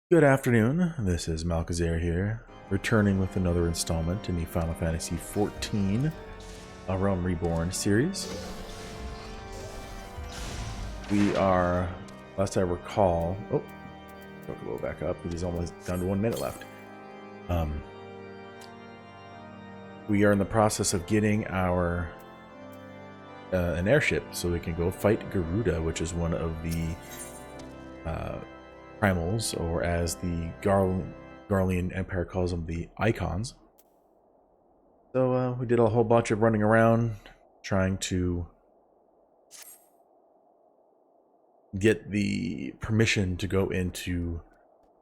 Good afternoon, this is Malkazair here, returning with another installment in the Final Fantasy XIV A Realm Reborn series. We are, last I recall, go a little back up because he's almost down to 1 minute left. We are in the process of getting our an airship so we can go fight Garuda, which is one of the primals, or as the Garlean Empire calls them, the icons. So we did a whole bunch of running around trying to get the permission to go into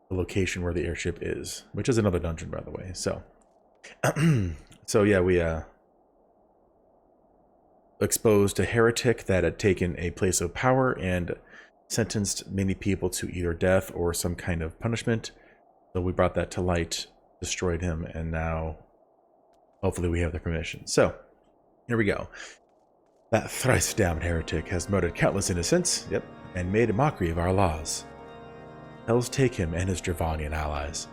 the location where the airship is, which is another dungeon, by the way. So so yeah, we exposed a heretic that had taken a place of power and sentenced many people to either death or some kind of punishment. So we brought that to light, destroyed him, and now hopefully we have the permission. So here we go. That thrice damned heretic has murdered countless innocents, and made a mockery of our laws. Hells take him and his Dravanian allies.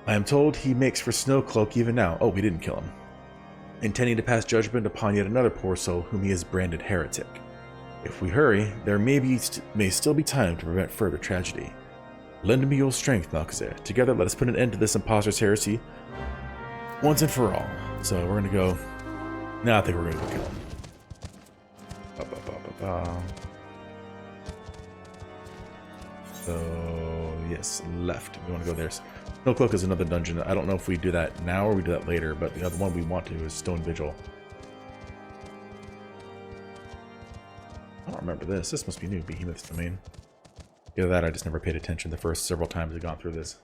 I am told he makes for Snowcloak even now. Oh, we didn't kill him. Intending to pass judgment upon yet another poor soul whom he has branded heretic. If we hurry, there may still be time to prevent further tragedy. Lend me your strength, Malkazair. Together, let us put an end to this imposter's heresy once and for all. So we're gonna go. Now I think we're gonna go kill him. So yes, left. We want to go there. Snowcloak is another dungeon. I don't know if we do that now or we do that later, but the other one we want to is Stone Vigil. I don't remember this. This must be new. Behemoth's Domain. Either that, I just never paid attention the first several times I've gone through this.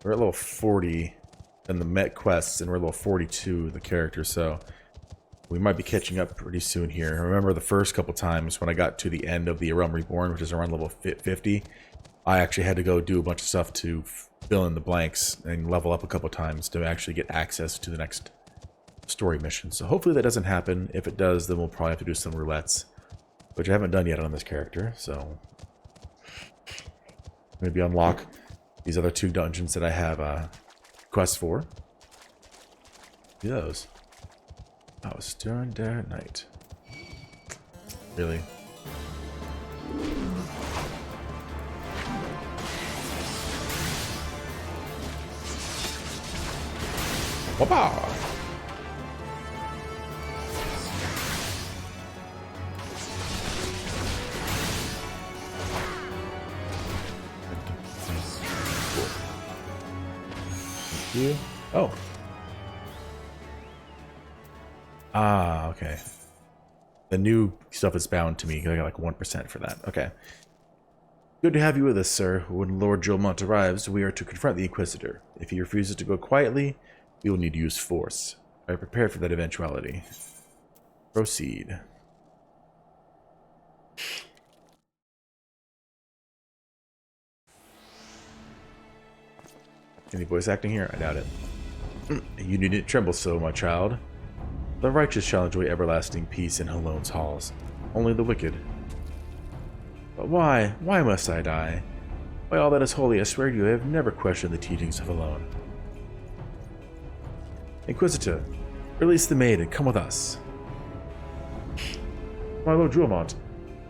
We're at level 40 in the Met quests, and we're level 42 the character, so we might be catching up pretty soon here. I remember the first couple times when I got to the end of the A Realm Reborn, which is around level 50, I actually had to go do a bunch of stuff to fill in the blanks and level up a couple times to actually get access to the next story mission. So hopefully that doesn't happen. If it does, then we'll probably have to do some roulettes, which I haven't done yet on this character, so maybe unlock these other two dungeons that I have quests for. Do those. Oh, Stern Dare Night. Really? Whoopah! Thank you. Oh. Ah, okay. The new stuff is bound to me. I got like 1% for that. Okay. Good to have you with us, sir. When Lord Jolmont arrives, we are to confront the Inquisitor. If he refuses to go quietly, we will need to use force. I prepared for that eventuality. Proceed. Any voice acting here? I doubt it. You needn't tremble so, my child. The righteous shall enjoy everlasting peace in Halone's halls. Only the wicked. But why? Why must I die? By all that is holy, I swear to you, I have never questioned the teachings of Halone. Inquisitor, release the maid and come with us. My Lord Jolmont,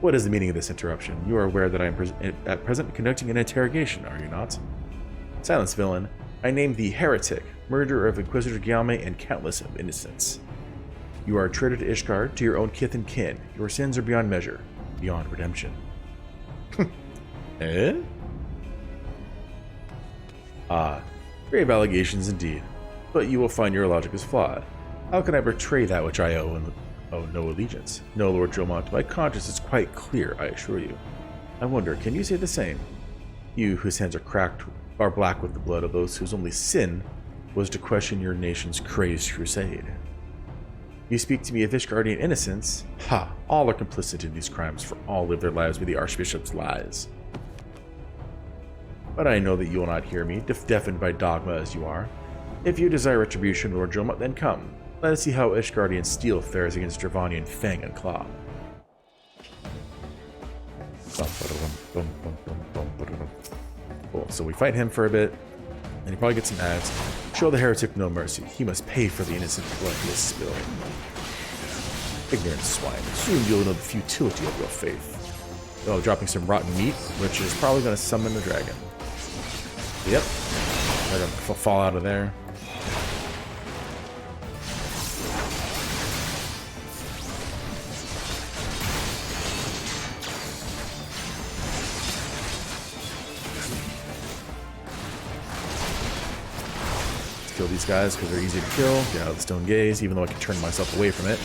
what is the meaning of this interruption? You are aware that I am at present conducting an interrogation, are you not? Silence, villain. I name thee heretic, murderer of Inquisitor Gyalme and countless of innocents. You are a traitor to Ishgard, to your own kith and kin. Your sins are beyond measure, beyond redemption. Eh? Ah, grave allegations indeed. But you will find your logic is flawed. How can I betray that which I owe and owe no allegiance? No, Lord Jolmont, my conscience is quite clear, I assure you. I wonder, can you say the same? You, whose hands are black with the blood of those whose only sin was to question your nation's crazed crusade. You speak to me of Ishgardian innocence? Ha! All are complicit in these crimes, for all live their lives with the Archbishop's lies. But I know that you will not hear me, deafened by dogma as you are. If you desire retribution, Lord Joma, then come. Let us see how Ishgardian steel fares against Dravanian fang and claw. Cool, so we fight him for a bit, and he probably gets some ads. Show the heretic no mercy. He must pay for the innocent blood he has spilled. Ignorant swine. Soon you'll know the futility of your faith. Oh, dropping some rotten meat, which is probably going to summon the dragon. Yep. They're going to fall out of there. Let's kill these guys because they're easy to kill. Get out of the stone gaze, even though I can turn myself away from it.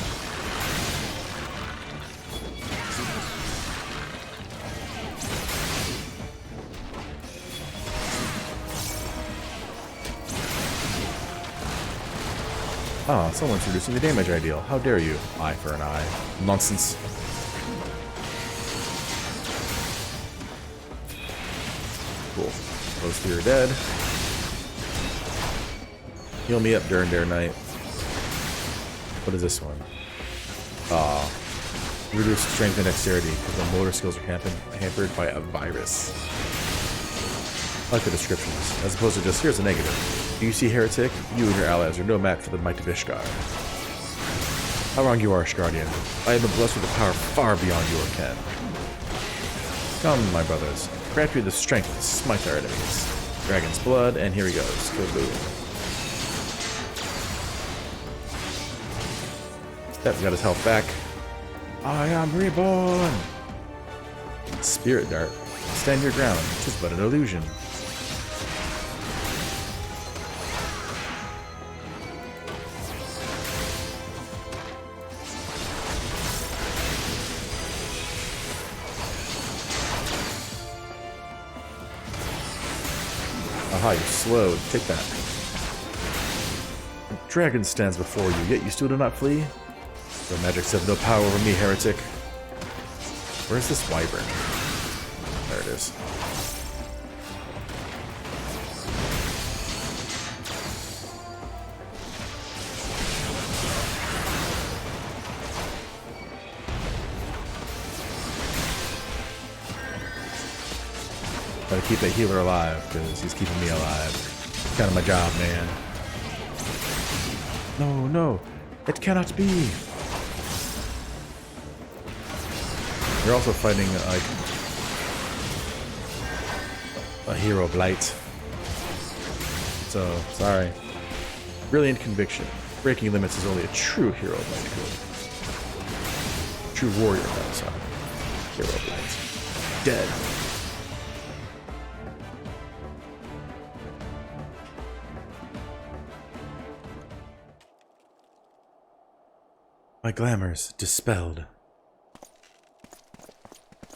Ah, someone's reducing the damage ideal. How dare you? Eye for an eye. Nonsense. Cool. Those three are dead. Heal me up during their night. What is this one? Ah. Reduced strength and dexterity because the motor skills are hampered by a virus. I like the descriptions, as opposed to just, here's a negative. Do you see, heretic? You and your allies are no match for the might of Ishgard. How wrong you are, Ishgardian. I have been blessed with a power far beyond your ken. Come, my brothers. Grant me the strength to smite our enemies. Dragon's blood, and here he goes. Kaboom. Yep, got his health back. I am reborn! Spirit dart. Stand your ground. 'Tis but an illusion. Aha, you're slow. Take that. The dragon stands before you, yet you still do not flee? Your magics have no power over me, heretic. Where's this wyvern? There it is. Gotta keep that healer alive, because he's keeping me alive. Kind of my job, man. No, no. It cannot be. You're also fighting, like, a hero blight. So, sorry. Brilliant conviction. Breaking limits is only a true hero blight could. True warrior, no, sorry. Hero blight. Dead. My glamours dispelled.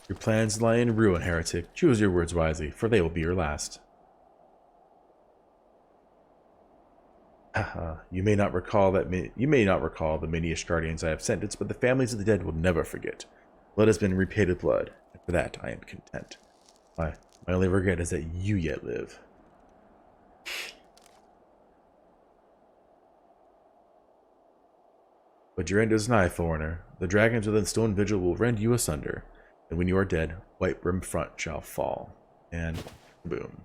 Your plans lie in ruin, heretic. Choose your words wisely, for they will be your last. Haha, you may not recall the many Ishgardians I have sentenced, but the families of the dead will never forget. Blood has been repaid with blood, and for that I am content. My only regret is that you yet live. But your end is nigh, foreigner. The dragons within Stone Vigil will rend you asunder. And when you are dead, White Brim Front shall fall. And boom.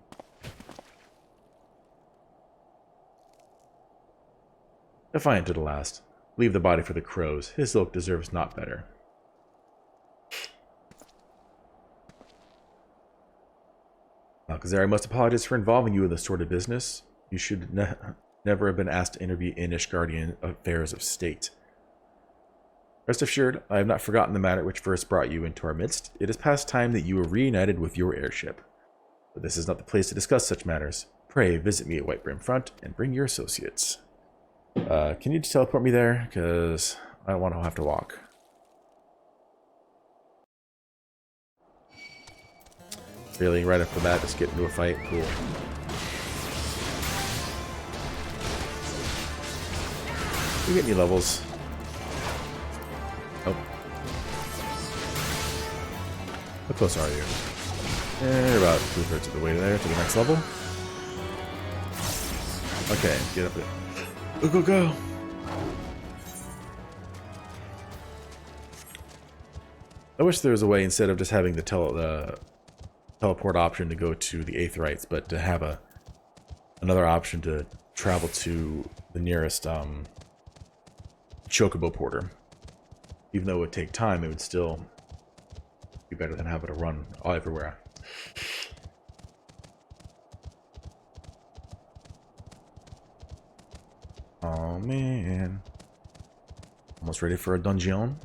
Defiant to the last. Leave the body for the crows. His ilk deserves not better. Alcazar, I must apologize for involving you in this sort of business. You should never have been asked to intervene in Ishgardian affairs of state. Rest assured, I have not forgotten the matter which first brought you into our midst. It is past time that you were reunited with your heirship. But this is not the place to discuss such matters. Pray visit me at White Brim Front and bring your associates. Can you just teleport me there? Because I don't want to have to walk. Really, right off the bat, just get into a fight? Cool. You get any levels? Oh. How close are you? You're about 2/3 of the way there to the next level. Okay, get up there. Go, go, go. I wish there was a way, instead of just having the teleport option to go to the 8th rites, but to have another option to travel to the nearest chocobo porter. Even though it would take time, it would still be better than having to run all everywhere. Oh man. Almost ready for a dungeon.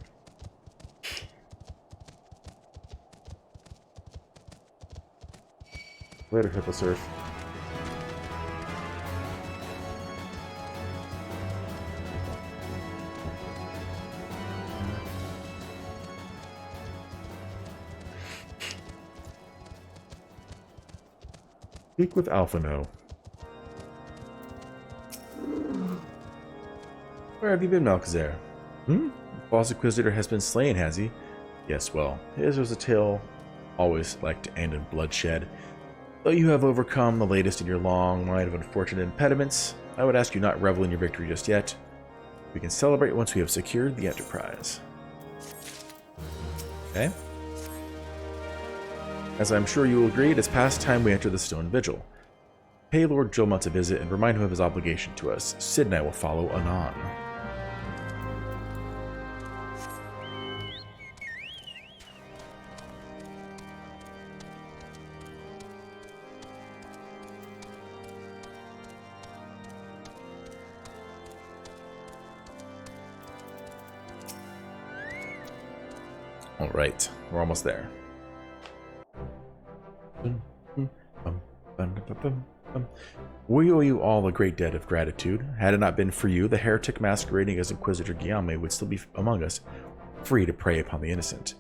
Later, Triple Surf. Speak with Alphino. Where have you been, Malkazer? The Boss Inquisitor has been slain, has he? Yes, well, his was a tale always like to end in bloodshed. Though you have overcome the latest in your long line of unfortunate impediments, I would ask you not revel in your victory just yet. We can celebrate once we have secured the Enterprise. Okay. As I'm sure you will agree, it is past time we enter the Stone Vigil. Pay Lord Jolmont a visit and remind him of his obligation to us. Sid and I will follow anon. Alright, we're almost there. We owe you all a great debt of gratitude. Had it not been for you, the heretic masquerading as Inquisitor Guillaume would still be among us, free to prey upon the innocent.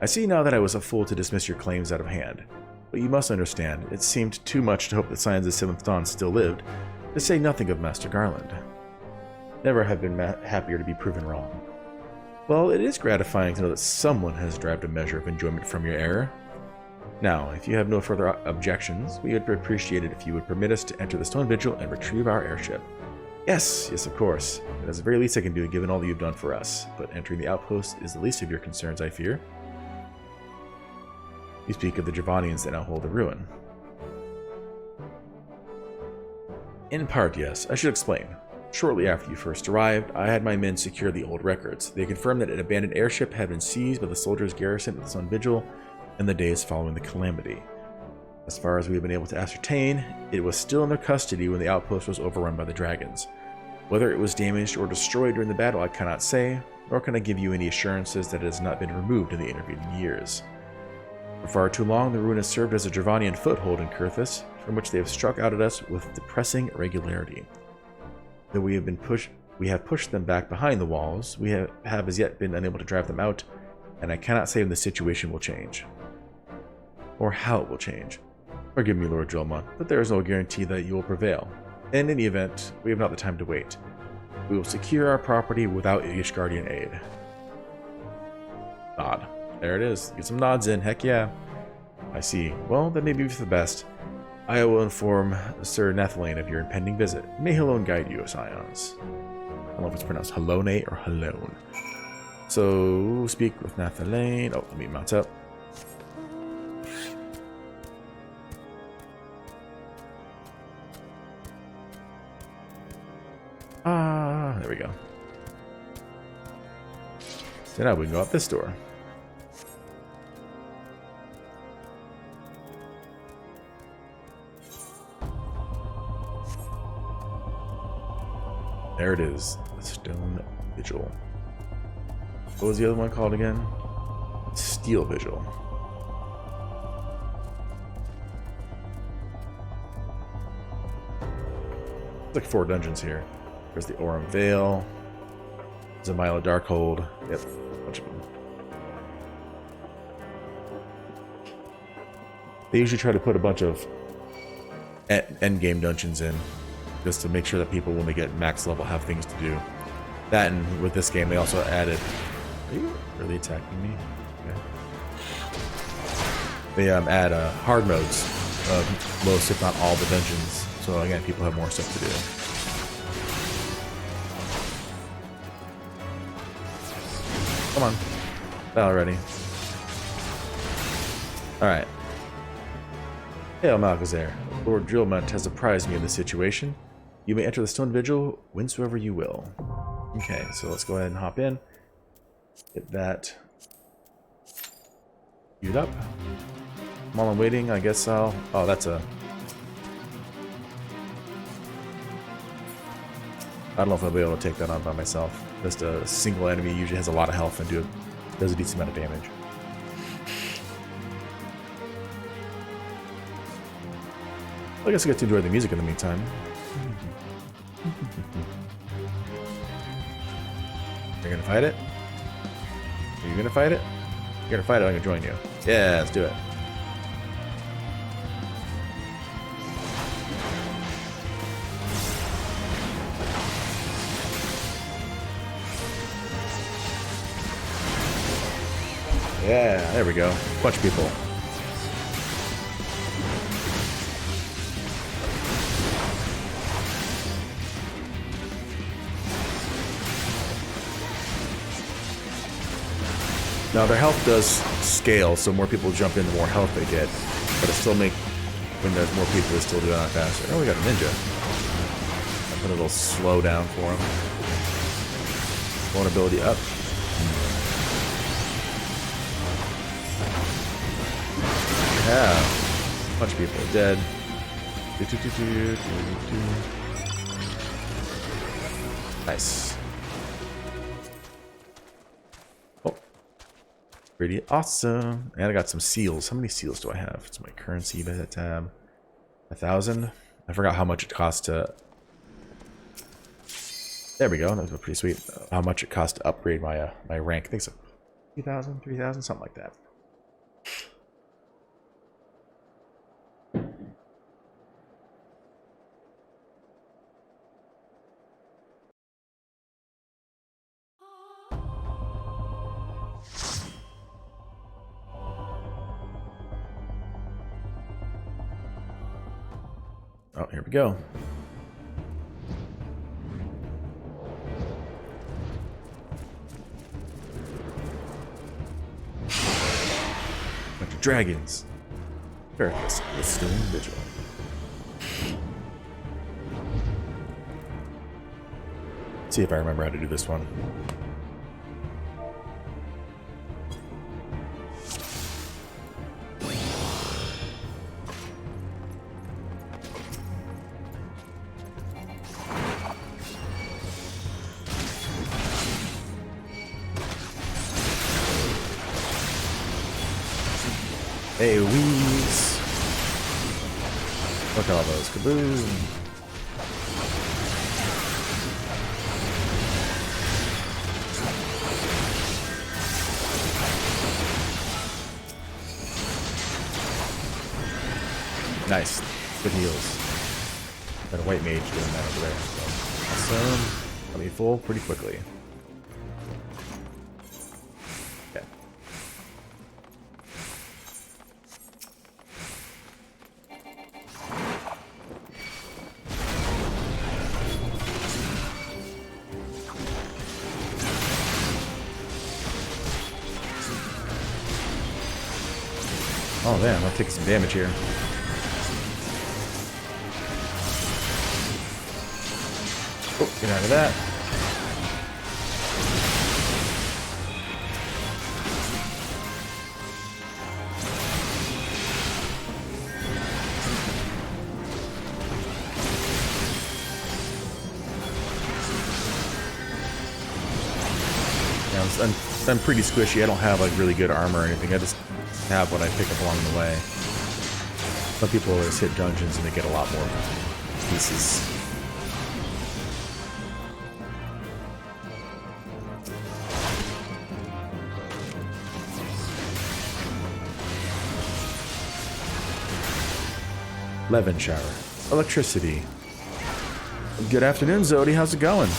I see now that I was a fool to dismiss your claims out of hand. But you must understand, it seemed too much to hope that signs of Seventh Dawn still lived, to say nothing of Master Garland. Never have been happier to be proven wrong. Well, it is gratifying to know that someone has derived a measure of enjoyment from your error. Now, if you have no further objections, we would appreciate it if you would permit us to enter the Stone Vigil and retrieve our airship. Yes, of course. That is the very least I can do, given all that you've done for us. But entering the outpost is the least of your concerns, I fear. You speak of the Javanians that now hold the ruin. In part, yes. I should explain. Shortly after you first arrived, I had my men secure the old records. They confirmed that an abandoned airship had been seized by the soldiers garrisoned at the Stone Vigil in the days following the calamity. As far as we have been able to ascertain, it was still in their custody when the outpost was overrun by the dragons. Whether it was damaged or destroyed during the battle, I cannot say, nor can I give you any assurances that it has not been removed in the intervening years. For far too long, the ruin has served as a Dravanian foothold in Kurthus, from which they have struck out at us with depressing regularity. Though we have pushed them back behind the walls, we have as yet been unable to drive them out, and I cannot say when the situation will change. Or how it will change. Forgive me, Lord Jolmont, but there is no guarantee that you will prevail. In any event, we have not the time to wait. We will secure our property without Ishgardian aid. Nod. There it is. Get some nods in, heck yeah. I see. Well, that may be for the best. I will inform Sir Nathalane of your impending visit. May he alone guide you, Scions. I don't know if it's pronounced Halone or Halone. So, speak with Nathalane. Oh, let me mount up. There we go. So now we can go out this door. There it is, the Stone Vigil. What was the other one called again? Steel Vigil. It's like 4 dungeons here. There's the Aurum Vale. Zamila Darkhold. Yep, a bunch of them. They usually try to put a bunch of endgame dungeons in, just to make sure that people, when they get max level, have things to do. That, and with this game, they also added... Are you really attacking me? Okay. They add hard modes of most, if not all, the dungeons So again, people have more stuff to do. Come on. Battle ready. Alright. Hail Malchazar. Lord Drillmont has apprised me of the situation. You may enter the Stone Vigil whensoever you will. Okay, so let's go ahead and hop in. Get that queued up. While I'm waiting, I guess I'll... Oh, that's a... I don't know if I'll be able to take that on by myself. Just a single enemy usually has a lot of health and does a decent amount of damage. I guess I get to enjoy the music in the meantime. You're gonna fight it? Are you gonna fight it? You're gonna fight it, I'm gonna join you. Yeah, let's do it. Yeah, there we go. Punch people. Now their health does scale, so more people jump in, the more health they get. But it still when there's more people, it still do that faster. Oh, we got a ninja. I put a little slow down for him. Vulnerability up. Yeah. Bunch of people dead. Nice. Oh. Pretty awesome. And I got some seals. How many seals do I have? It's my currency tab. 1,000. I forgot how much it costs to... There we go. That was pretty sweet. How much it costs to upgrade my my rank. I think it's 2,000, 3,000, something like that. Oh, here we go. Bunch of dragons. Perfect. The Stone Vigil. Let's see if I remember how to do this one. Hey, wheeze. Look at all those. Kaboom. Nice. Good heals. Got a white mage doing that over there. So, awesome. Got me full pretty quickly. Okay. Oh damn, I'm taking some damage here. Oh, get out of that. Yeah, I'm pretty squishy. I don't have like really good armor or anything. I just have what I pick up along the way. Some people just hit dungeons and they get a lot more pieces. Levin shower. Electricity. Good afternoon, Zodi. How's it going?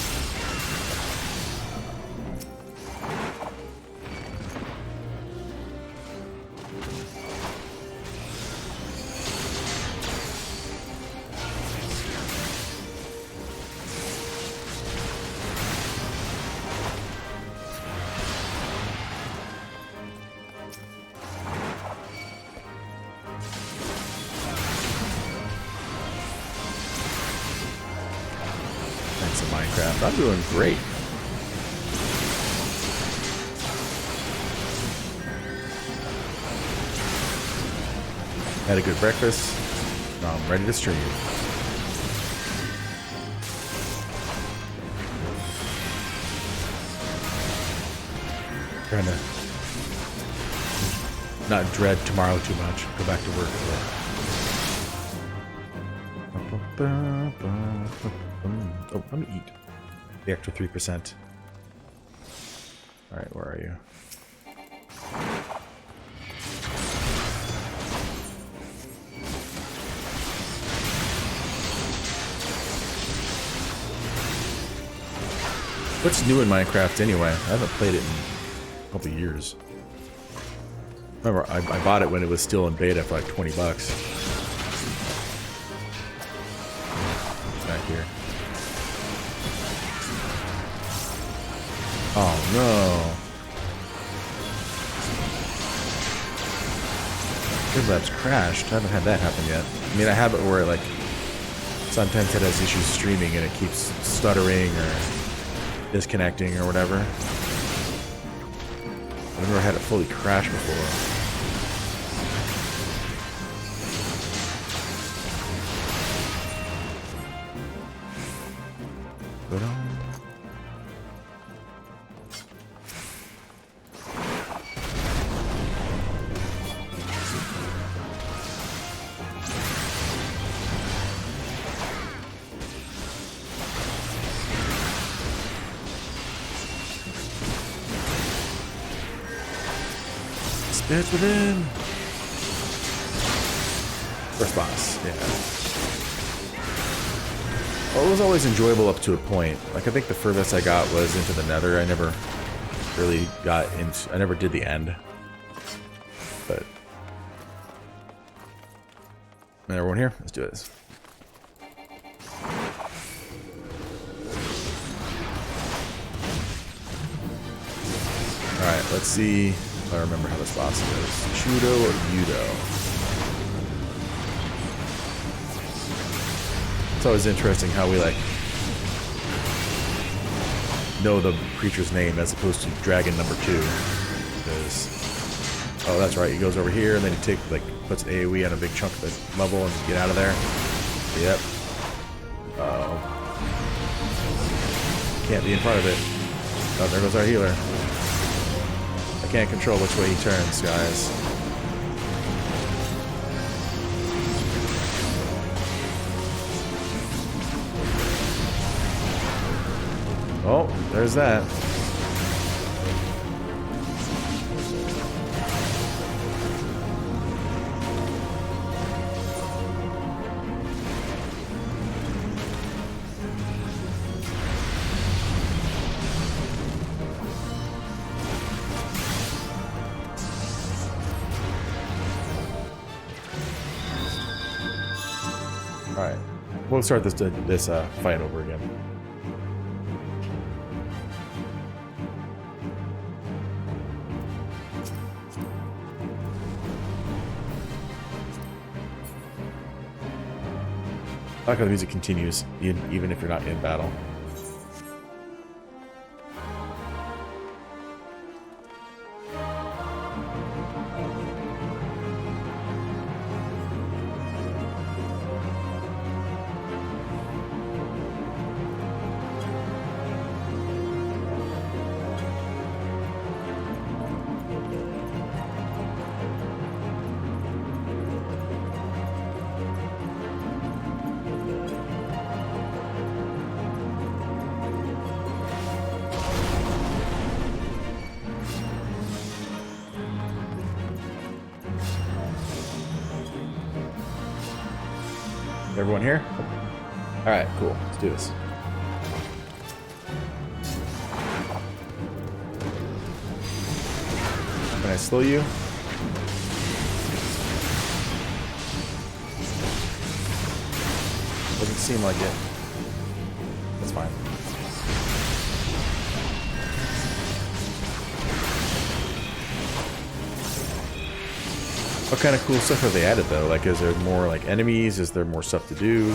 months in Minecraft. I'm doing great. Had a good breakfast. Now I'm ready to stream. Trying to not dread tomorrow too much. Go back to work. Oh, let me eat. The extra 3%. Alright, where are you? What's new in Minecraft anyway? I haven't played it in a couple of years. Remember, I bought it when it was still in beta for like 20 bucks. Back here. Oh no. Streamlabs crashed. I haven't had that happen yet. I mean, I have it where like sometimes it has issues streaming and it keeps stuttering or disconnecting or whatever. I've never had it fully crash before. Spirits within. First boss, yeah. Well, it was always enjoyable up to a point. Like I think the furthest I got was into the Nether. I never really got into. I never did the end. But everyone here, let's do this. All right, let's see. If I remember how this boss goes. Chudo or Yudo? It's always interesting how we like know the creature's name as opposed to dragon number 2. Because oh, that's right. He goes over here and then he puts an AOE on a big chunk of the level and get out of there. Yep. Uh-oh. Can't be in front of it. Oh, there goes our healer. Can't control which way he turns, guys. Oh, there's that. Alright, we'll start this fight over again. I like how the music continues, even if you're not in battle. Everyone here? Alright, cool. Let's do this. Can I slow you? Doesn't seem like it. That's fine. What kind of cool stuff have they added though? Like, is there more like enemies? Is there more stuff to do?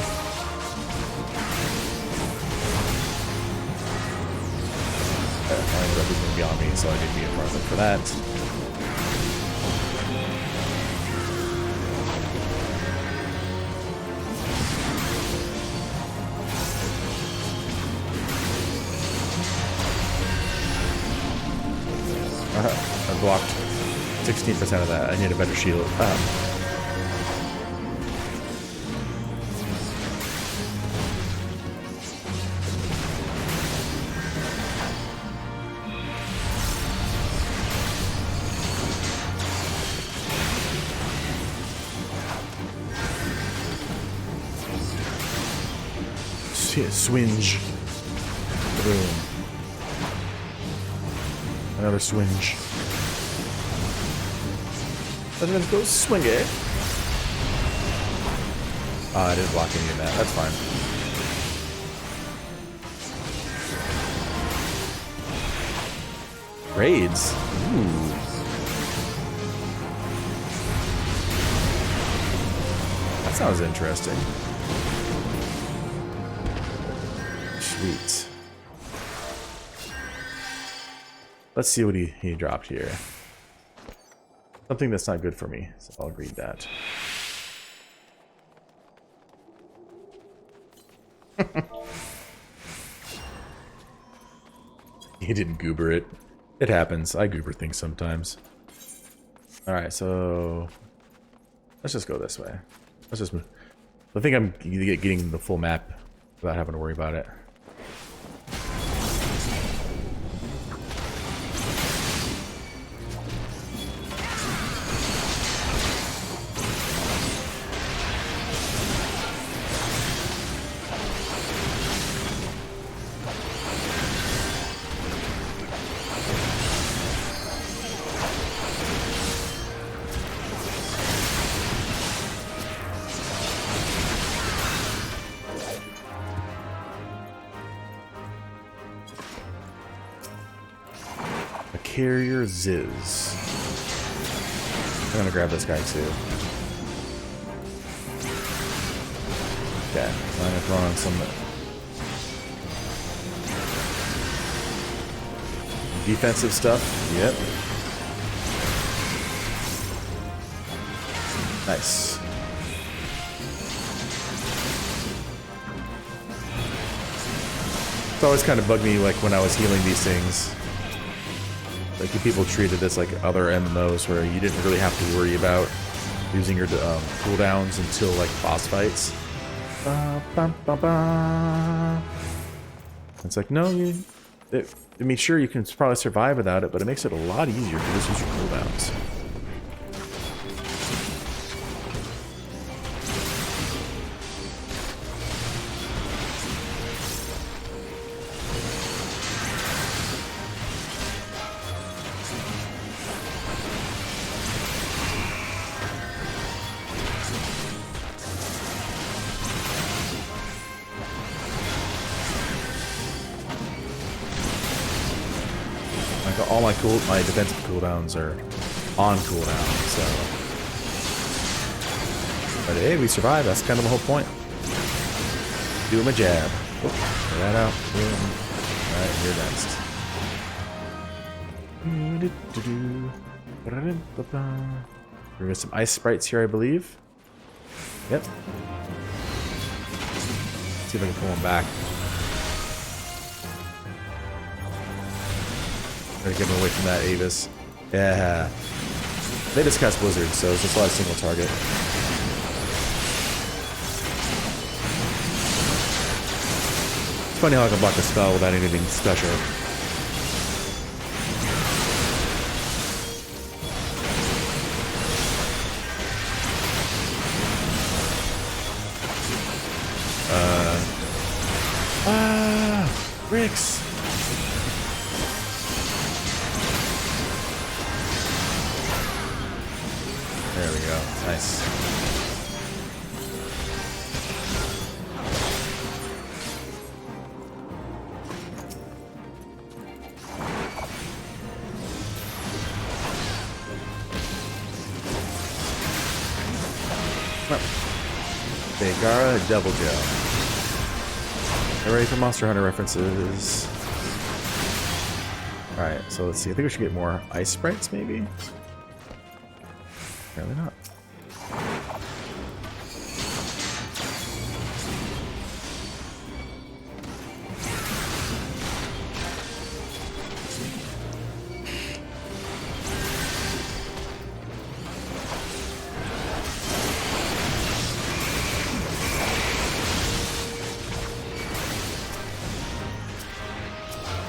was going to be on me, so I need to be in front of him for that. I blocked 16% of that. I need a better shield. Swinge. Boom. Another swinge. Let's go swing it. Oh, I didn't block any of that. That's fine. Raids. Ooh. That sounds interesting. Sweet. Let's see what he dropped here. Something that's not good for me, so I'll read that. He didn't goober it. It happens. I goober things sometimes. Alright, so let's just go this way. Let's just move. I think I'm getting the full map without having to worry about it. Carrier Ziz. I'm gonna grab this guy too. Okay, so I'm gonna throw on some defensive stuff. Yep. Nice. It's always kind of bugged me, like when I was healing these things. Like people treated this like other MMOs where you didn't really have to worry about using your cooldowns until like boss fights. It's like, no, I mean, sure, you can probably survive without it, but it makes it a lot easier to just use your cooldowns. All my defensive cooldowns are on cooldown, so. But hey, we survived. That's kind of the whole point. Do him a jab. Oh, get that out. Alright, you're next. We're gonna get some ice sprites here, I believe. Yep. Let's see if I can pull them back. Gotta get him away from that Avis. Yeah. They just cast Blizzard, so it's just a lot of single target. It's funny how I can block a spell without anything special. Ricks! There we go. Nice. Vegara Double Gel. Get ready for Monster Hunter references. Alright, so let's see. I think we should get more ice sprites, maybe? Apparently not.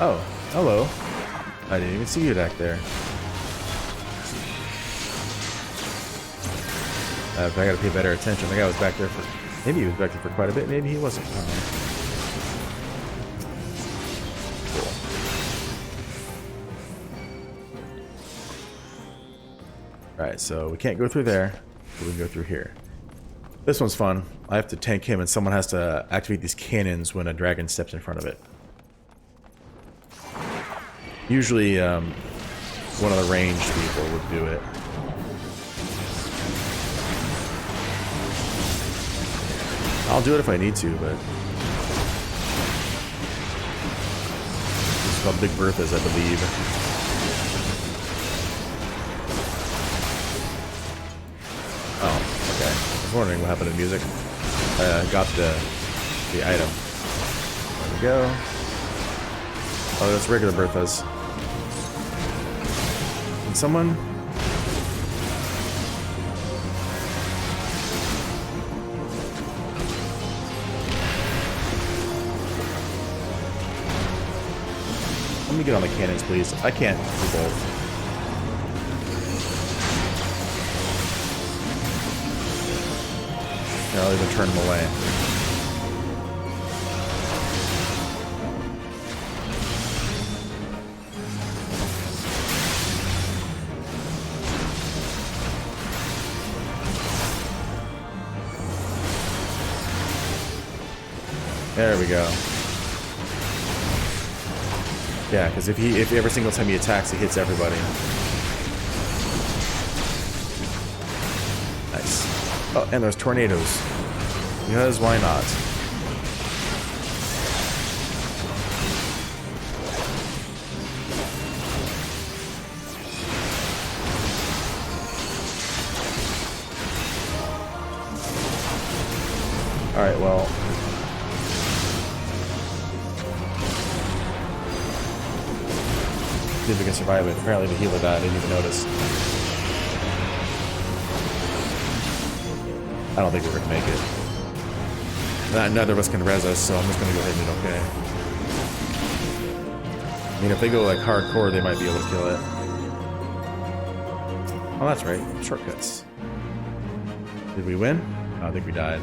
Oh, hello. I didn't even see you back there. I gotta pay better attention. The guy was back there for... Maybe he was back there for quite a bit. Maybe he wasn't. I don't know. Cool. Alright, so we can't go through there, but we can go through here. This one's fun. I have to tank him, and someone has to activate these cannons when a dragon steps in front of it. Usually, one of the ranged people would do it. I'll do it if I need to, but... It's called Big Bertha's, I believe. Oh, okay. I was wondering what happened to music. Got the item. There we go. Oh, that's regular Bertha's. Can someone... Let me get on the cannons, please. I can't do both. Here, I'll even turn them away. There we go. Yeah, because if every single time he attacks, he hits everybody. Nice. Oh, and there's tornadoes. Because why not? Alright, well... See if we can survive it. Apparently the healer died. I didn't even notice. I don't think we're going to make it. Neither of us can res us, so I'm just going to go ahead and do okay. I mean, if they go like hardcore, they might be able to kill it. Oh, that's right. Shortcuts. Did we win? Oh, I think we died.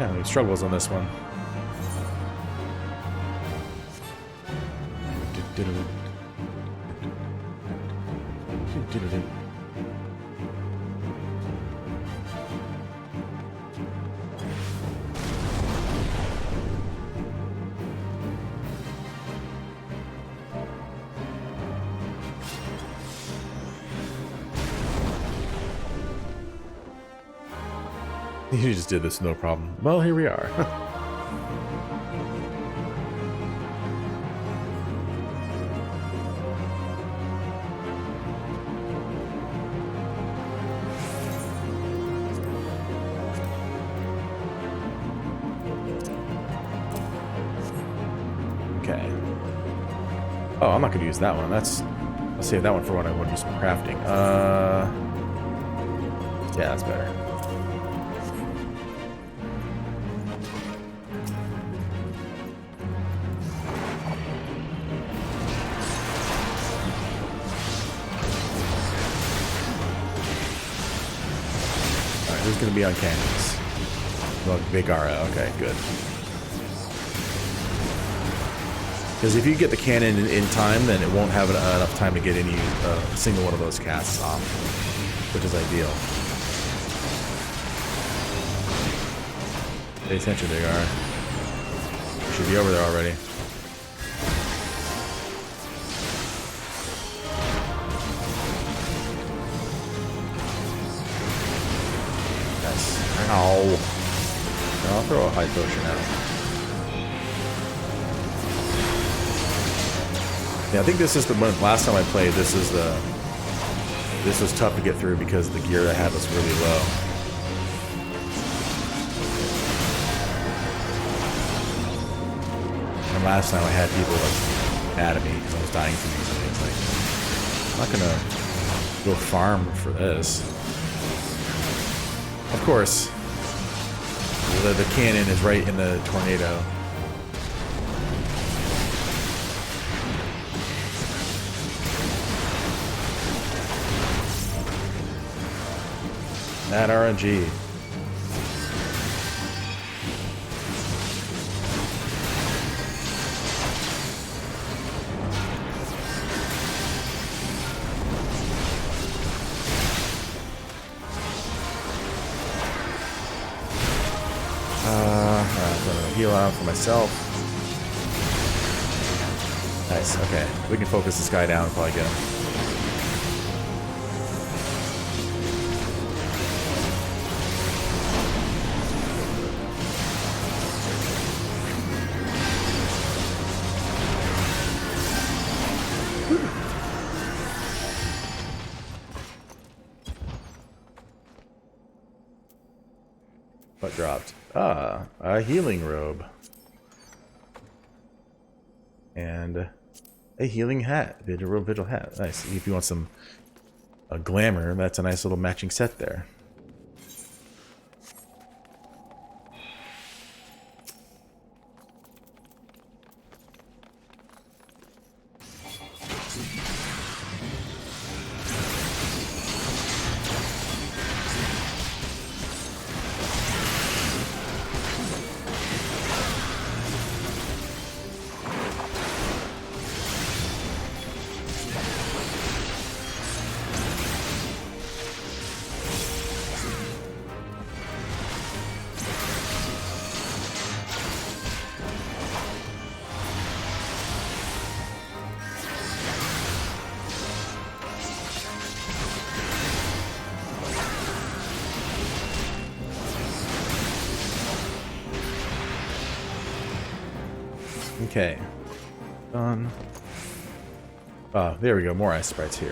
Yeah, we struggles on this one. You just did this, no problem. Well, here we are. Okay. Oh, I'm not going to use that one. I'll save that one for when I want to do some crafting. Yeah, that's better. Who's going to be on cannons? Well, Vegara. Okay, good. Because if you get the cannon in time, then it won't have enough time to get any single one of those casts off, which is ideal. Pay attention, Vegara. Should be over there already. Ow. I'll throw a high potion out. Yeah, I think this is the one. Last time I played, this was tough to get through because the gear I had was really low. And last time I had people like mad at me because I was dying too easily. It's like, I'm not gonna go farm for this. Of course, the cannon is right in the tornado. That RNG. I'm gonna heal out for myself. Nice, okay. We can focus this guy down until I get him. What dropped? Ah, a healing robe. And a healing hat. Vigil hat. Nice. If you want some glamour, that's a nice little matching set there. Okay. Done. Oh, there we go. More ice sprites here.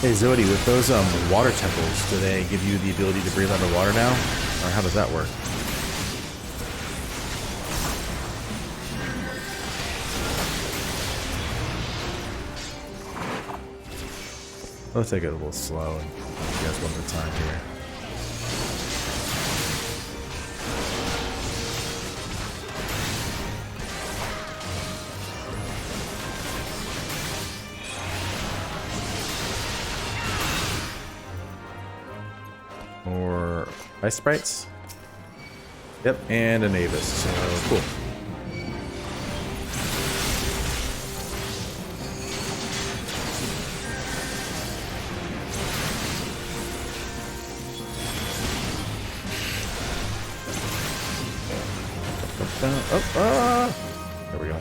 Hey Zodi, with those water temples, do they give you the ability to breathe underwater now? Or how does that work? Let's take it a little slow and you guys one more time here. More ice sprites. Yep, and an Avis. So cool. There we go.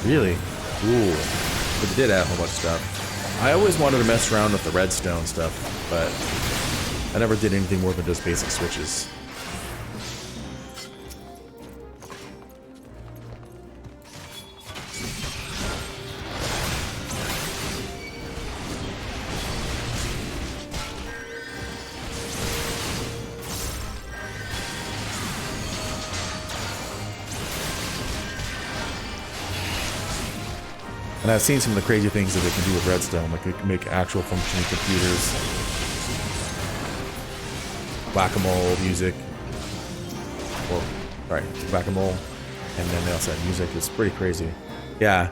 Really? Ooh. But it did add a whole bunch of stuff. I always wanted to mess around with the redstone stuff, but I never did anything more than just basic switches. And I've seen some of the crazy things that they can do with redstone, like they can make actual functioning computers, whack-a-mole music, well, sorry, whack-a-mole, and then they also have music. It's pretty crazy. Yeah,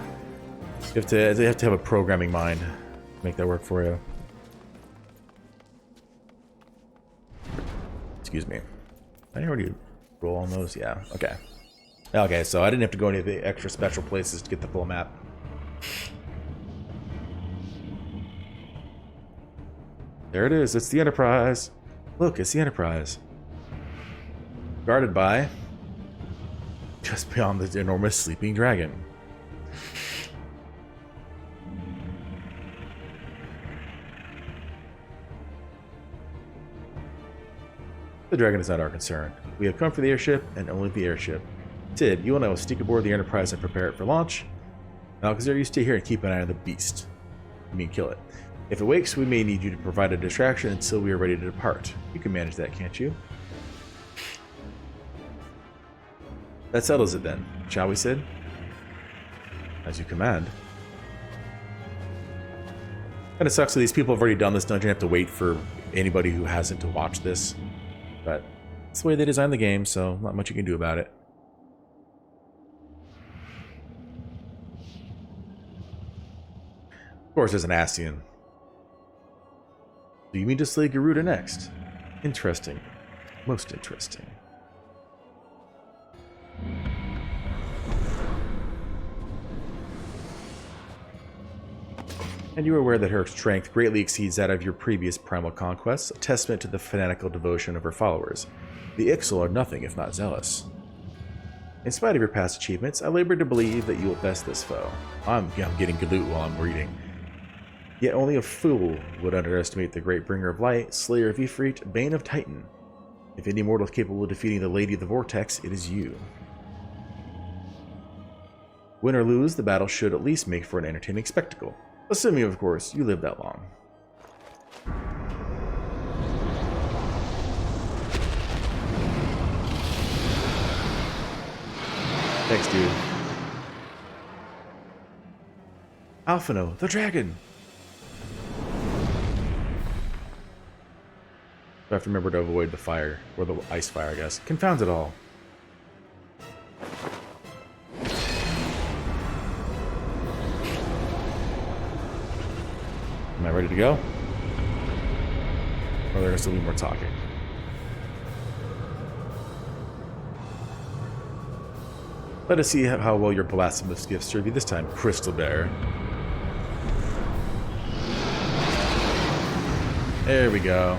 they have to have a programming mind to make that work for you. Excuse me. I already roll on those. Yeah. Okay. Okay. So I didn't have to go any of the extra special places to get the full map. There it is. It's the Enterprise. Look, it's the Enterprise. Guarded by... just beyond the enormous sleeping dragon. The dragon is not our concern. We have come for the airship, and only the airship. Sid, you and I will sneak aboard the Enterprise and prepare it for launch. Alcazar, you stay here and keep an eye on the beast. I mean, kill it. If it wakes, we may need you to provide a distraction until we are ready to depart. You can manage that, can't you? That settles it then, shall we, Sid? As you command. Kinda sucks that these people have already done this dungeon, have to wait for anybody who hasn't to watch this. But it's the way they designed the game, so not much you can do about it. Of course, there's an Ascian. Do you mean to slay Garuda next? Interesting. Most interesting. And you are aware that her strength greatly exceeds that of your previous primal conquests, a testament to the fanatical devotion of her followers. The Ixal are nothing if not zealous. In spite of your past achievements, I labor to believe that you will best this foe. I'm getting galoot while I'm reading. Yet only a fool would underestimate the great bringer of light, slayer of Ifrit, bane of Titan. If any mortal is capable of defeating the Lady of the Vortex, it is you. Win or lose, the battle should at least make for an entertaining spectacle. Assuming, of course, you live that long. Thanks, dude. Alphino, the dragon! I have to remember to avoid the fire, or the ice fire, I guess. Confounds it all. Am I ready to go? Or there's still be more talking? Let us see how well your blasphemous gifts serve you this time, Crystal Bear. There we go.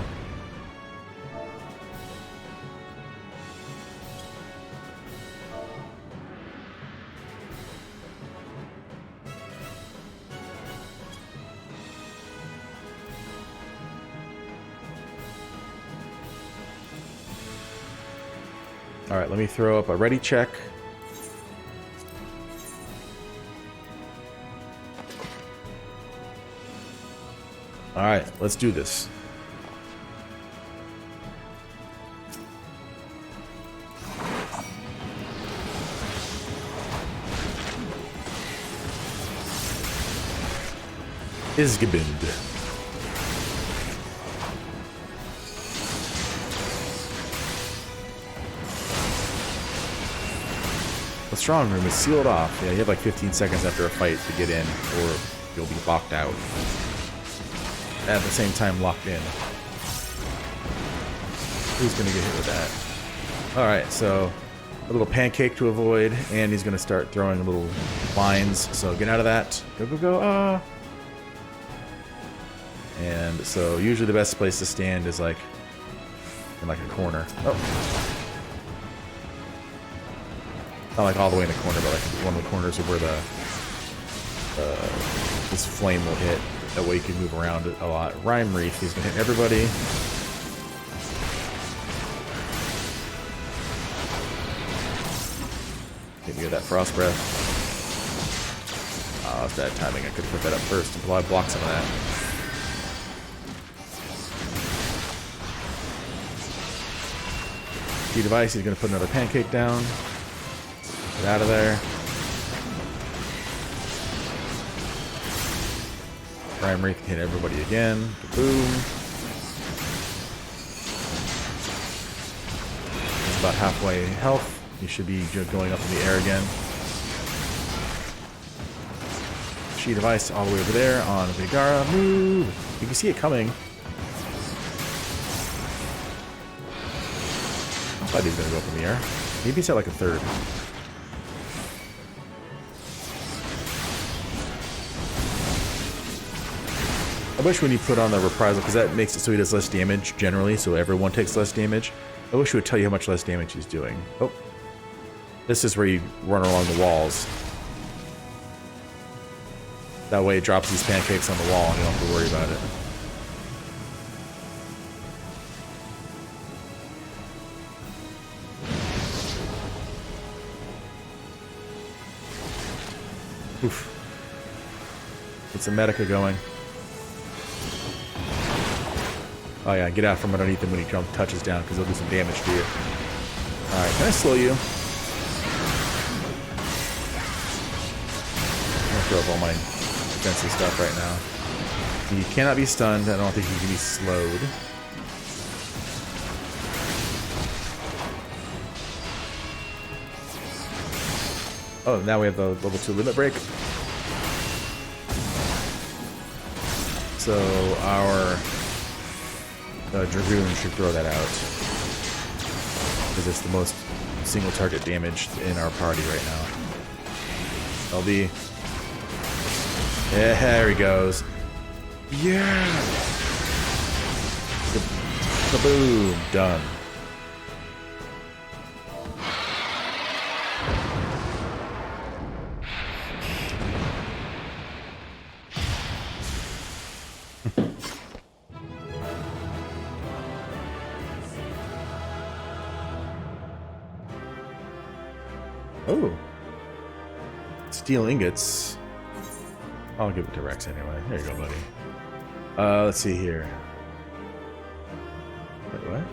Alright, let me throw up a ready check. Alright, let's do this. Isgebind. The strong room is sealed off. Yeah, you have like 15 seconds after a fight to get in, or you'll be locked out. At the same time, locked in. Who's gonna get hit with that? Alright, so a little pancake to avoid, and he's gonna start throwing little lines, so get out of that. Go, go, go, ah! And so usually the best place to stand is like in like a corner. Oh. Not like all the way in the corner, but like one of the corners of where the this flame will hit. That way you can move around a lot. Rhyme Reef, he's gonna hit everybody. Maybe get that Frost Breath. Oh, that's bad timing. I could have put that up first until I block some of that. Key device, he's gonna put another pancake down. Get out of there. Rhyme Reef can hit everybody again. Boom. It's about halfway health. You should be going up in the air again. She device all the way over there on Vigara. Move! You can see it coming. I thought he was going to go up in the air. Maybe it's at like a third. I wish when you put on the reprisal, because that makes it so he does less damage generally, so everyone takes less damage. I wish it would tell you how much less damage he's doing. Oh. This is where you run along the walls. That way it drops these pancakes on the wall and you don't have to worry about it. Oof. Get some Medica going. Oh yeah, get out from underneath him when he touches down, because he'll do some damage to you. Alright, can I slow you? I'm gonna throw up all my defensive stuff right now. You cannot be stunned. I don't think you can be slowed. Oh, now we have the level 2 limit break. So our Dragoon should throw that out, because it's the most single target damage in our party right now. LB. Yeah, there he goes. Yeah! Kaboom! Done. Oh. Steel ingots. I'll give it to Rex anyway. There you go, buddy. Let's see here. Wait, what?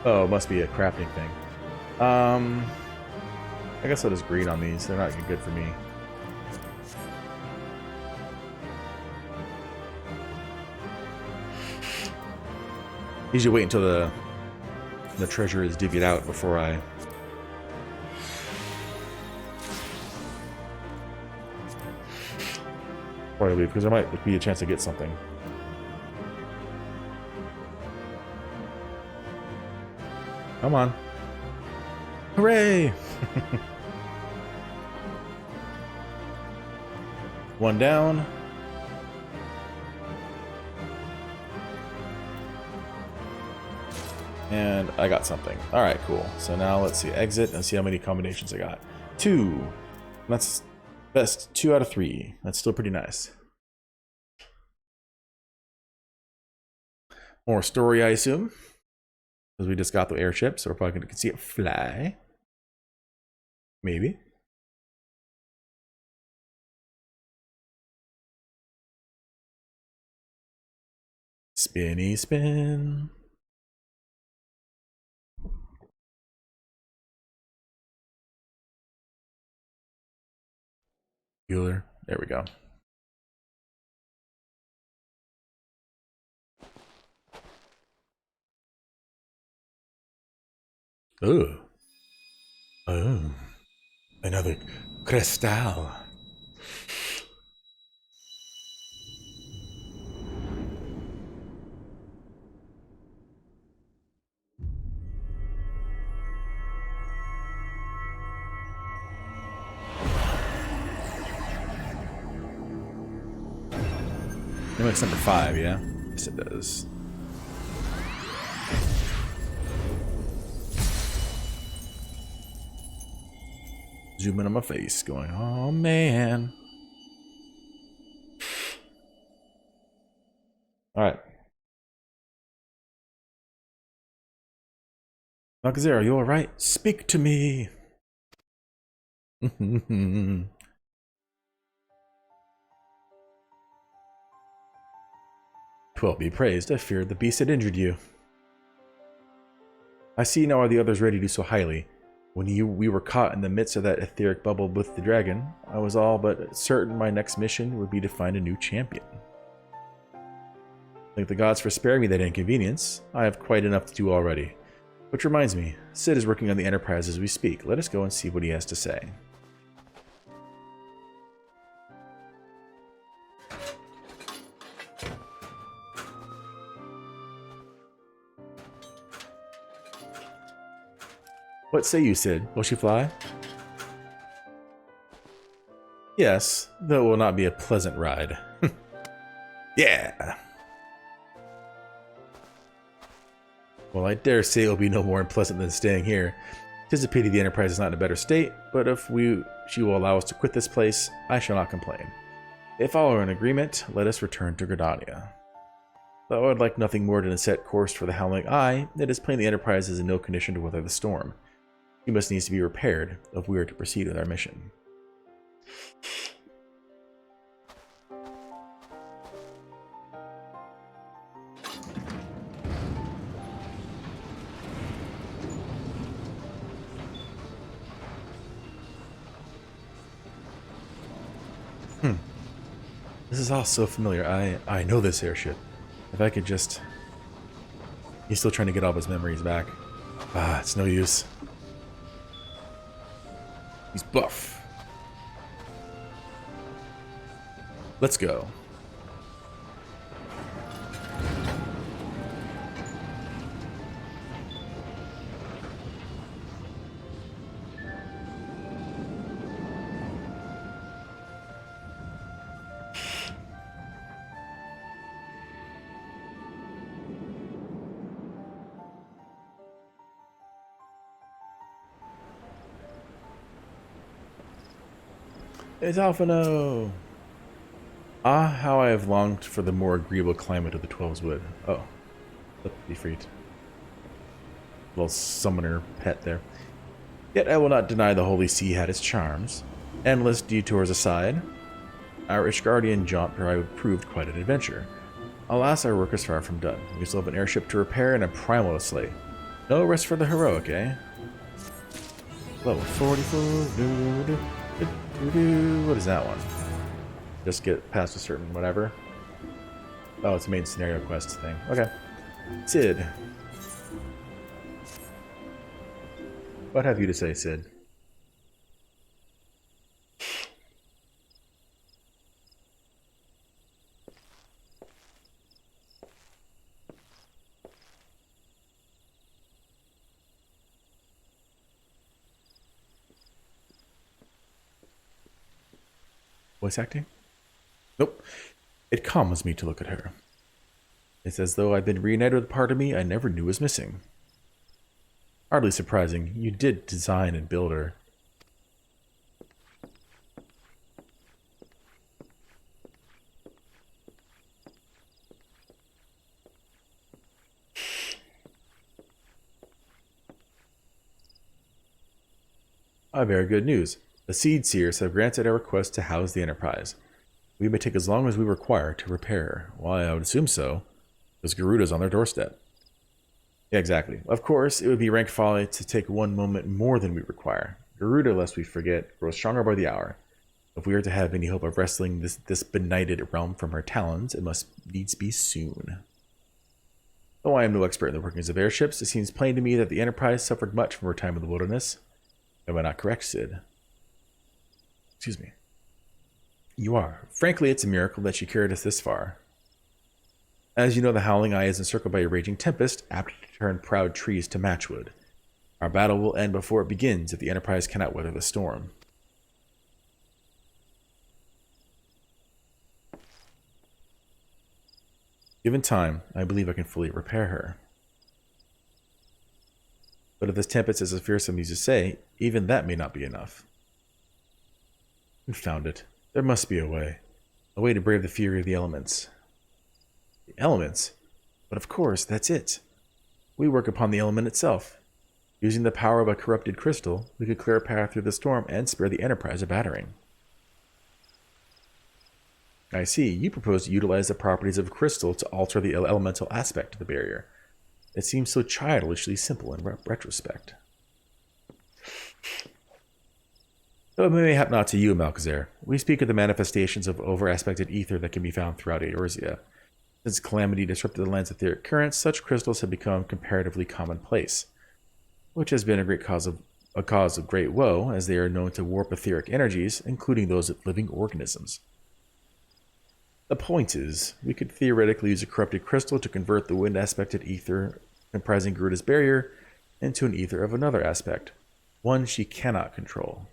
Oh, it must be a crafting thing. I guess I'll just green on these. They're not good for me. Usually wait until the treasure is divvied out before I leave, because there might be a chance to get something. Come on. Hooray! One down. And I got something. Alright, cool. So now let's see. Exit and see how many combinations I got. 2. That's best 2 out of 3. That's still pretty nice. More story, I assume. Because we just got the airship, so we're probably going to see it fly. Maybe. Spinny spin. Bueller. There we go. Oh. Oh. Another crystal. It makes number 5, yeah? Yes, it does. Zoom in on my face, going, oh man. Alright. Alcazar, are you alright? Speak to me! 12 be praised. I feared the beast had injured you. I see now are the others ready to do so highly. When we were caught in the midst of that etheric bubble with the dragon, I was all but certain my next mission would be to find a new champion. Thank the gods for sparing me that inconvenience. I have quite enough to do already. Which reminds me, Sid is working on the Enterprise as we speak. Let us go and see what he has to say. What say you, Sid? Will she fly? Yes, though it will not be a pleasant ride. Yeah! Well, I dare say it will be no more unpleasant than staying here. 'Tis a pity the Enterprise is not in a better state, but if she will allow us to quit this place, I shall not complain. If all are in agreement, let us return to Gridania. Though I would like nothing more than to set course for the Howling Eye, it is plain the Enterprise is in no condition to weather the storm. She must needs to be repaired if we are to proceed with our mission. This is all so familiar. I know this airship. If I could just... He's still trying to get all of his memories back. Ah, it's no use. He's buff. Let's go. It's Alphino! Ah, how I have longed for the more agreeable climate of the Twelves Wood. Oh. Be freed. Little summoner pet there. Yet I will not deny the Holy See had its charms. Endless detours aside, our Ishgardian jaunt proved quite an adventure. Alas, our work is far from done. We still have an airship to repair and a primal to slay. No rest for the heroic, eh? Level 44. What is that one? Just get past a certain whatever. Oh, it's a main scenario quest thing. Okay. Sid. What have you to say, Sid? Voice acting? Nope. It calms me to look at her. It's as though I've been reunited with a part of me I never knew was missing. Hardly surprising. You did design and build her. Ah, very good news. The Seed Seers have granted our request to house the Enterprise. We may take as long as we require to repair her. Why, I would assume so, because Garuda's on their doorstep. Yeah, exactly. Of course, it would be rank folly to take one moment more than we require. Garuda, lest we forget, grows stronger by the hour. If we are to have any hope of wresting this benighted realm from her talons, it must needs be soon. Though I am no expert in the workings of airships, it seems plain to me that the Enterprise suffered much from her time in the wilderness. Am I not correct, Sid? Excuse me. You are. Frankly, it's a miracle that she carried us this far. As you know, the Howling Eye is encircled by a raging tempest, apt to turn proud trees to matchwood. Our battle will end before it begins if the Enterprise cannot weather the storm. Given time, I believe I can fully repair her. But if this tempest is as fearsome as you say, even that may not be enough. Confound it. There must be a way. A way to brave the fury of the elements. The elements? But of course, that's it. We work upon the element itself. Using the power of a corrupted crystal, we could clear a path through the storm and spare the Enterprise a battering. I see. You propose to utilize the properties of crystal to alter the elemental aspect of the barrier. It seems so childishly simple in retrospect. Though it may happen not to you, Malkazar. We speak of the manifestations of over-aspected ether that can be found throughout Eorzea. Since Calamity disrupted the land's etheric currents, such crystals have become comparatively commonplace, which has been a cause of great woe, as they are known to warp etheric energies, including those of living organisms. The point is, we could theoretically use a corrupted crystal to convert the wind-aspected ether comprising Garuda's barrier into an ether of another aspect, one she cannot control.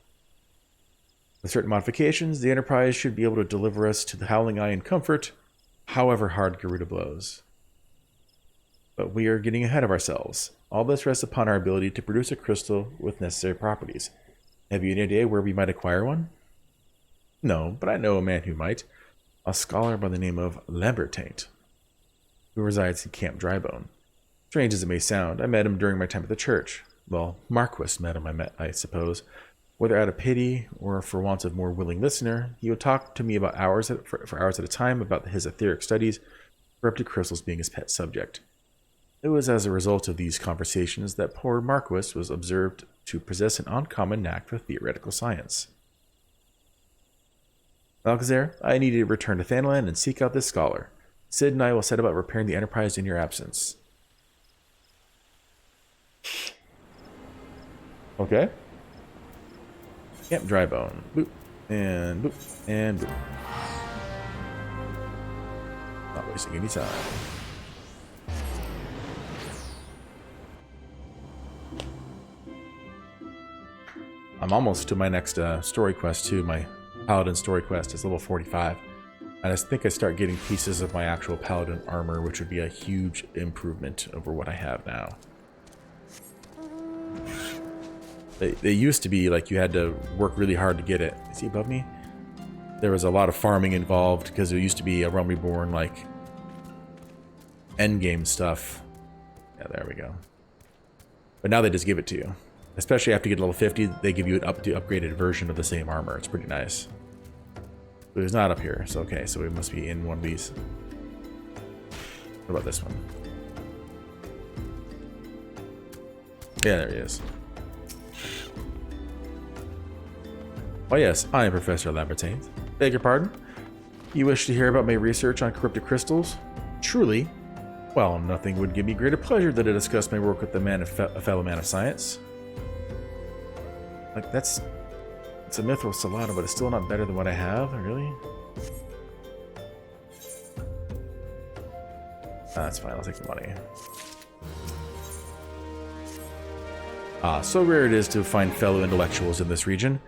With certain modifications, the Enterprise should be able to deliver us to the Howling Eye in comfort, however hard Garuda blows. But we are getting ahead of ourselves. All this rests upon our ability to produce a crystal with necessary properties. Have you any idea where we might acquire one? No, but I know a man who might. A scholar by the name of Lambertaint, who resides in Camp Drybone. Strange as it may sound, I met him during my time at the church. Well, Marquis met him, I suppose. Whether out of pity or for want of more willing listener, he would talk to me about for hours at a time about his etheric studies, corrupted crystals being his pet subject. It was as a result of these conversations that poor Marquis was observed to possess an uncommon knack for theoretical science. Alcazar, I need you to return to Thanalan and seek out this scholar. Sid and I will set about repairing the Enterprise in your absence. Okay. Camp Drybone. Boop. And boop. And boop. Not wasting any time. I'm almost to my next story quest too. My Paladin story quest is level 45. And I think I start getting pieces of my actual Paladin armor, which would be a huge improvement over what I have now. They used to be like you had to work really hard to get it. Is he above me? There was a lot of farming involved because there used to be a Realm Reborn like endgame stuff. Yeah, there we go. But now they just give it to you. Especially after you get level 50, they give you an upgraded version of the same armor. It's pretty nice. But it's not up here, so okay, so we must be in one of these. What about this one? Yeah, there he is. Oh yes, I am Professor Lambertaint. Beg your pardon? You wish to hear about my research on corrupted crystals? Truly? Well, nothing would give me greater pleasure than to discuss my work with a fellow man of science. Like, it's a Mithril Solana, but it's still not better than what I have, really? That's fine, I'll take the money. So rare it is to find fellow intellectuals in this region.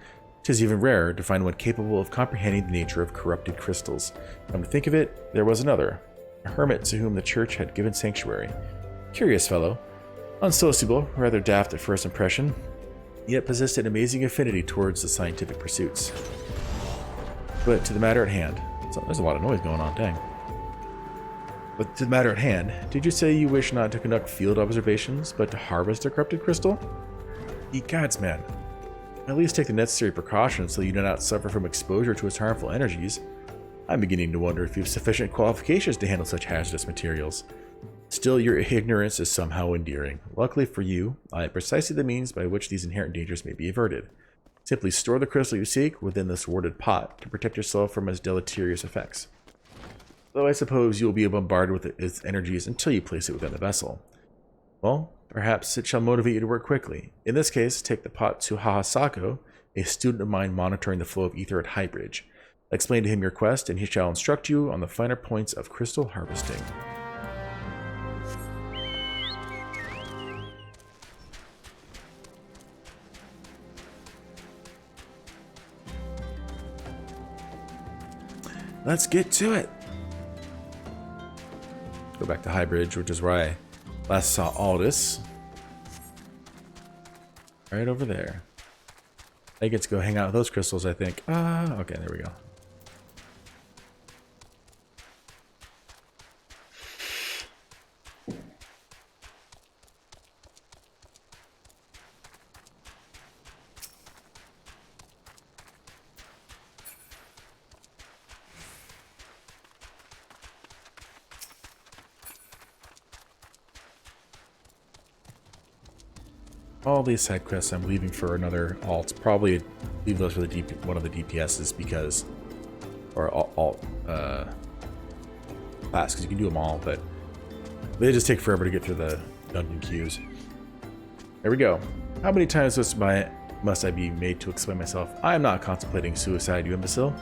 'Tis even rarer to find one capable of comprehending the nature of corrupted crystals. Come to think of it, there was another, a hermit to whom the church had given sanctuary. Curious fellow, unsociable, rather daft at first impression, yet possessed an amazing affinity towards the scientific pursuits. But to the matter at hand, so there's a lot of noise going on, dang. But to the matter at hand, did you say you wish not to conduct field observations, but to harvest a corrupted crystal? Ye gods, man. At least take the necessary precautions so you do not suffer from exposure to its harmful energies. I'm beginning to wonder if you have sufficient qualifications to handle such hazardous materials. Still, your ignorance is somehow endearing. Luckily for you, I have precisely the means by which these inherent dangers may be averted. Simply store the crystal you seek within this warded pot to protect yourself from its deleterious effects. Though I suppose you will be bombarded with its energies until you place it within the vessel. Well, perhaps it shall motivate you to work quickly. In this case, take the pot to Hahasako, a student of mine monitoring the flow of ether at Highbridge. Explain to him your quest, and he shall instruct you on the finer points of crystal harvesting. Let's get to it. Go back to Highbridge, which is where I last saw Aldous. Right over there. I get to go hang out with those crystals, I think. Okay, there we go. All these side quests I'm leaving for another alt. Probably leave those for the one of the DPSs because, or alt class, because you can do them all, but they just take forever to get through the dungeon queues. There we go. How many times must I be made to explain myself? I am not contemplating suicide, you imbecile.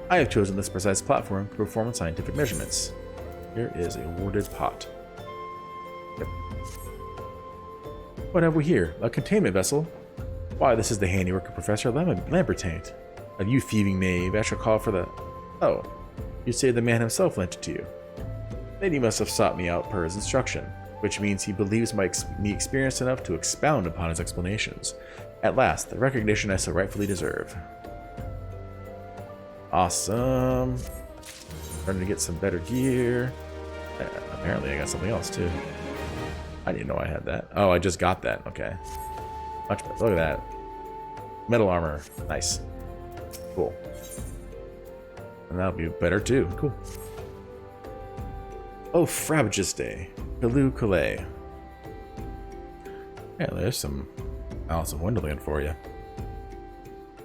I have chosen this precise platform to perform scientific measurements. Here is a warded pot. Yep. What have we here? A containment vessel? Why, this is the handiwork of Professor Lambertaint. You thieving knave, I shall call for the... Oh, you say the man himself lent it to you. Then he must have sought me out per his instruction, which means he believes me experienced enough to expound upon his explanations. At last, the recognition I so rightfully deserve. Awesome. Starting to get some better gear. Apparently I got something else too. I didn't know I had that. Oh, I just got that. Okay. Much better. Look at that. Metal armor. Nice. Cool. And that'll be better too. Cool. Oh, Frabjiste. Kalu Calais. Yeah, there's some Alice in Wonderland for you.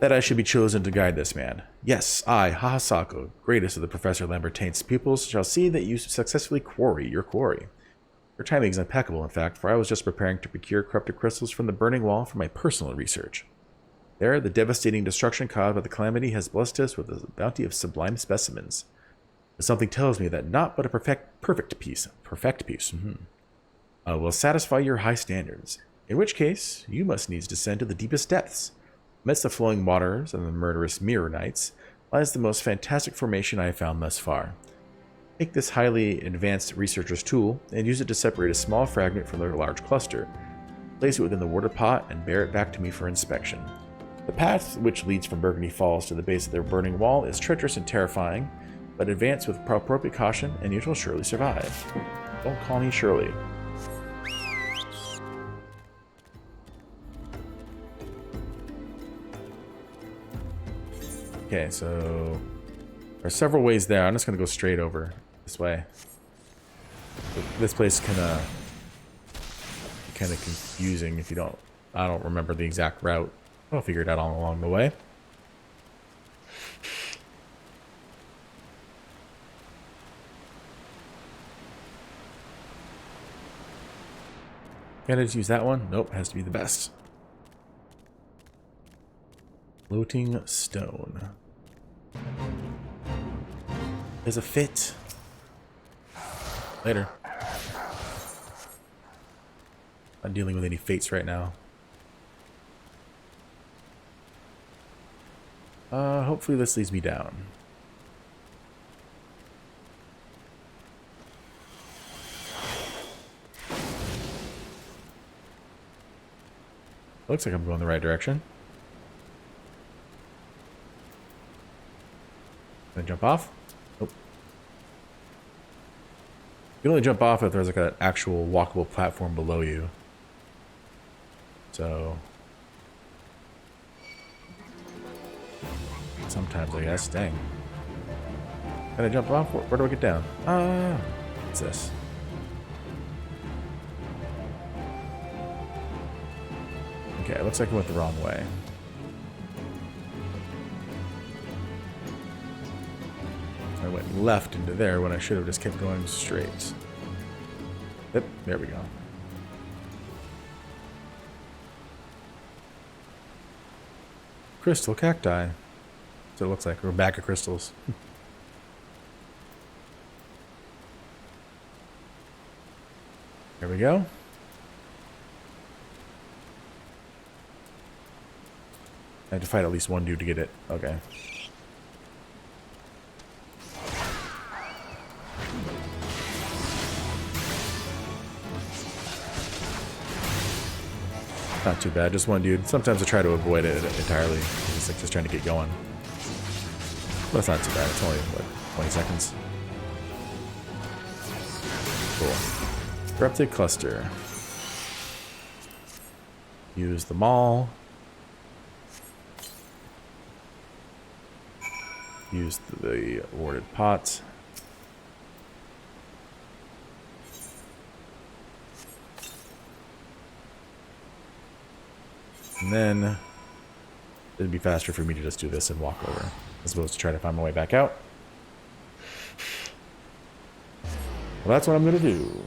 That I should be chosen to guide this man. Yes, I, Hahasako, greatest of the Professor Lambertain's pupils, shall see that you successfully quarry your quarry. Your timing is impeccable, in fact, for I was just preparing to procure corrupted crystals from the burning wall for my personal research. There, the devastating destruction caused by the calamity has blessed us with a bounty of sublime specimens. But something tells me that not but a perfect piece will satisfy your high standards, in which case you must needs descend to the deepest depths. Amidst the flowing waters and the murderous mirror nights lies the most fantastic formation I have found thus far. Take this highly advanced researcher's tool and use it to separate a small fragment from the large cluster. Place it within the water pot and bear it back to me for inspection. The path which leads from Burgundy Falls to the base of their burning wall is treacherous and terrifying, but advance with appropriate caution and you shall surely survive. Don't call me Shirley. Okay, so there are several ways there. I'm just going to go straight over this way. This place can be kind of confusing if you don't... I don't remember the exact route. I'll figure it out all along the way. Can I just use that one? Nope, has to be the best. Floating stone. There's a fit. Later. Not dealing with any fates right now. Hopefully this leads me down. Looks like I'm going the right direction. Can I jump off? Nope. You can only jump off if there's like an actual walkable platform below you. So... sometimes I guess. Dang. Can I jump off? Where do I get down? What's this? Okay, it looks like I went the wrong way. I went left into there when I should have just kept going straight. Yep, there we go. Crystal cacti. So it looks like we're back at crystals. There we go. I had to fight at least one dude to get it. Okay. Not too bad, just one dude. Sometimes I try to avoid it entirely. It's like just trying to get going. But it's not too bad. It's only, what, 20 seconds? Cool. Corrupted cluster. Use the maul. Use the warded pot. And then it'd be faster for me to just do this and walk over, as opposed to try to find my way back out. Well, that's what I'm gonna do.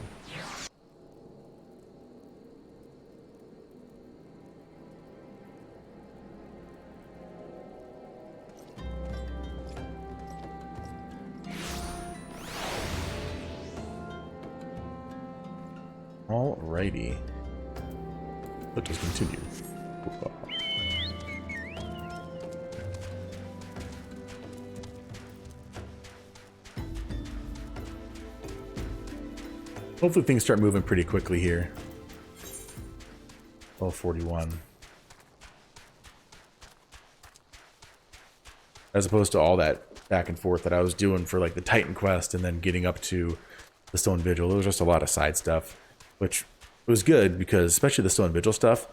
Alrighty. Let's just continue. Hopefully things start moving pretty quickly here. 1241. As opposed to all that back and forth that I was doing for like the Titan quest and then getting up to the Stone Vigil. There was just a lot of side stuff, which was good because, especially the Stone Vigil stuff,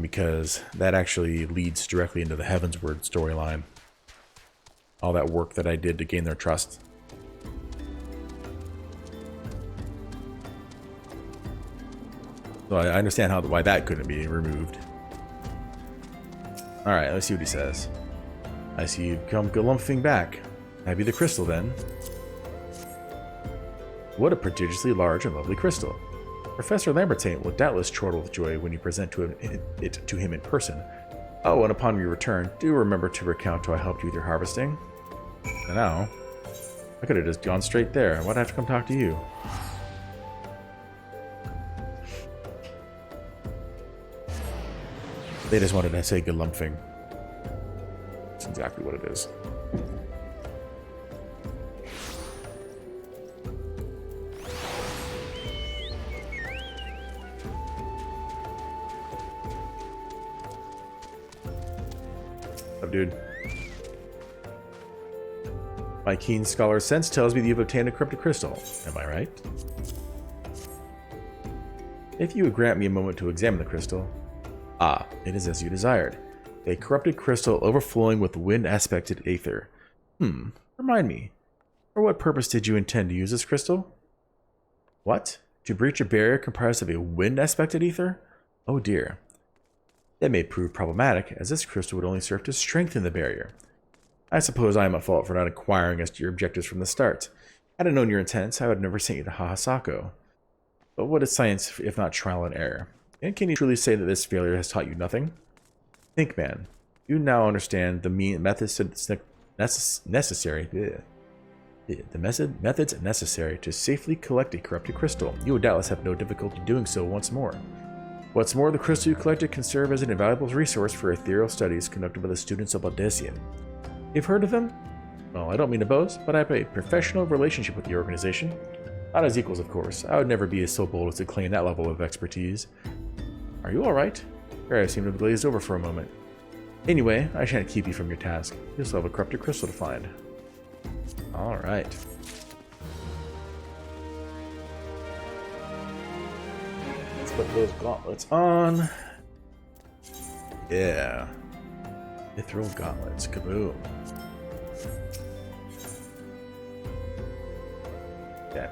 because that actually leads directly into the Heavensward storyline. All that work that I did to gain their trust. So I understand why that couldn't be removed. Alright, let's see what he says. I see you've come galumphing back. Have you the crystal then? What a prodigiously large and lovely crystal. Professor Lambertain will doubtless chortle with joy when you present it to him in person. Oh, and upon your return, do remember to recount how I helped you with your harvesting. I know. I could have just gone straight there. Why'd I have to come talk to you? They just wanted to say galumphing. That's exactly what it is. What's up, dude? My keen scholar's sense tells me that you've obtained a corrupted crystal. Am I right? If you would grant me a moment to examine the crystal. Ah, it is as you desired. A corrupted crystal overflowing with wind-aspected aether. Remind me, for what purpose did you intend to use this crystal? What? To breach a barrier comprised of a wind-aspected aether? Oh dear. That may prove problematic, as this crystal would only serve to strengthen the barrier. I suppose I am at fault for not inquiring as to your objectives from the start. Had I known your intents, I would have never sent you to Hahasako. But what is science if not trial and error? And can you truly say that this failure has taught you nothing? Think, man. You now understand the methods necessary. The methods necessary to safely collect a corrupted crystal. You would doubtless have no difficulty doing so once more. What's more, the crystal you collected can serve as an invaluable resource for ethereal studies conducted by the students of Aldesian. You've heard of them? Well, I don't mean to boast, but I have a professional relationship with the organization. Not as equals, of course. I would never be so bold as to claim that level of expertise. Are you alright? Your eyes seem to have glazed over for a moment. Anyway, I shan't keep you from your task. You still have a corrupted crystal to find. Alright. Let's put those gauntlets on. Yeah. Mithril gauntlets. Kaboom. Yeah.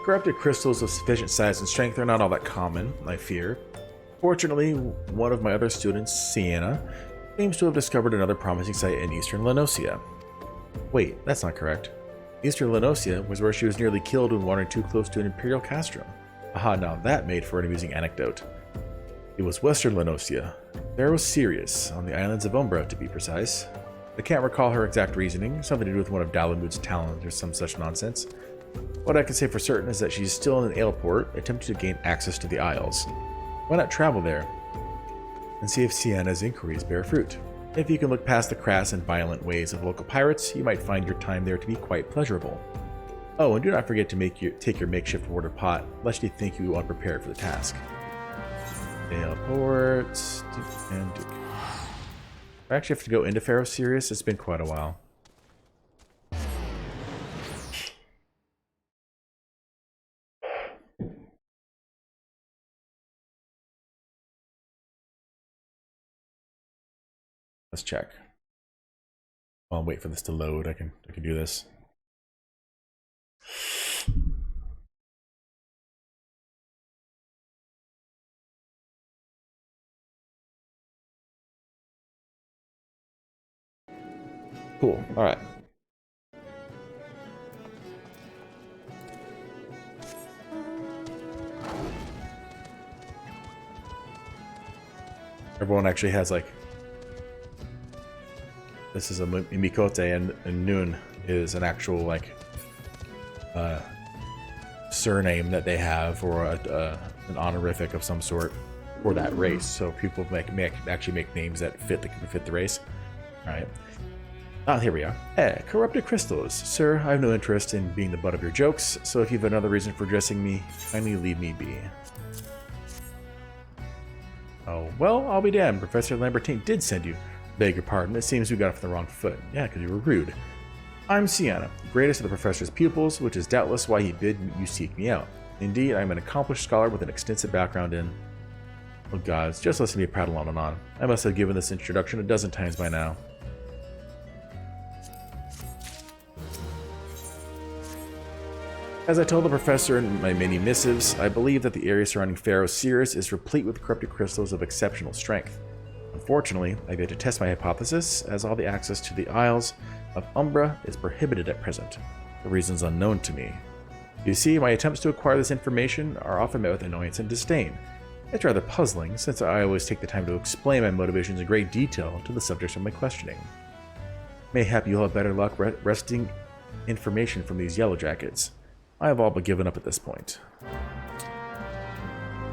Corrupted crystals of sufficient size and strength are not all that common, I fear. Fortunately, one of my other students, Sienna, seems to have discovered another promising site in eastern Lenosia. Wait, that's not correct. Eastern Lenosia was where she was nearly killed when wandering too close to an Imperial castrum. Aha, now that made for an amusing anecdote. It was western Lenosia. There was Sirius, on the islands of Umbra to be precise. I can't recall her exact reasoning, something to do with one of Dalamud's talons or some such nonsense. What I can say for certain is that she's still in an airport, attempting to gain access to the Isles. Why not travel there and see if Sienna's inquiries bear fruit? If you can look past the crass and violent ways of local pirates, you might find your time there to be quite pleasurable. Oh, and do not forget to take your makeshift water pot, lest you think you are unprepared for the task. Airport, and Duke. I actually have to go into Pharaoh Sirius. It's been quite a while. Let's check. I'll wait for this to load. I can do this. Cool. All right. Everyone actually has like. This is a Mikote, and Noon is an actual like surname that they have, or an honorific of some sort for that race. So people actually make names that fit the race. All right. Ah, here we are. Corrupted crystals. Sir, I have no interest in being the butt of your jokes, so if you have another reason for addressing me, kindly leave me be. Oh, well, I'll be damned. Professor Lambertine did send you. Beg your pardon, it seems we got off the wrong foot. Yeah, because you were rude. I'm Sienna, greatest of the professor's pupils, which is doubtless why he bid you seek me out. Indeed, I am an accomplished scholar with an extensive background in... Oh gods, just listen to me prattle on and on. I must have given this introduction a dozen times by now. As I told the professor in my many missives, I believe that the area surrounding Pharaoh Sirius is replete with corrupted crystals of exceptional strength. Unfortunately, I've yet to test my hypothesis, as all the access to the Isles of Umbra is prohibited at present. The reason's unknown to me. You see, my attempts to acquire this information are often met with annoyance and disdain. It's rather puzzling, since I always take the time to explain my motivations in great detail to the subjects of my questioning. Mayhap you'll have better luck wresting information from these yellow jackets. I have all but given up at this point.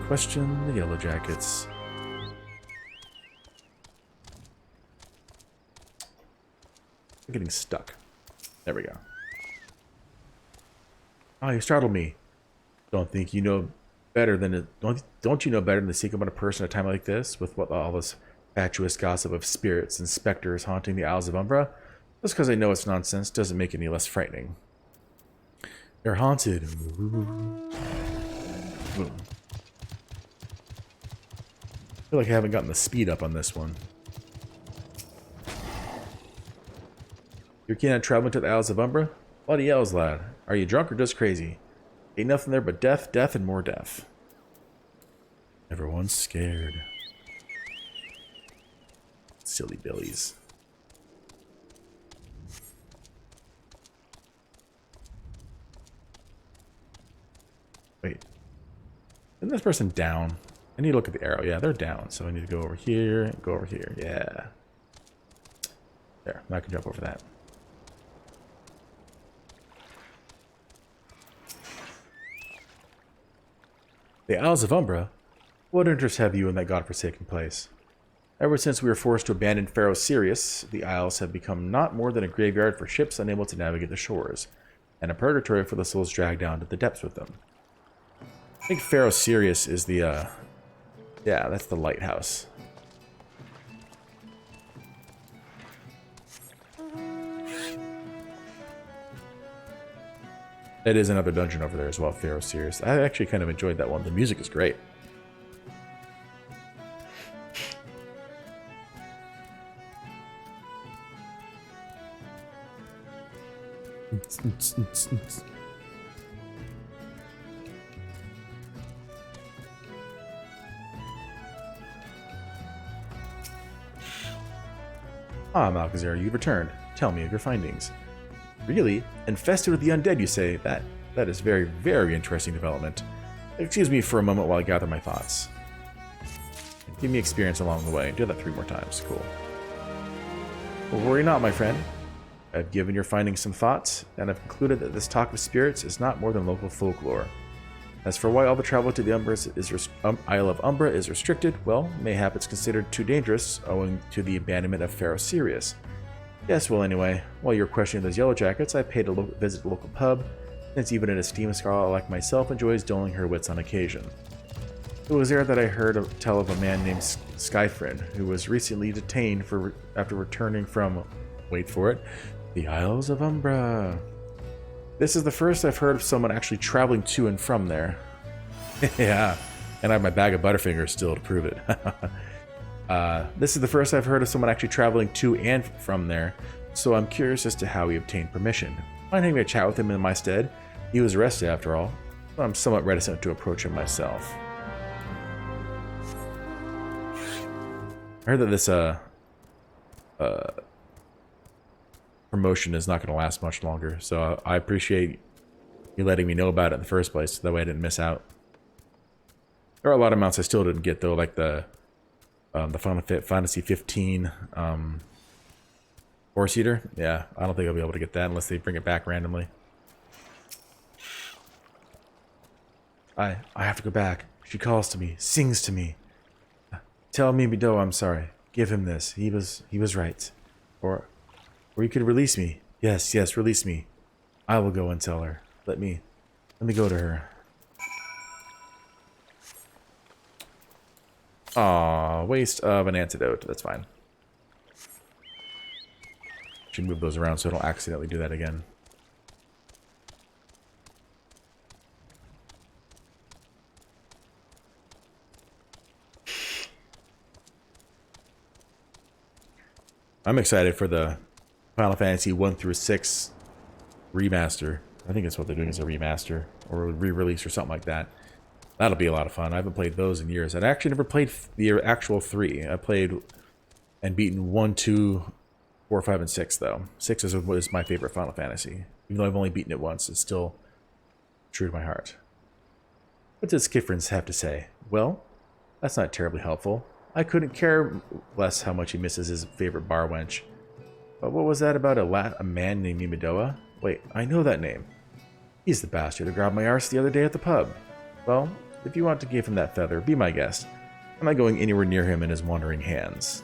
Question the yellow jackets. I'm getting stuck. There we go. Oh, you startled me. Don't think you know better than don't you know better than to seek about a person at a time like this, with what all this fatuous gossip of spirits and specters haunting the Isles of Umbra? Just because I know it's nonsense doesn't make it any less frightening. They're haunted. Boom. I feel like I haven't gotten the speed up on this one. You're keen on traveling to the Isles of Umbra? Bloody yells, lad. Are you drunk or just crazy? Ain't nothing there but death, death, and more death. Everyone's scared. Silly billies. Wait. Isn't this person down? I need to look at the arrow. Yeah, they're down. So I need to go over here and go over here. Yeah. There. Now I can jump over that. The Isles of Umbra? What interest have you in that godforsaken place? Ever since we were forced to abandon Pharaoh Sirius, the Isles have become not more than a graveyard for ships unable to navigate the shores, and a purgatory for the souls dragged down to the depths with them. I think Pharaoh Sirius is the, yeah, that's the lighthouse. It is another dungeon over there as well, Pharaoh Sirius. I actually kind of enjoyed that one. The music is great. Ah, Malchazar, you've returned. Tell me of your findings. Really? Infested with the undead, you say? That is very, very interesting development. Excuse me for a moment while I gather my thoughts. Give me experience along the way. Do that 3 more times. Cool. Well, worry not, my friend. I've given your findings some thoughts, and I've concluded that this talk of spirits is not more than local folklore. As for why all the travel to the Isle of Umbra is restricted, well, mayhap it's considered too dangerous, owing to the abandonment of Pharaoh Sirius. Yes, well anyway, while you're questioning those yellow jackets, I paid a visit to the local pub, since even an esteemed scholar like myself enjoys doling her wits on occasion. It was there that I heard tell of a man named Skyfrin, who was recently detained after returning from, wait for it, the Isles of Umbra. This is the first I've heard of someone actually traveling to and from there. Yeah, and I have my bag of Butterfingers still to prove it. This is the first I've heard of someone actually traveling to and from there, so I'm curious as to how he obtained permission. Mind having a chat with him in my stead? He was arrested after all, but I'm somewhat reticent to approach him myself. I heard that this promotion is not going to last much longer, so I appreciate you letting me know about it in the first place, so that way I didn't miss out. There are a lot of mounts I still didn't get though, like the Fantasy XIV horse eater. Yeah, I don't think I'll be able to get that unless they bring it back randomly. I have to go back. She calls to me, sings to me. Tell Mimido I'm sorry. Give him this. He was right. Or Or you could release me. Yes, yes, release me. I will go and tell her. Let me go to her. Aw, waste of an antidote. That's fine. Should move those around so I don't accidentally do that again. I'm excited for the Final Fantasy 1 through 6 remaster. I think that's what they're doing, is a remaster or a re-release or something like that. That'll be a lot of fun. I haven't played those in years. I'd actually never played the actual 3. I played and beaten 1, 2, 4, 5, and 6, though. 6 was my favorite Final Fantasy. Even though I've only beaten it once, it's still true to my heart. What does Skifrins have to say? Well, that's not terribly helpful. I couldn't care less how much he misses his favorite bar wench. But what was that about a man named Mimadoa? Wait, I know that name. He's the bastard who grabbed my arse the other day at the pub. Well, if you want to give him that feather, be my guest. I'm not going anywhere near him in his wandering hands.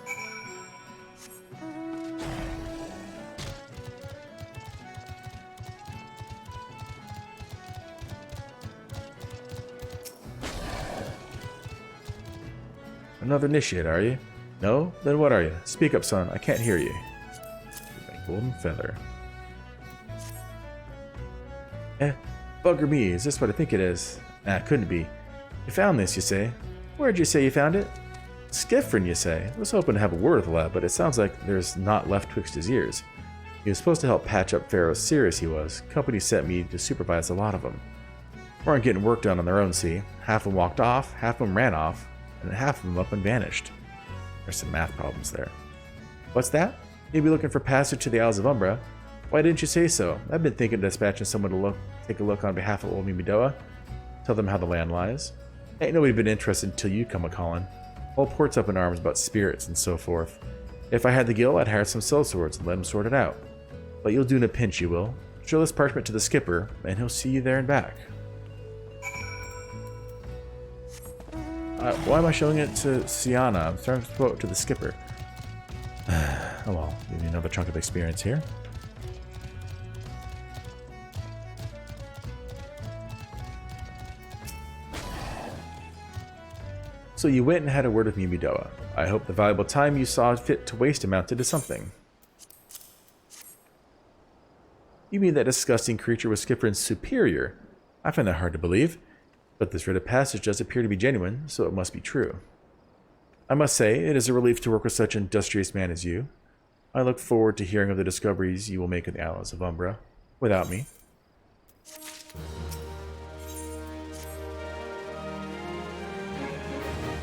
Another initiate, are you? No? Then what are you? Speak up, son. I can't hear you. My golden feather. Bugger me. Is this what I think it is? Ah, couldn't be. You found this, you say? Where'd you say you found it? Skifrin, you say? I was hoping to have a word with the lad, but it sounds like there's not left twixt his ears. He was supposed to help patch up Pharaoh's serious he was. Company sent me to supervise a lot of them. Weren't getting work done on their own, see? Half of them walked off, half of them ran off, and half of them up and vanished. There's some math problems there. What's that? Maybe looking for passage to the Isles of Umbra? Why didn't you say so? I've been thinking of dispatching someone to take a look on behalf of old Mimadoa. Tell them how the land lies. Ain't nobody been interested until you come a-calling. Whole port's up in arms about spirits and so forth. If I had the gil, I'd hire some sellswords and let him sort it out. But you'll do in a pinch, you will. Show this parchment to the skipper, and he'll see you there and back. Why am I showing it to Siana? I'm starting to quote to the skipper. Oh well, give me another chunk of experience here. So you went and had a word with Mimadoa. I hope the valuable time you saw fit to waste amounted to something. You mean that disgusting creature was Skifrin's superior? I find that hard to believe. But this writ of passage does appear to be genuine, so it must be true. I must say, it is a relief to work with such an industrious man as you. I look forward to hearing of the discoveries you will make in the Isles of Umbra, without me.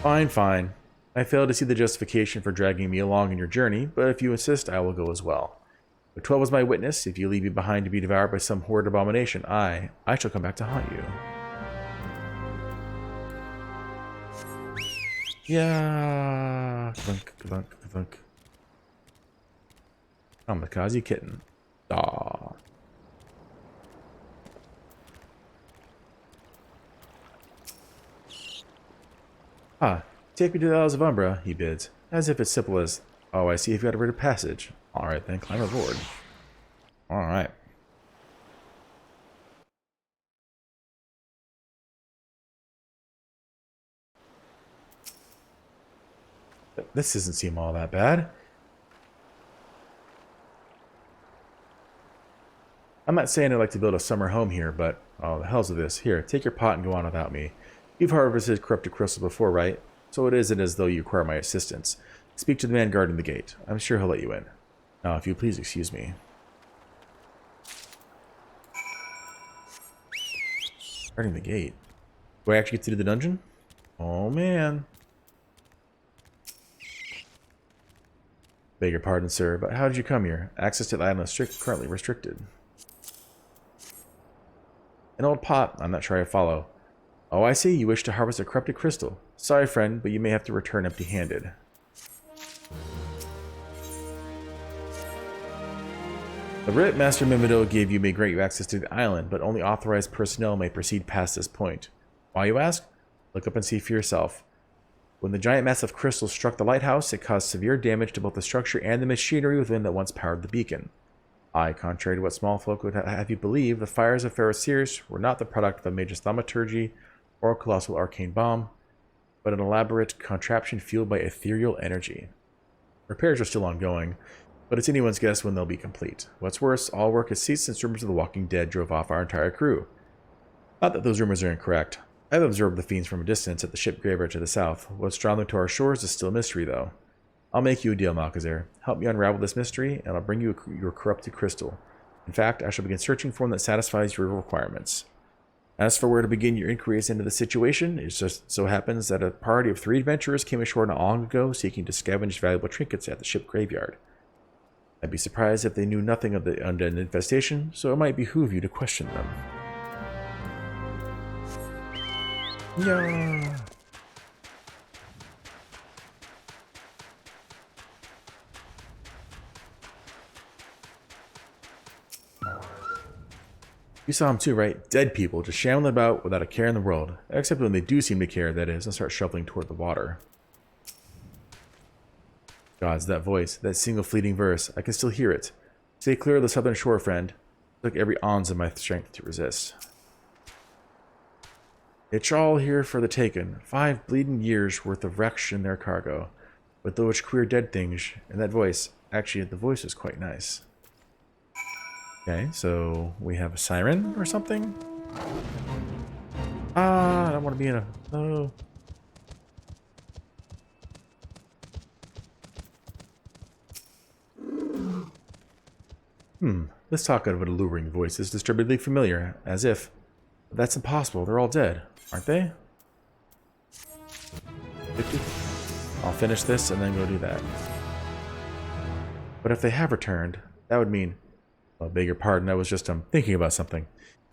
Fine, fine. I fail to see the justification for dragging me along in your journey, but if you insist, I will go as well. But 12 is my witness. If you leave me behind to be devoured by some horrid abomination, I shall come back to haunt you. Yeah. Clunk, clunk, clunk. Kamikaze kitten. Aw. Ah, take me to the Isles of Umbra, he bids, as if it's simple as, oh, I see you've got a writ of passage. Alright then, climb aboard. Alright. This doesn't seem all that bad. I'm not saying I'd like to build a summer home here, but oh, the hell's with this. Here, take your pot and go on without me. You've harvested corrupted crystal before, right? So it isn't as though you require my assistance. Speak to the man guarding the gate. I'm sure he'll let you in. Now, if you please excuse me. Guarding the gate. Do I actually get to do the dungeon? Oh, man. Beg your pardon, sir, but how did you come here? Access to the island is currently restricted. An old pot. I'm not sure I follow. Oh, I see. You wish to harvest a corrupted crystal. Sorry, friend, but you may have to return empty-handed. The writ Master Mimadoa gave you may grant you access to the island, but only authorized personnel may proceed past this point. Why, you ask? Look up and see for yourself. When the giant mass of crystal struck the lighthouse, it caused severe damage to both the structure and the machinery within that once powered the beacon. I, contrary to what small folk would have you believe, the fires of Pharisee were not the product of a major thaumaturgy or a colossal arcane bomb, but an elaborate contraption fueled by ethereal energy. Repairs are still ongoing, but it's anyone's guess when they'll be complete. What's worse, all work has ceased since rumors of the Walking Dead drove off our entire crew. Not that those rumors are incorrect. I've observed the fiends from a distance at the ship graveyard to the south. What's drawn them to our shores is still a mystery, though. I'll make you a deal, Malkazar. Help me unravel this mystery, and I'll bring you your corrupted crystal. In fact, I shall begin searching for one that satisfies your requirements. As for where to begin your inquiries into the situation, it just so happens that a party of 3 adventurers came ashore not long ago seeking to scavenge valuable trinkets at the ship graveyard. I'd be surprised if they knew nothing of the undead infestation, so it might behoove you to question them. Yeah. You saw him too, right? Dead people just shambling about without a care in the world. Except when they do seem to care, that is, and start shuffling toward the water. Gods, that voice, that single fleeting verse, I can still hear it. Stay clear of the southern shore, friend. It took every ounce of my strength to resist. It's all here for the taking. 5 bleeding years worth of wrecks in their cargo. With those queer dead things, and that voice. Actually, the voice is quite nice. Okay, so we have a siren or something? Ah, I don't want to be in a... Oh. This talk out of an alluring voice is disturbingly familiar, as if... That's impossible, they're all dead, aren't they? 50? I'll finish this and then go do that. But if they have returned, that would mean... I beg your pardon, I was just thinking about something.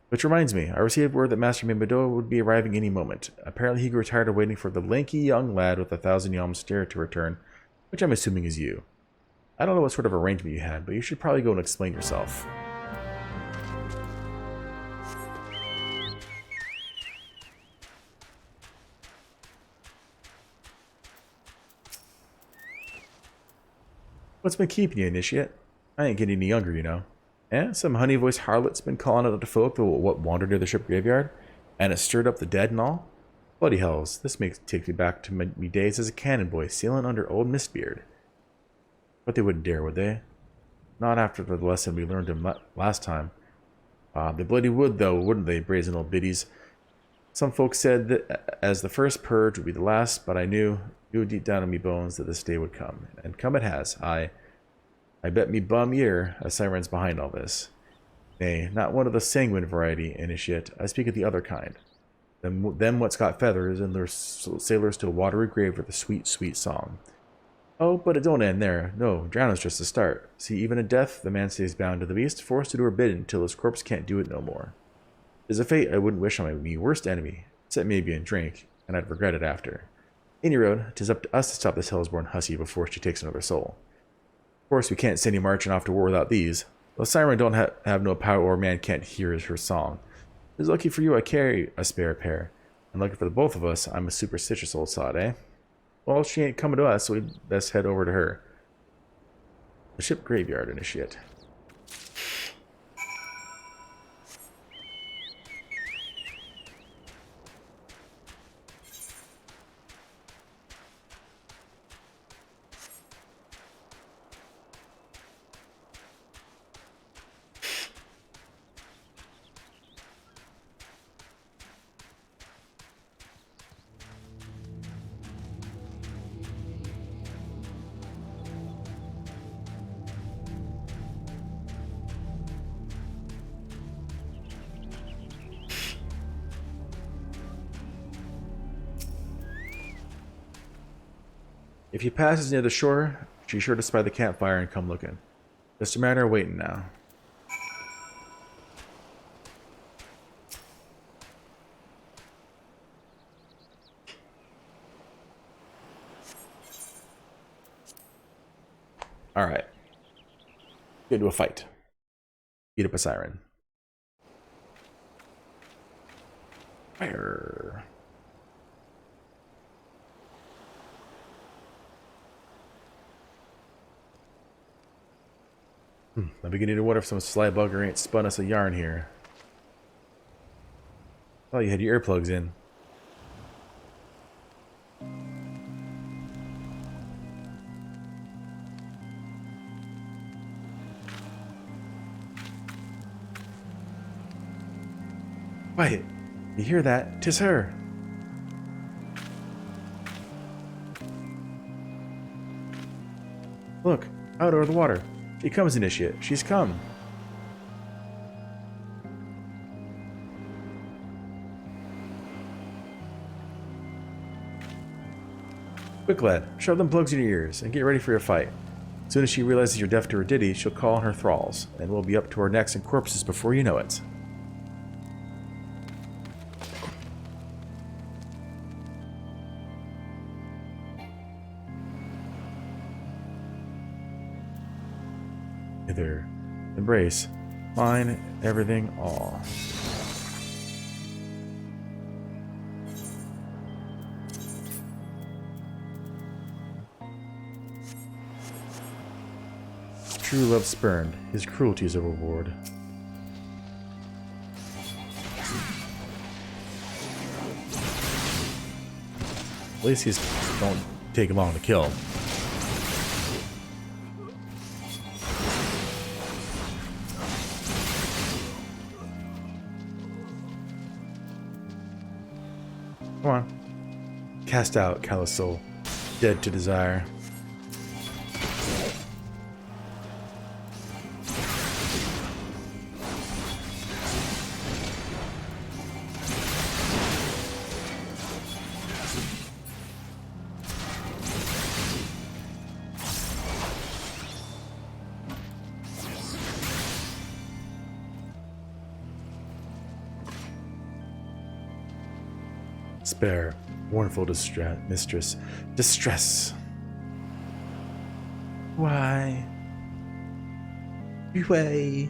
Which reminds me, I received word that Master Mimado would be arriving any moment. Apparently he grew tired of waiting for the lanky young lad with 1,000 yalm stare to return, which I'm assuming is you. I don't know what sort of arrangement you had, but you should probably go and explain yourself. What's been keeping you, Initiate? I ain't getting any younger, you know. Eh? Some honey-voiced harlot's been calling out to folk what wandered near the ship graveyard, and it stirred up the dead and all? Bloody hells, this takes me back to me days as a cannon boy sailing under old Mistbeard. But they wouldn't dare, would they? Not after the lesson we learned him last time. They bloody would, though, wouldn't they, brazen old biddies? Some folks said that as the first purge would be the last, but I knew deep down in me bones that this day would come. And come it has. I bet me bum ear a siren's behind all this. Nay, not one of the sanguine variety, Initiate. I speak of the other kind. Them what's got feathers and lure sailors to a watery grave with a sweet, sweet song. Oh, but it don't end there. No, drowning's just the start. See, even in death, the man stays bound to the beast, forced to do her bidding till his corpse can't do it no more. 'Tis a fate I wouldn't wish on my worst enemy, except maybe in drink, and I'd regret it after. Any road, 'tis up to us to stop this hellsborn hussy before she takes another soul. Of course, we can't send you marching off to war without these. The siren don't have no power, or man can't hear her song. It's lucky for you I carry a spare pair, and lucky for the both of us, I'm a superstitious old sod, eh? Well, she ain't coming to us, so we'd best head over to her. The ship graveyard, Initiate. If he passes near the shore, she's sure to spy the campfire and come looking. Just a matter of waiting now. Alright. Get into a fight. Beat up a siren. Fire. I'm beginning to wonder if some sly bugger ain't spun us a yarn here. Oh, you had your earplugs in. Quiet. You hear that? 'Tis her. Look, out over the water. She comes, Initiate. She's come. Quick, lad. Shove them plugs in your ears and get ready for your fight. As soon as she realizes you're deaf to her ditty, she'll call on her thralls, and we'll be up to our necks in corpses before you know it. Hither. Embrace. Mine, everything, all. True love spurned, his cruelty's a reward. At least these don't take long to kill. Come on. Cast out, callous soul. Dead to desire. Spare, mournful mistress, distress. Why? Why?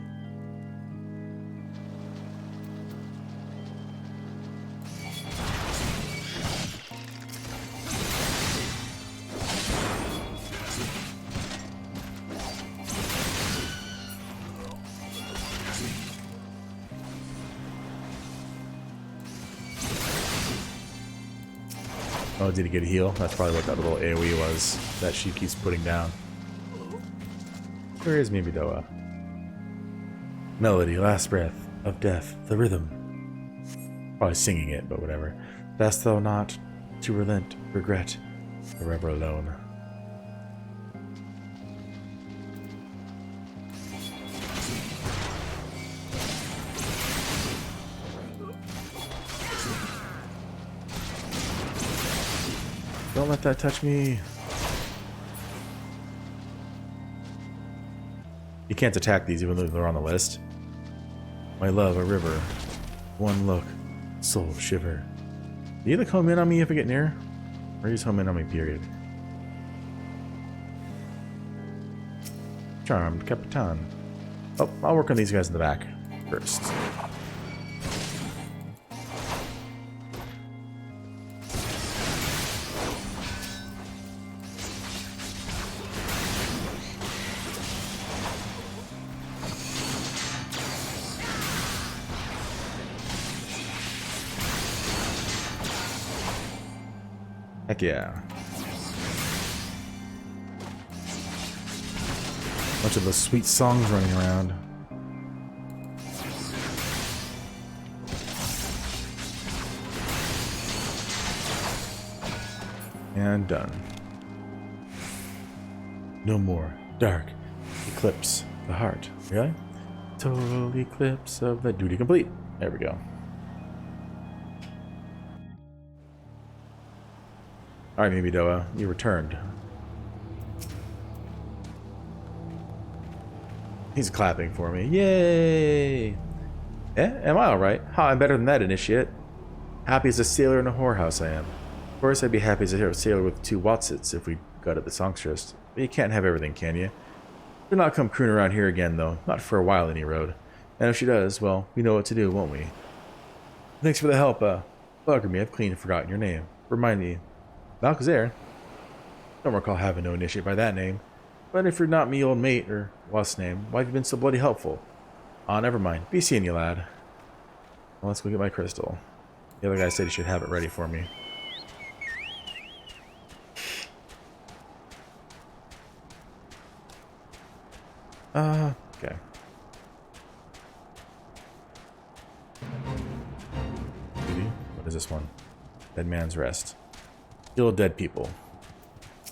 Oh, did he get a heal? That's probably what that little AoE was that she keeps putting down. Where is Mimidoa? Melody, last breath of death, the rhythm. Probably singing it, but whatever. Best thou not to relent, regret, forever alone. Don't let that touch me. You can't attack these even though they're on the list. My love, a river. One look. Soul shiver. Do you like home in on me if I get near? Or you just home in on me, period? Charmed, Capitan. Oh, I'll work on these guys in the back first. Heck yeah. Bunch of those sweet songs running around. And done. No more. Dark. Eclipse. The heart. Really? Total eclipse of the duty complete. There we go. Alright, Mimidoa, you returned. He's clapping for me. Yay! Eh? Am I alright? Ha, I'm better than that, Initiate. Happy as a sailor in a whorehouse I am. Of course, I'd be happy as a sailor with 2 Watsits if we got at the songstress. But you can't have everything, can you? She'll not come crooning around here again, though. Not for a while, any road. And if she does, well, we know what to do, won't we? Thanks for the help, Bugger me, I've clean forgotten your name. Remind me. Malkazair? Don't recall having no Initiate by that name. But if you're not me old mate, or what's name, why have you been so bloody helpful? Aw, never mind. Be seeing you, lad. Well, let's go get my crystal. The other guy said he should have it ready for me. Okay. What is this one? Dead Man's Rest. Kill dead people.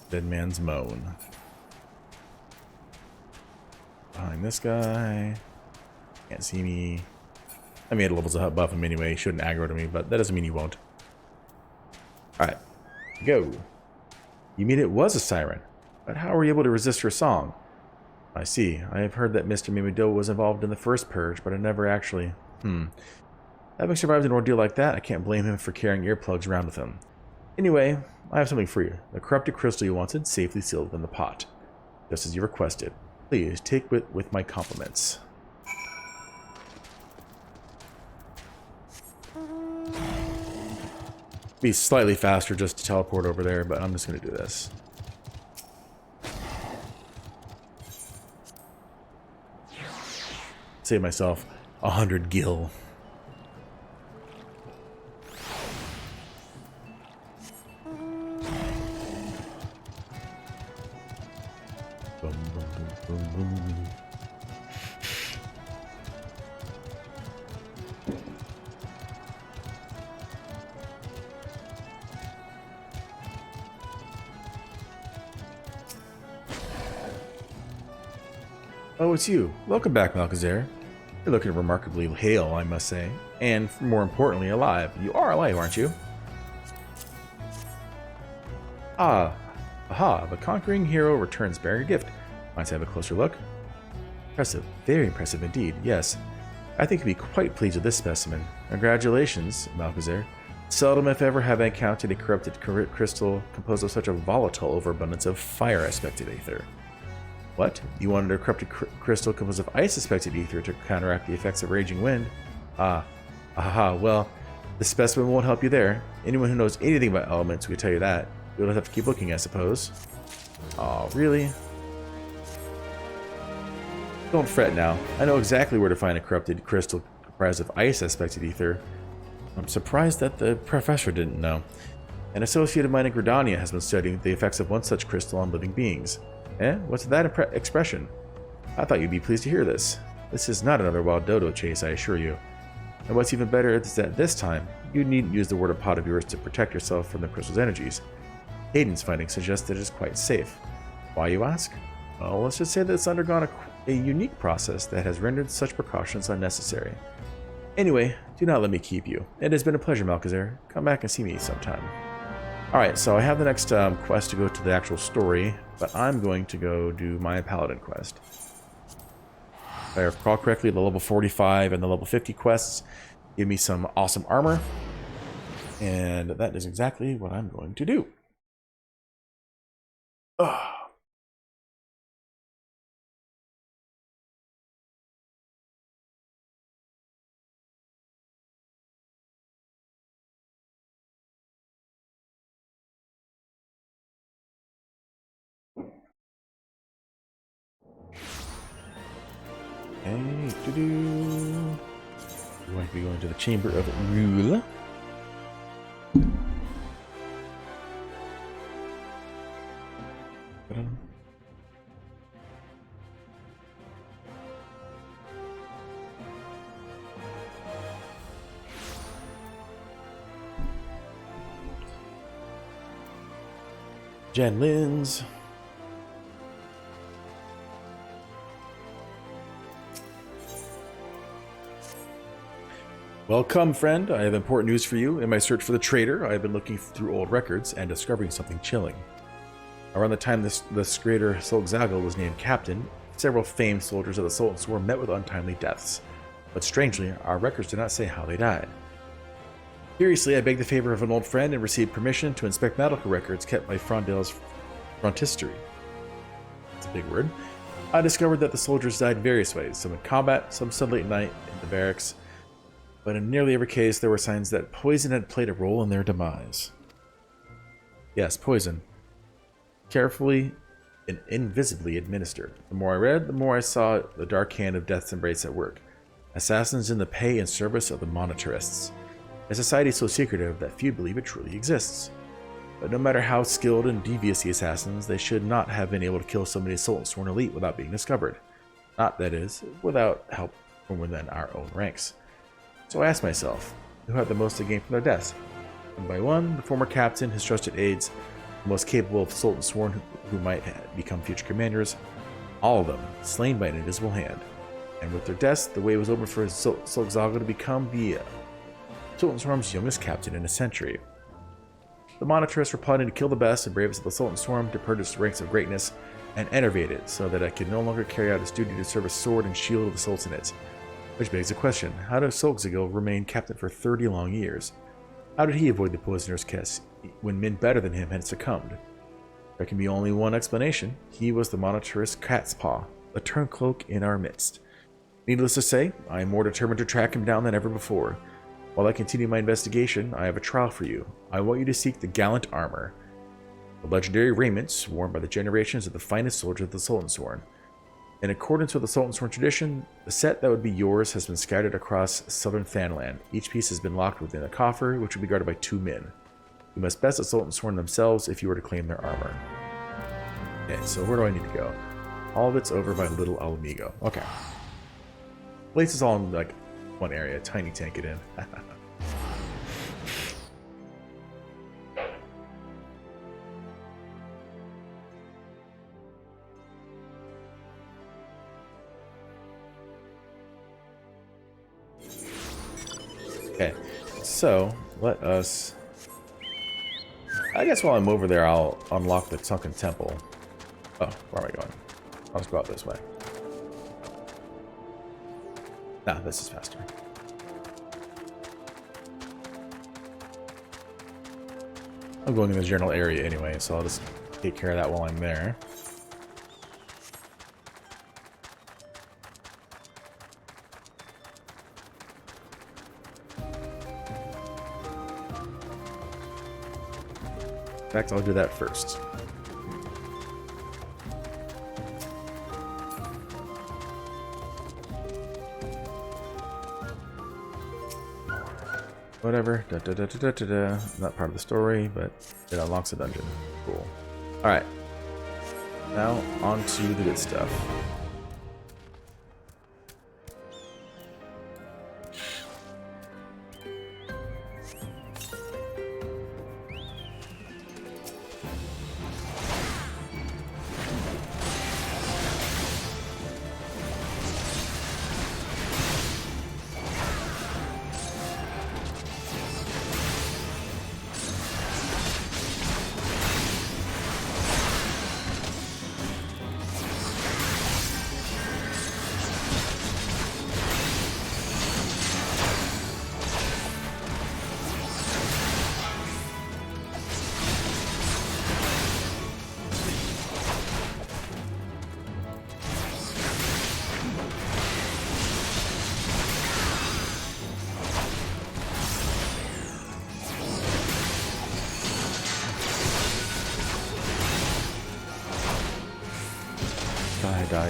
Dead Man's Moan. Behind this guy. Can't see me. I made levels of buff him anyway. He shouldn't aggro to me, but that doesn't mean he won't. Alright. Go. You mean it was a siren? But how were you able to resist her song? I see. I have heard that Mr. Mimido was involved in the first purge, but I never actually... Having survived an ordeal like that, I can't blame him for carrying earplugs around with him. Anyway, I have something for you. The corrupted crystal you wanted, safely sealed within the pot. Just as you requested. Please, take it with my compliments. Be slightly faster just to teleport over there, but I'm just going to do this. Save myself 100 gil. Boom, boom, boom, boom, boom. Oh, it's you. Welcome back, Malkazair. You're looking remarkably hale, I must say. And, more importantly, alive. You are alive, aren't you? Ah. Aha, the conquering hero returns bearing a gift. Might I have a closer look? Impressive. Very impressive indeed, yes. I think you'd be quite pleased with this specimen. Congratulations, Malkazair. Seldom, if ever, have I encountered a corrupted crystal composed of such a volatile overabundance of fire-aspected aether. What? You wanted a corrupted crystal composed of ice-aspected ether to counteract the effects of raging wind? Ah. Aha, well, the specimen won't help you there. Anyone who knows anything about elements will tell you that. You'll have to keep looking, I suppose. Oh, really? Don't fret now. I know exactly where to find a corrupted crystal comprised of ice-aspected ether. I'm surprised that the professor didn't know. An associate of mine in Gridania has been studying the effects of one such crystal on living beings. Eh? What's that expression? I thought you'd be pleased to hear this. This is not another wild dodo chase, I assure you. And what's even better is that this time, you needn't use the word pot of yours to protect yourself from the crystal's energies. Hayden's findings suggest that it is quite safe. Why, you ask? Well, let's just say that it's undergone a unique process that has rendered such precautions unnecessary. Anyway, do not let me keep you. It has been a pleasure, Malkazair. Come back and see me sometime. Alright, so I have the next quest to go to the actual story, but I'm going to go do my Paladin quest. If I recall correctly, the level 45 and the level 50 quests give me some awesome armor, and that is exactly what I'm going to do. Ugh. Okay, we're going to be going to the Chamber of Rule. Jen Linz. Welcome, friend. I have important news for you. In my search for the traitor, I have been looking through old records and discovering something chilling. Around the time the traitor Solzagal was named captain, several famed soldiers of the Sultan's War met with untimely deaths. But strangely, our records do not say how they died. Curiously, I begged the favor of an old friend and received permission to inspect medical records kept by Frondale's frontistery. That's a big word. I discovered that the soldiers died various ways, some in combat, some suddenly at night in the barracks. But in nearly every case, there were signs that poison had played a role in their demise. Yes, poison. Carefully and invisibly administered. The more I read, the more I saw the dark hand of Death's embrace at work. Assassins in the pay and service of the monetarists. A society so secretive that few believe it truly exists. But no matter how skilled and devious the assassins, they should not have been able to kill so many Sultan-sworn elite without being discovered. Not, that is, without help from within our own ranks. So I asked myself, who had the most to gain from their deaths? One by one, the former captain, his trusted aides, the most capable of Sultan-sworn who might become future commanders, all of them slain by an invisible hand. And with their deaths, the way was open for Sulkzaga to become the Sultan-sworn's youngest captain in a century. The monetarists were plotting to kill the best and bravest of the Sultan-sworn to purge its ranks of greatness and enervate it so that it could no longer carry out its duty to serve as sword and shield of the Sultanate. Which begs the question, how did Sulkzaga remain captain for 30 long years? How did he avoid the poisoner's kiss when men better than him had succumbed? There can be only one explanation. He was the monetarist cat's paw, a turncloak in our midst. Needless to say, I am more determined to track him down than ever before. While I continue my investigation, I have a trial for you. I want you to seek the gallant armor, the legendary raiments worn by the generations of the finest soldiers of the Sultan-sworn. In accordance with the Sultan-sworn tradition, the set that would be yours has been scattered across southern Thanland. Each piece has been locked within a coffer, which will be guarded by 2 men. You must best the Sultan-sworn themselves if you were to claim their armor. Okay, so where do I need to go? All of it's over by Little Alamigo. Okay. Place is all in like one area. Tiny tank it in. Okay, so let us... I guess while I'm over there, I'll unlock the Sunken Temple. Oh, where am I going? I'll just go out this way. Nah, this is faster. I'm going in the general area anyway, so I'll just take care of that while I'm there. In fact, I'll do that first. Whatever. Not part of the story, but it unlocks a dungeon. Cool. Alright. Now, on to the good stuff.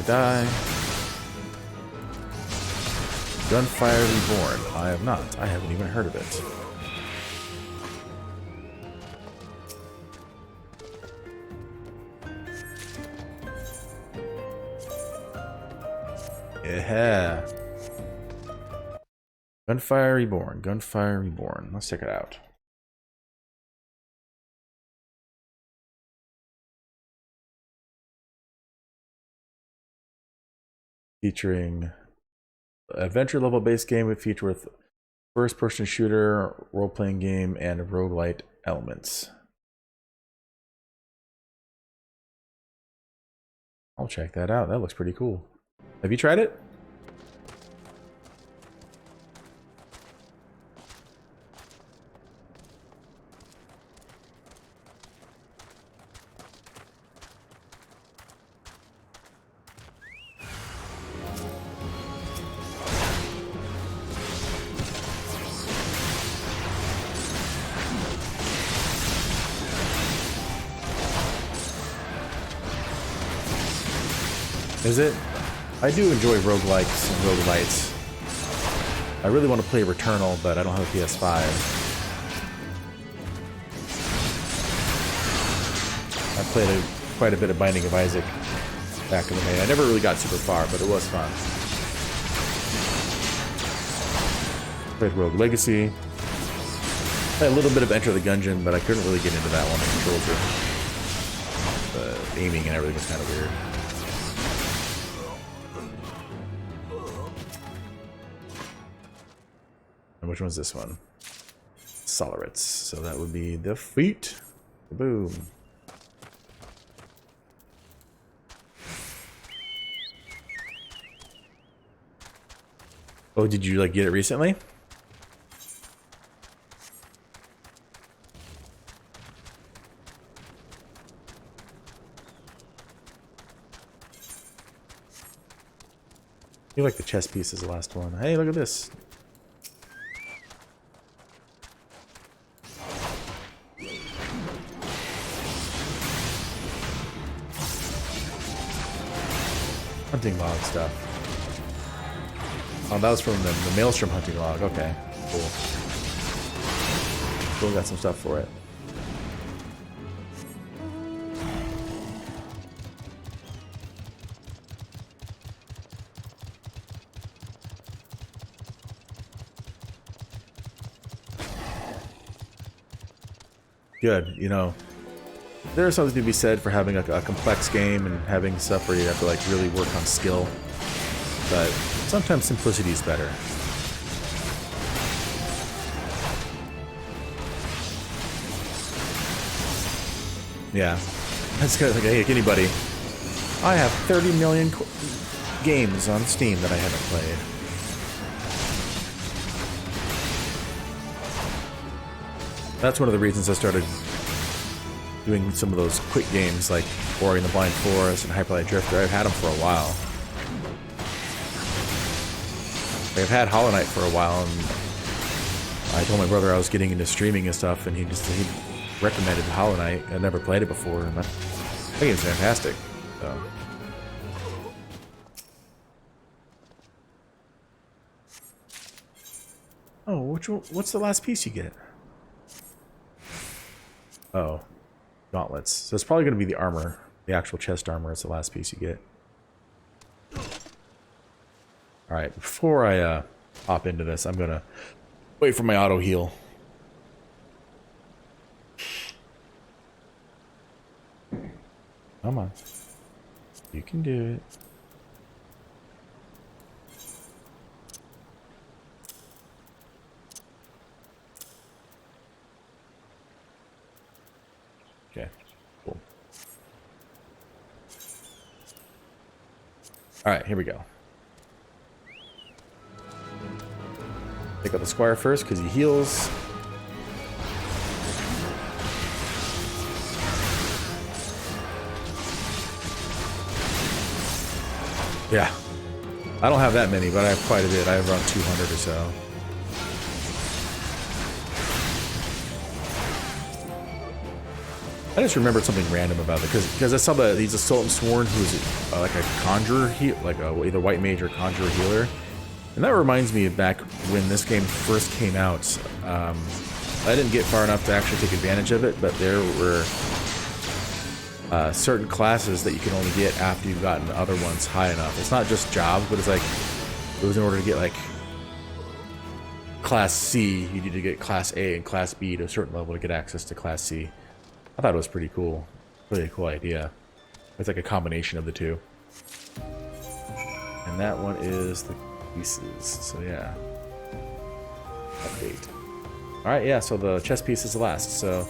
Die. Gunfire Reborn. I have not. I haven't even heard of it. Yeah. Gunfire Reborn. Gunfire Reborn. Let's check it out. Featuring adventure level based game with feature with first person shooter, role playing game, and roguelite elements. I'll check that out. That looks pretty cool. Have you tried it? Is it? I do enjoy roguelikes and roguelites. I really want to play Returnal, but I don't have a PS5. I played quite a bit of Binding of Isaac back in the day. I never really got super far, but it was fun. Played Rogue Legacy. Played a little bit of Enter the Gungeon, but I couldn't really get into that one. The controls were... the aiming and everything was kind of weird. And which one's this one? Solarits. So that would be the feet. Boom. Oh, did you like get it recently? You like the chess piece is the last one. Hey, look at this. Hunting log stuff. Oh, that was from the Maelstrom hunting log. Okay, cool. Cool, got some stuff for it. Good, you know, there's something to be said for having a complex game and having stuff where you have to like really work on skill, but sometimes simplicity is better. Yeah, that's kind of like, hey, anybody. I have 30 million games on Steam that I haven't played. That's one of the reasons I started doing some of those quick games like Ori and the Blind Forest and Hyper Light Drifter. I've had them for a while. I've had Hollow Knight for a while, and I told my brother I was getting into streaming and stuff, and he recommended Hollow Knight. I'd never played it before, and I think it's fantastic. So. Oh, what's the last piece you get? Oh, gauntlets. So it's probably going to be the armor. The actual chest armor is the last piece you get. Alright, before I hop into this, I'm going to wait for my auto heal. Come on. You can do it. Okay, cool. Alright, here we go. Pick up the squire first because he heals. Yeah. I don't have that many, but I have quite a bit. I have around 200 or so. I just remembered something random about it because I saw that he's a Sultan Sworn who's like a conjurer, like either white mage or conjurer healer, and that reminds me of back when this game first came out. I didn't get far enough to actually take advantage of it, but there were certain classes that you can only get after you've gotten other ones high enough. It's not just jobs, but it's like it was in order to get like Class C, you need to get Class A and Class B to a certain level to get access to Class C. I thought it was pretty cool. Really a cool idea. It's like a combination of the two. And that one is the pieces. So yeah. Update. Alright, yeah, so the chess piece is the last. So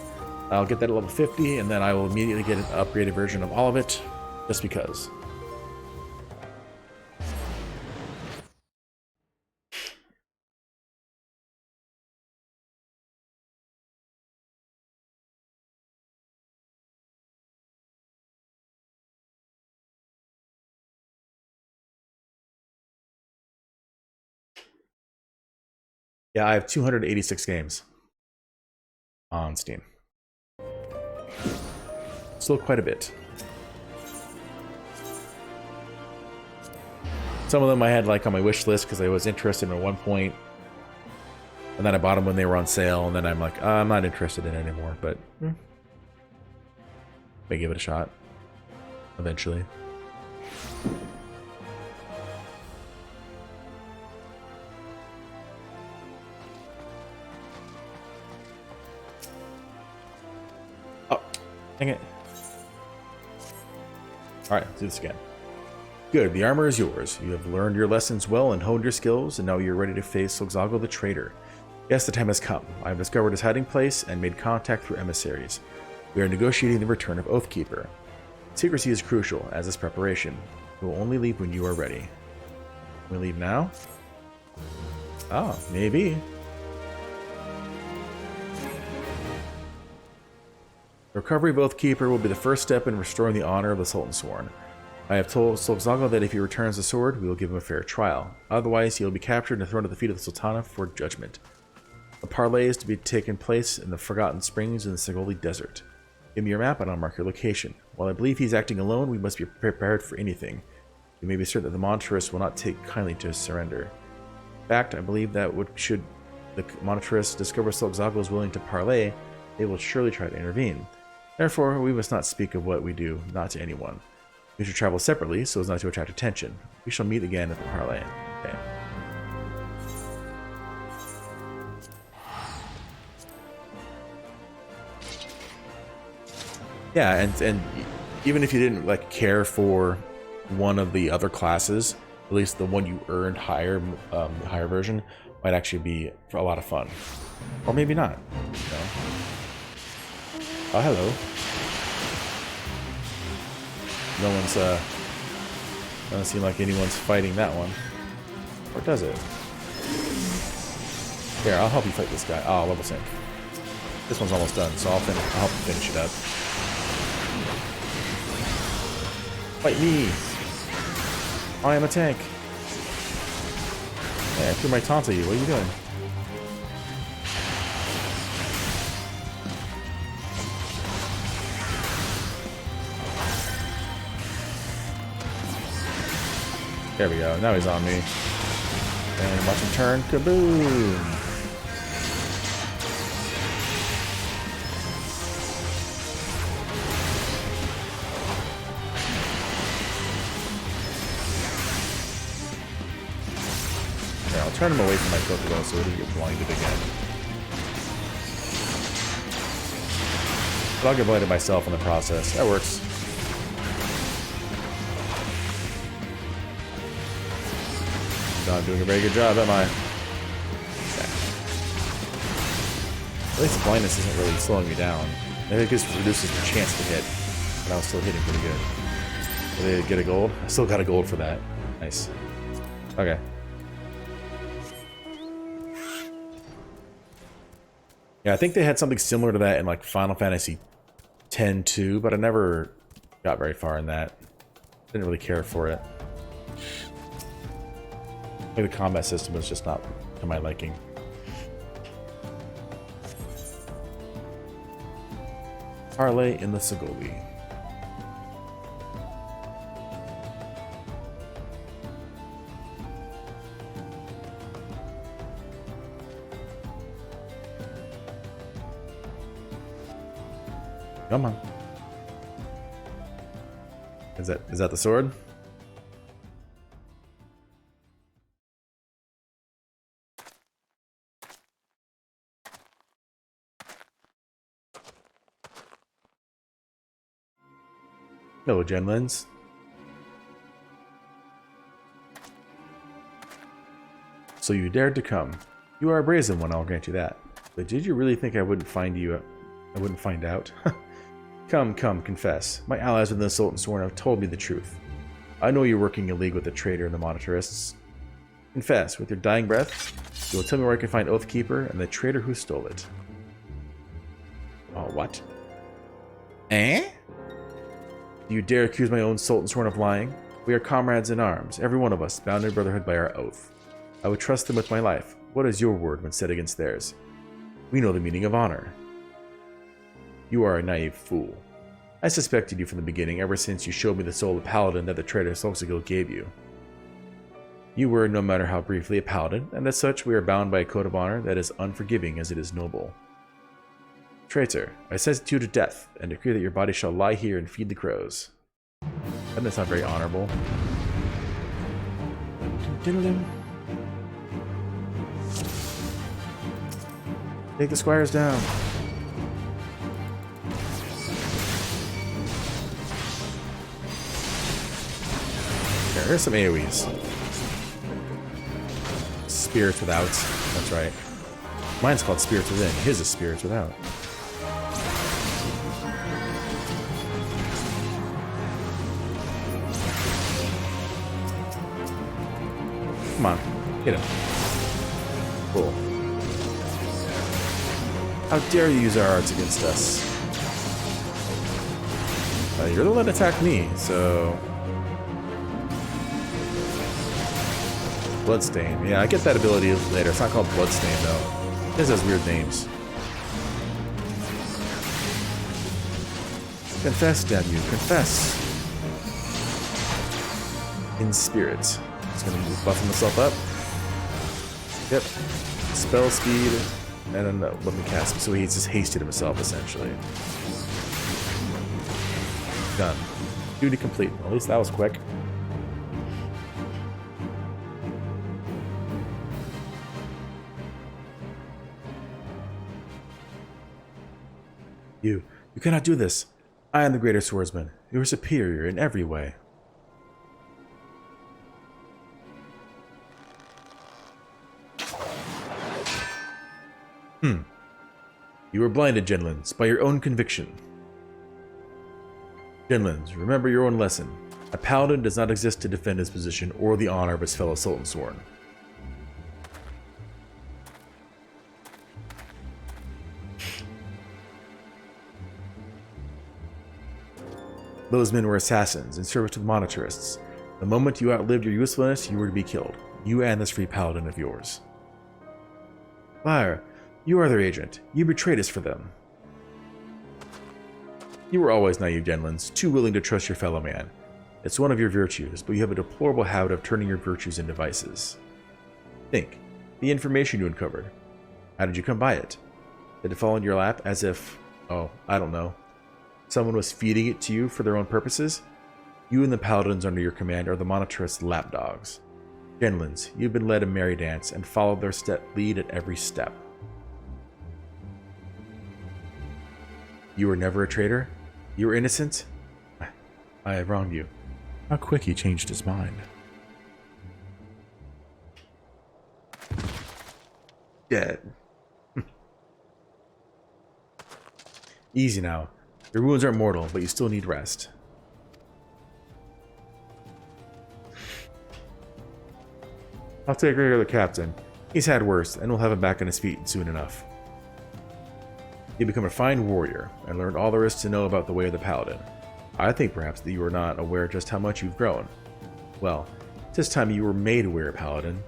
I'll get that at level 50, and then I will immediately get an upgraded version of all of it, just because. Yeah, I have 286 games on Steam. Still quite a bit. Some of them I had like on my wish list because I was interested in at one point, and then I bought them when they were on sale, and then I'm like, I'm not interested in it anymore. But may give it a shot eventually. Oh, dang it. Alright, let's do this again. Good, the armor is yours. You have learned your lessons well and honed your skills, and now you're ready to face Suggestive the traitor. Yes, the time has come. I have discovered his hiding place and made contact through emissaries. We are negotiating the return of Oathkeeper. Secrecy is crucial, as is preparation. We will only leave when you are ready. Can we leave now? Oh, maybe. The recovery of Oathkeeper will be the first step in restoring the honor of the Sultan Sworn. I have told Suggestive that if he returns the sword, we will give him a fair trial. Otherwise, he will be captured and thrown at the feet of the Sultana for judgment. The parley is to be taken place in the Forgotten Springs in the Segoli Desert. Give me your map and I'll mark your location. While I believe he's acting alone, we must be prepared for anything. You may be certain that the monetarist will not take kindly to his surrender. In fact, I believe that should the monetarist discover Suggestive is willing to parley, they will surely try to intervene. Therefore, we must not speak of what we do, not to anyone. We should travel separately so as not to attract attention. We shall meet again at the parley. Okay. Yeah, and even if you didn't like care for one of the other classes, at least the one you earned higher version might actually be a lot of fun, or maybe not. You know? Oh, hello. No one's doesn't seem like anyone's fighting that one, or does it? Here, I'll help you fight this guy. Oh, level sync. This one's almost done, so I'll help you finish it up. Fight me! I am a tank. Yeah, I threw my taunt at you. What are you doing? There we go. Now he's on me. And watch him turn. Kaboom! Here, I'll turn him away from my Pokeball so he doesn't get blinded again. But I'll get blinded myself in the process. That works. Not doing a very good job, am I? Okay. At least the blindness isn't really slowing me down. I think it just reduces the chance to hit, but I was still hitting pretty good. Did they get a gold? I still got a gold for that. Nice. Okay. Yeah, I think they had something similar to that in like Final Fantasy X too, but I never got very far in that. Didn't really care for it. The combat system is just not to my liking. Parley in the Segoli. Come on. Is that the sword? Hello, Genlins. So you dared to come. You are a brazen one, I'll grant you that. But did you really think I wouldn't find you? I wouldn't find out? Come, confess. My allies within the Sultan Sworn have told me the truth. I know you're working in league with the traitor and the monetarists. Confess, with your dying breath, you will tell me where I can find Oathkeeper and the traitor who stole it. Oh, what? Eh? Do you dare accuse my own Sultan Sworn of lying? We are comrades in arms, every one of us, bound in brotherhood by our oath. I would trust them with my life. What is your word when set against theirs? We know the meaning of honor. You are a naive fool. I suspected you from the beginning, ever since you showed me the soul of Paladin that the traitor Solsigil gave you. You were, no matter how briefly, a paladin, and as such we are bound by a code of honor that is unforgiving as it is noble. Traitor, I sentence you to death, and decree that your body shall lie here and feed the crows. That doesn't sound very honorable. Take the squires down. Here's some AoEs. Spirits Without. That's right. Mine's called Spirits Within. His is Spirits Without. Come on. Hit him. Cool. How dare you use our arts against us? You're the one that attacked me, so... Bloodstain. Yeah, I get that ability later. It's not called Bloodstain, though. It has weird names. Confess, damn you. Confess. In spirit. Just gonna buff himself up. Yep. Spell speed. And then let me cast him. So he's just hasted himself, essentially. Done. Duty complete. At least that was quick. You cannot do this. I am the greater swordsman. You are superior in every way. You were blinded, Genlins, by your own conviction. Genlins, remember your own lesson. A paladin does not exist to defend his position or the honor of his fellow Sultansworn. Those men were assassins in service to the monetarists. The moment you outlived your usefulness, you were to be killed. You and this free paladin of yours. Liar, you are their agent. You betrayed us for them. You were always naive, Genlins, too willing to trust your fellow man. It's one of your virtues, but you have a deplorable habit of turning your virtues into vices. Think. The information you uncovered. How did you come by it? Did it fall in your lap as if, oh, I don't know, someone was feeding it to you for their own purposes? You and the paladins under your command are the monetarist lapdogs. Genlins, you've been led a merry dance and followed their lead at every step. You were never a traitor? You were innocent? I have wronged you. How quick he changed his mind. Dead. Easy now. Your wounds aren't mortal, but you still need rest. I'll take care of the captain. He's had worse, and we'll have him back on his feet soon enough. You become a fine warrior, and learned all there is to know about the way of the paladin. I think perhaps that you are not aware just how much you've grown. Well, this time you were made aware, paladin.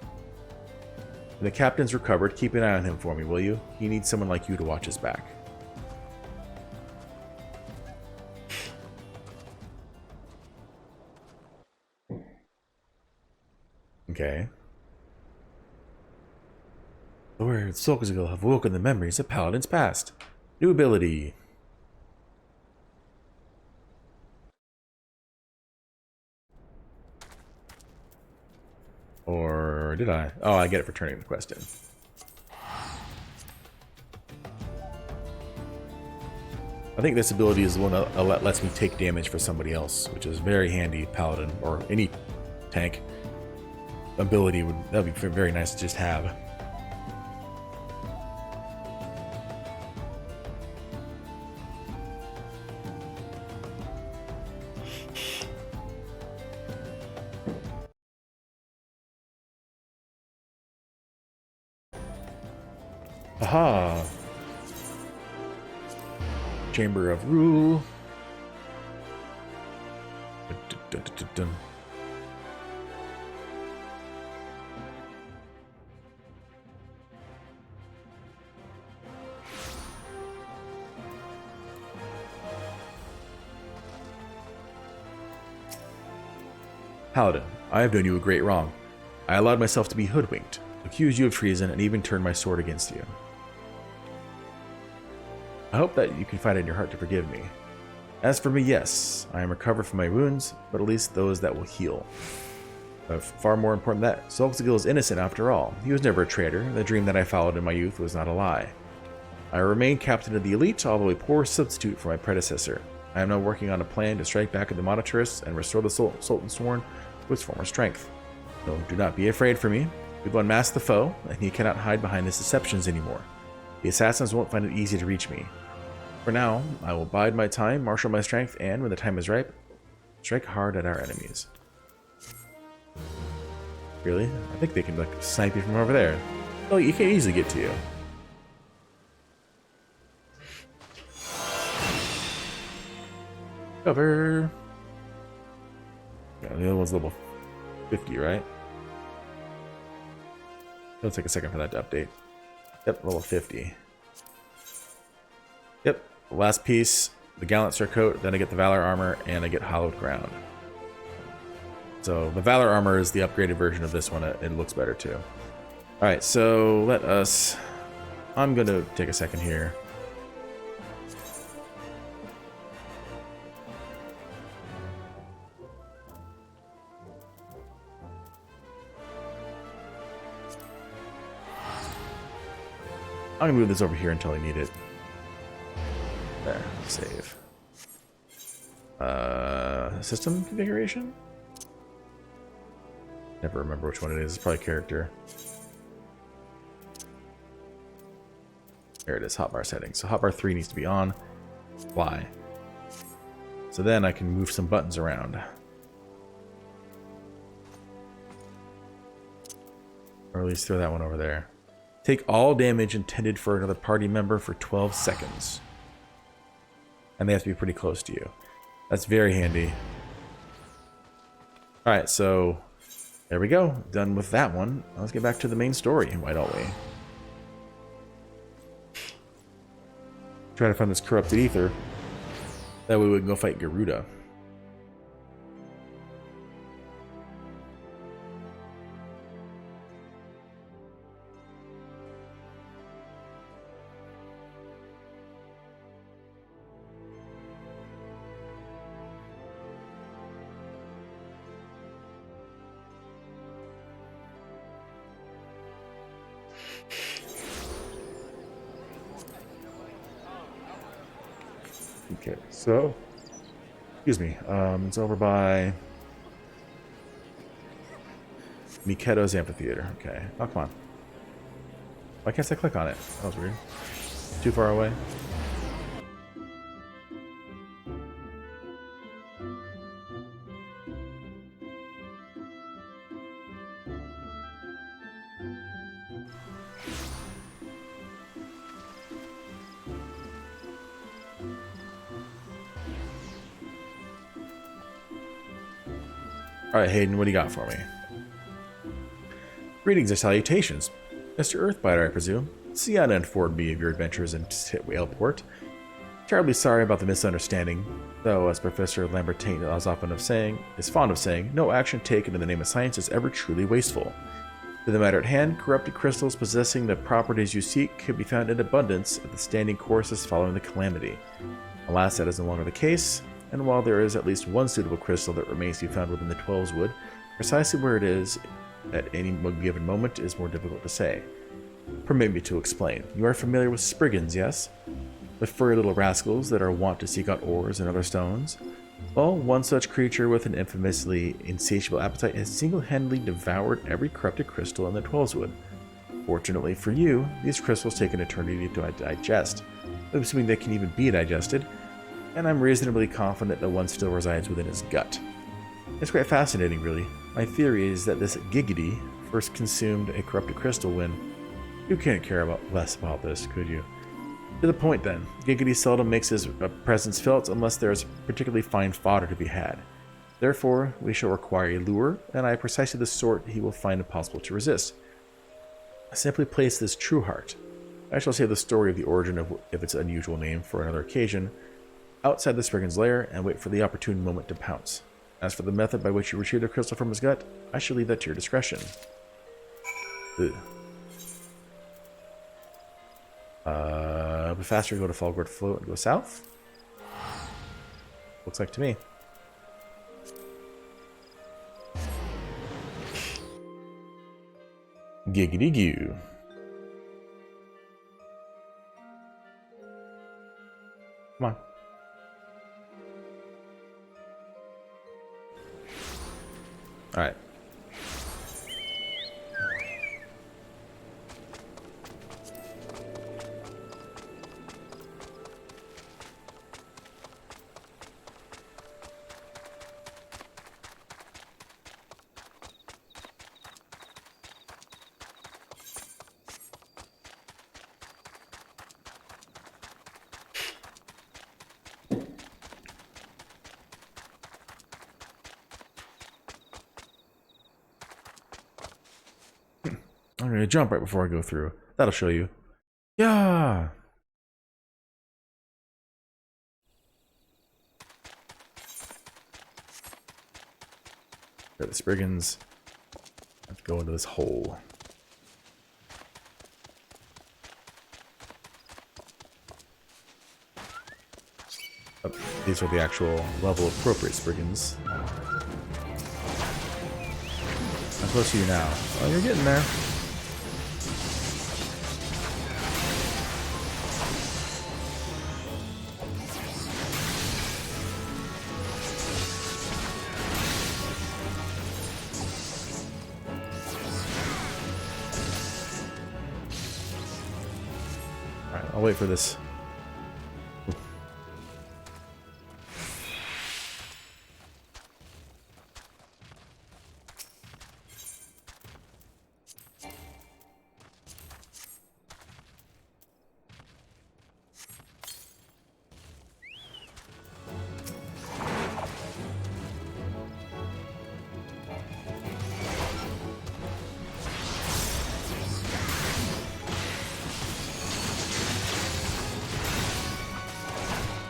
When the captain's recovered, keep an eye on him for me, will you? He needs someone like you to watch his back. Okay. The words Solkazil have woken the memories of Paladin's past. New ability. Or did I? Oh, I get it for turning the quest in. I think this ability is the one that lets me take damage for somebody else, which is very handy, Paladin, or any tank ability. That would be very nice to just have. Aha! Chamber of Rule. Dun, dun, dun, dun. Paladin, I have done you a great wrong. I allowed myself to be hoodwinked, accused you of treason, and even turned my sword against you. I hope that you can find it in your heart to forgive me. As for me, yes, I am recovered from my wounds, but at least those that will heal. But far more important than that, Zolxagil is innocent after all. He was never a traitor. The dream that I followed in my youth was not a lie. I remain captain of the elite, although a poor substitute for my predecessor. I am now working on a plan to strike back at the monetarists and restore the Sultan Sworn to its former strength. So do not be afraid for me. We've unmasked the foe, and he cannot hide behind his deceptions anymore. The assassins won't find it easy to reach me. For now, I will bide my time, marshal my strength, and when the time is ripe, strike hard at our enemies. Really? I think they can like snipe you from over there. Oh, you can't easily get to you. Cover. Yeah, the other one's level 50, right? It'll take a second for that to update. Yep, level 50. Yep, the last piece, the Gallant Surcoat, then I get the Valor Armor, and I get Hallowed Ground. So the Valor Armor is the upgraded version of this one. It looks better too. Alright, so let us... I'm going to take a second here. I'm going to move this over here until I need it. There, save. System configuration? Never remember which one it is. It's probably character. There it is, hotbar settings. So hotbar 3 needs to be on. Fly. So then I can move some buttons around. Or at least throw that one over there. Take all damage intended for another party member for 12 seconds. And they have to be pretty close to you. That's very handy. Alright, so there we go. Done with that one. Let's get back to the main story, why don't we? Try to find this corrupted ether. That way we can go fight Garuda. Okay, so, excuse me, it's over by Miketo's Amphitheater. Okay, oh, come on. Why can't I click on it? That was weird. Too far away. Alright, Hayden, what do you got for me? Greetings and salutations. Mr. Earthbiter, I presume. Sienna informed me of your adventures in Whaleport. Terribly sorry about the misunderstanding, though, as Professor Lambertain is fond of saying, no action taken in the name of science is ever truly wasteful. To the matter at hand, corrupted crystals possessing the properties you seek could be found in abundance at the standing courses following the calamity. Alas, that is no longer the case. And while there is at least one suitable crystal that remains to be found within the Twelves Wood, precisely where it is at any given moment is more difficult to say. Permit me to explain. You are familiar with Spriggans, yes? The furry little rascals that are wont to seek out ores and other stones? Well, one such creature with an infamously insatiable appetite has single-handedly devoured every corrupted crystal in the Twelves Wood. Fortunately for you, these crystals take an eternity to digest, assuming they can even be digested, and I'm reasonably confident that one still resides within his gut. It's quite fascinating, really. My theory is that this Giggity first consumed a corrupted crystal when... You can't care less about this, could you? To the point, then. Giggity seldom makes his presence felt unless there is particularly fine fodder to be had. Therefore, we shall require a lure, and I precisely the sort he will find impossible to resist. Simply place this true heart. I shall save the story of the origin of its unusual name for another occasion, outside the Spriggan's lair, and wait for the opportune moment to pounce. As for the method by which you retrieve the crystal from his gut, I shall leave that to your discretion. Ugh. Be faster to go to Falgord Float and go south? Looks like to me. Giggity goo. Come on. Alright. I'm gonna jump right before I go through. That'll show you. Yeah. Got the Spriggans. I have to go into this hole. Oh, these are the actual level appropriate Spriggans. How close are you now? Oh, you're getting there. Alright, I'll wait for this.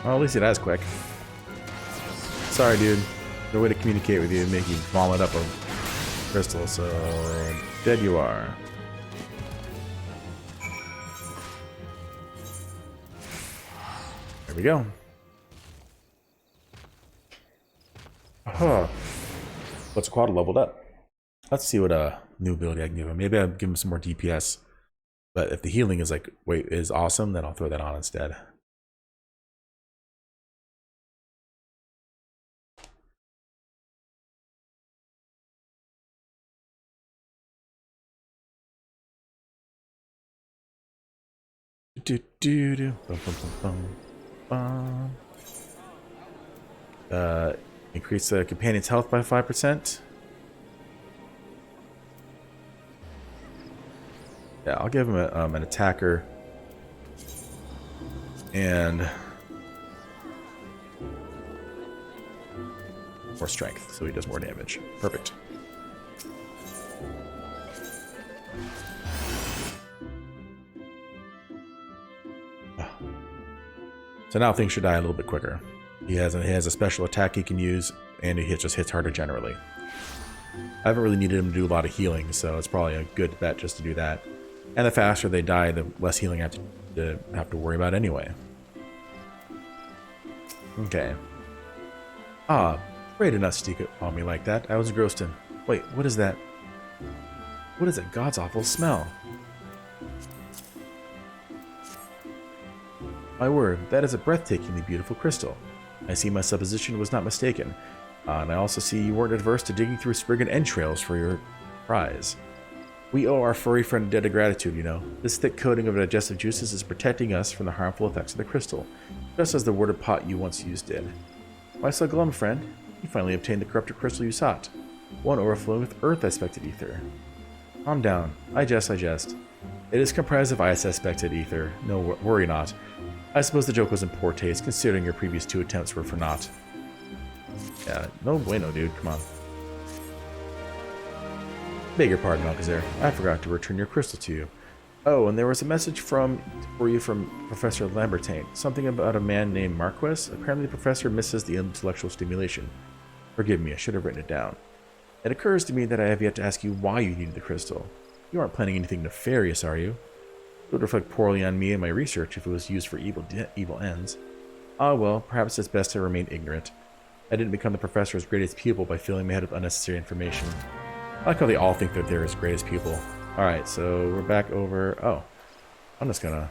Well, at least it is quick. Sorry, dude. No way to communicate with you and make you vomit up a crystal, so dead you are. There we go. Huh. What's a quad leveled up? Let's see what new ability I can give him. Maybe I'll give him some more DPS. But if the healing is like is awesome, then I'll throw that on instead. Increase the companion's health by 5%. Yeah, I'll give him an attacker and more strength, so he does more damage. Perfect. So now things should die a little bit quicker. He has a special attack he can use, and he just hits harder generally. I haven't really needed him to do a lot of healing, so it's probably a good bet just to do that. And the faster they die, the less healing I have to worry about anyway. Okay. Ah, great enough to sneak on me like that. I was engrossed in. Wait, what is that? What is that god's awful smell? My word, that is a breathtakingly beautiful crystal. I see my supposition was not mistaken. And I also see you weren't adverse to digging through Spriggan entrails for your prize. We owe our furry friend a debt of gratitude, you know. This thick coating of digestive juices is protecting us from the harmful effects of the crystal, just as the worded pot you once used did. Why so glum, friend? You finally obtained the corrupted crystal you sought. One overflowing with earth aspected ether. Calm down. I jest. It is comprised of ice aspected ether. No, worry not. I suppose the joke was in poor taste, considering your previous 2 attempts were for naught. Yeah, no bueno, dude. Come on. Beg your pardon, Alcazar. I forgot to return your crystal to you. Oh, and there was a message for you from Professor Lambertain. Something about a man named Marquis. Apparently the professor misses the intellectual stimulation. Forgive me, I should have written it down. It occurs to me that I have yet to ask you why you needed the crystal. You aren't planning anything nefarious, are you? It would reflect poorly on me and my research if it was used for evil ends. Ah, well, perhaps it's best to remain ignorant. I didn't become the professor's greatest pupil by filling my head with unnecessary information. I like how they all think that they're his greatest pupil. Alright, so we're back over... Oh. I'm just gonna...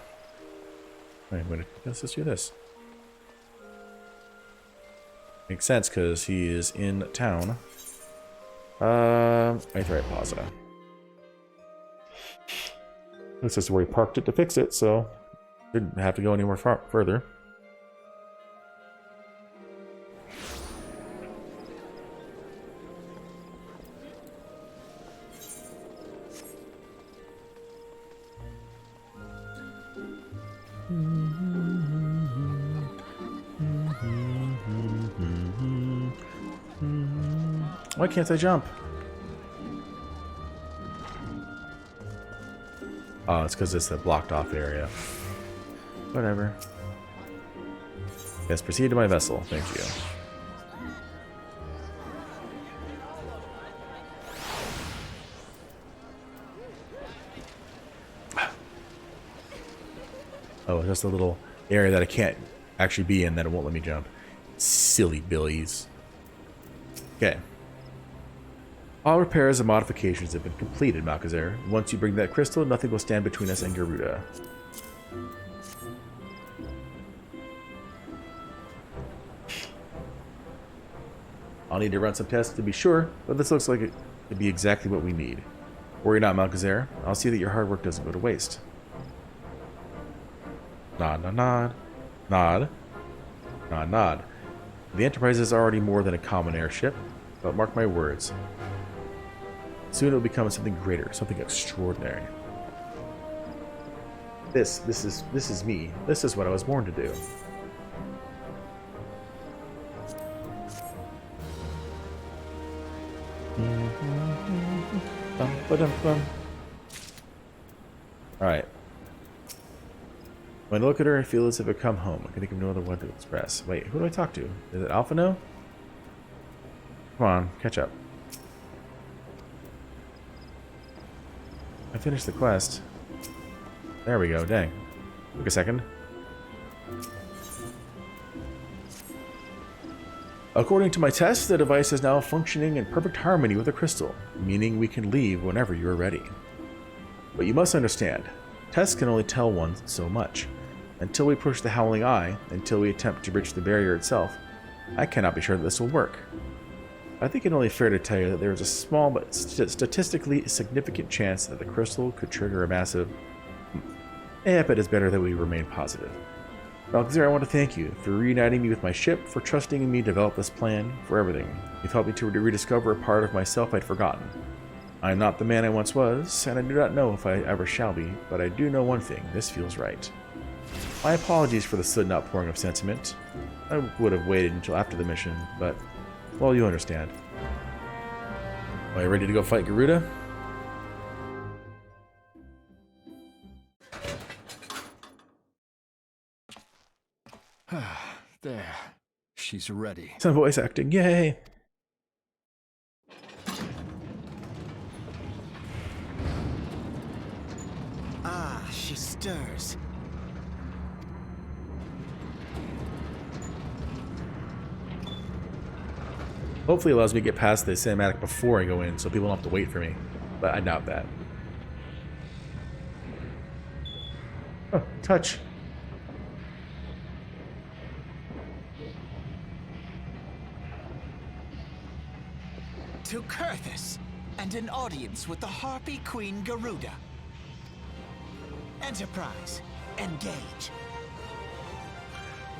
Let's just do this. Makes sense, because he is in town. Aetheryte Plaza. This is where he parked it to fix it, so... Didn't have to go anywhere further. Why can't I jump? Oh, it's because it's a blocked off area. Whatever. Yes, proceed to my vessel. Thank you. Oh, just a little area that I can't actually be in that it won't let me jump. Silly billies. Okay. All repairs and modifications have been completed, Malkazer. Once you bring that crystal, nothing will stand between us and Garuda. I'll need to run some tests to be sure, but this looks like it could be exactly what we need. Worry not, Malkazer. I'll see that your hard work doesn't go to waste. Nod, nod, nod. Nod. Nod, nod. The Enterprise is already more than a common airship, but mark my words. Soon it will become something greater, something extraordinary. This is me. This is what I was born to do. Alright. When I look at her, I feel as if I've come home. I can think of no other word to express. Wait, who do I talk to? Is it Alpha No? Come on, catch up. I finished the quest. There we go, dang. Took a second. According to my test, the device is now functioning in perfect harmony with the crystal, meaning we can leave whenever you are ready. But you must understand, tests can only tell one so much. Until we push the Howling Eye, until we attempt to breach the barrier itself, I cannot be sure that this will work. I think it's only fair to tell you that there is a small but statistically significant chance that the crystal could trigger a massive... I bet it's better that we remain positive. Malkazer, I want to thank you for reuniting me with my ship, for trusting in me to develop this plan, for everything. You've helped me to rediscover a part of myself I'd forgotten. I am not the man I once was, and I do not know if I ever shall be, but I do know one thing, this feels right. My apologies for the sudden outpouring of sentiment. I would have waited until after the mission, but... well, you understand. Are you ready to go fight Garuda? There. She's ready. Some voice acting, yay! Ah, she stirs. Hopefully it allows me to get past the cinematic before I go in, so people don't have to wait for me. But I doubt that. Oh, touch. To Kurthus, and an audience with the Harpy Queen Garuda. Enterprise, engage.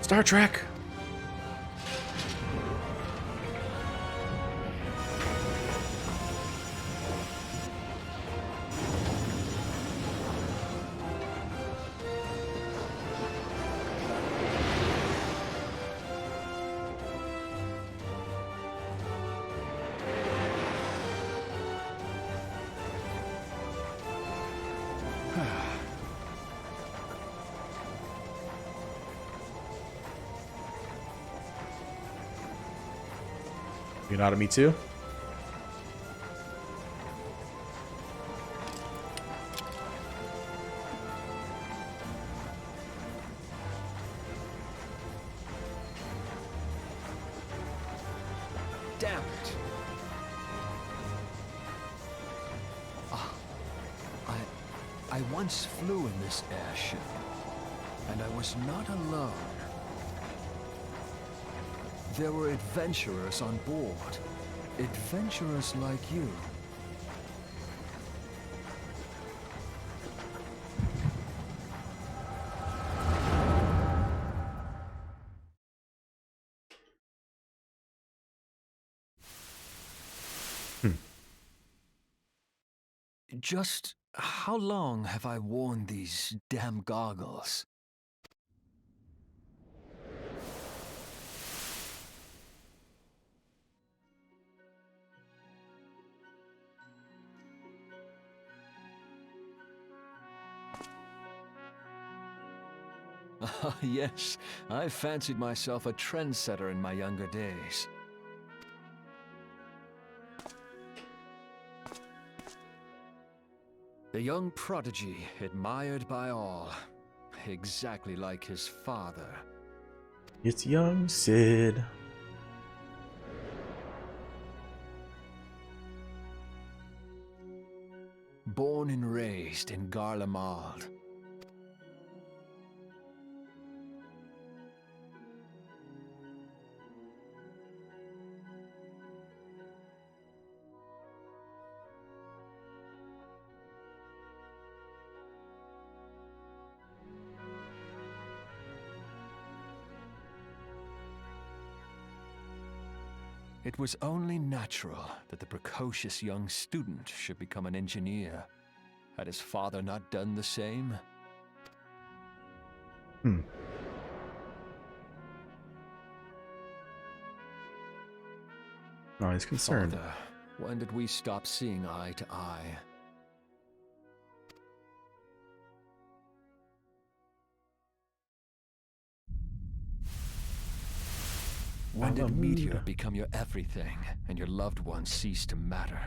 Star Trek! You nod at me too? damn it. I once flew in this airship, and I was not alone. There were adventurers on board. Adventurers like you. Just how long have I worn these damn goggles? Ah, yes, I fancied myself a trendsetter in my younger days. The young prodigy, admired by all, exactly like his father. It's young Sid. Born and raised in Garlemald. It was only natural that the precocious young student should become an engineer. Had his father not done the same? Oh, he's concerned. Father, when did we stop seeing eye to eye? When did Meteor become your everything, and your loved ones cease to matter?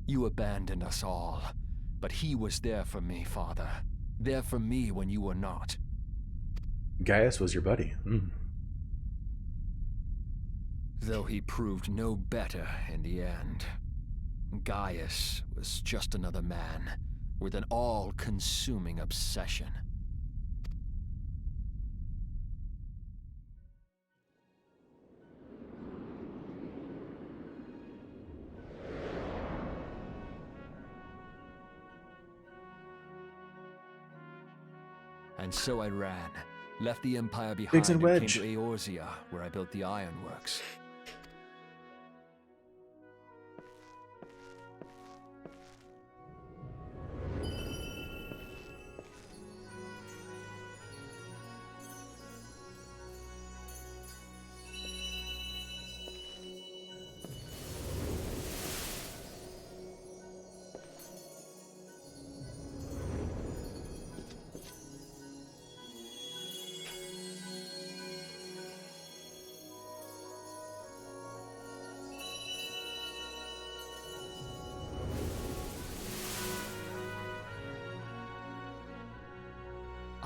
You abandoned us all, but he was there for me, Father. There for me when you were not. Gaius was your buddy. Though he proved no better in the end. Gaius was just another man, with an all-consuming obsession. And so I ran, left the Empire behind Biggs and and came Wedge. to Eorzea, where I built the ironworks.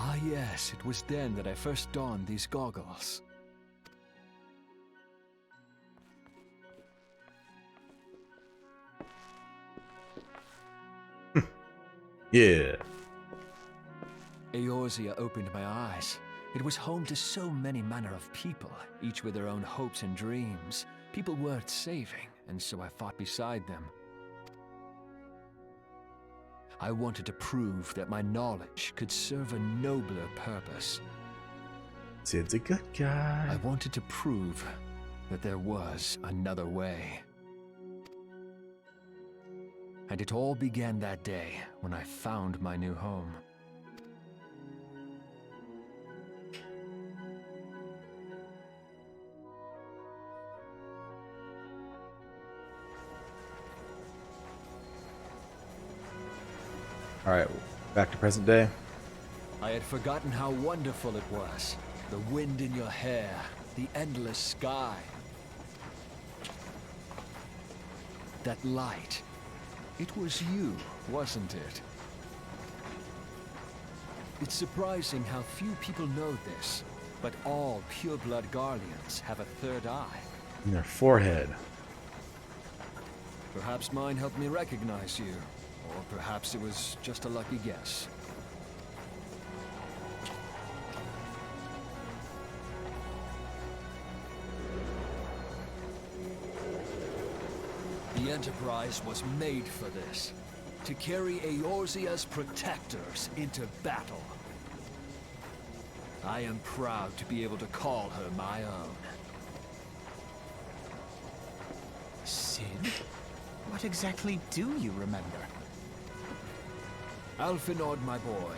Ah yes, it was then that I first donned these goggles. Yeah. Eorzea opened my eyes. It was home to so many manner of people, each with their own hopes and dreams. People worth saving, and so I fought beside them. I wanted to prove that my knowledge could serve a nobler purpose. Sid's a good guy. I wanted to prove that there was another way. And it all began that day when I found my new home. All right, Back to present day. I had forgotten how wonderful it was. The wind in your hair, the endless sky. That light. It was you, wasn't it? It's surprising how few people know this, but all pureblood Garleans have a third eye. In their forehead. Perhaps mine helped me recognize you, or perhaps it was just a lucky guess. The Enterprise was made for this, to carry Eorzea's protectors into battle. I am proud to be able to call her my own. Sid? What exactly do you remember? Alphinaud, my boy.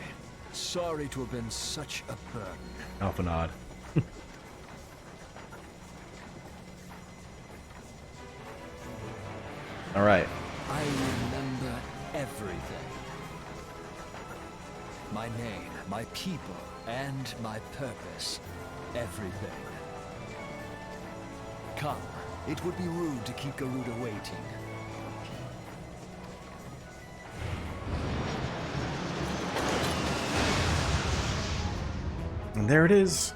Sorry to have been such a burden. Alphanod. All right. I remember everything. My name, my people, and my purpose. Everything. Come. It would be rude to keep Garuda waiting. And there it is.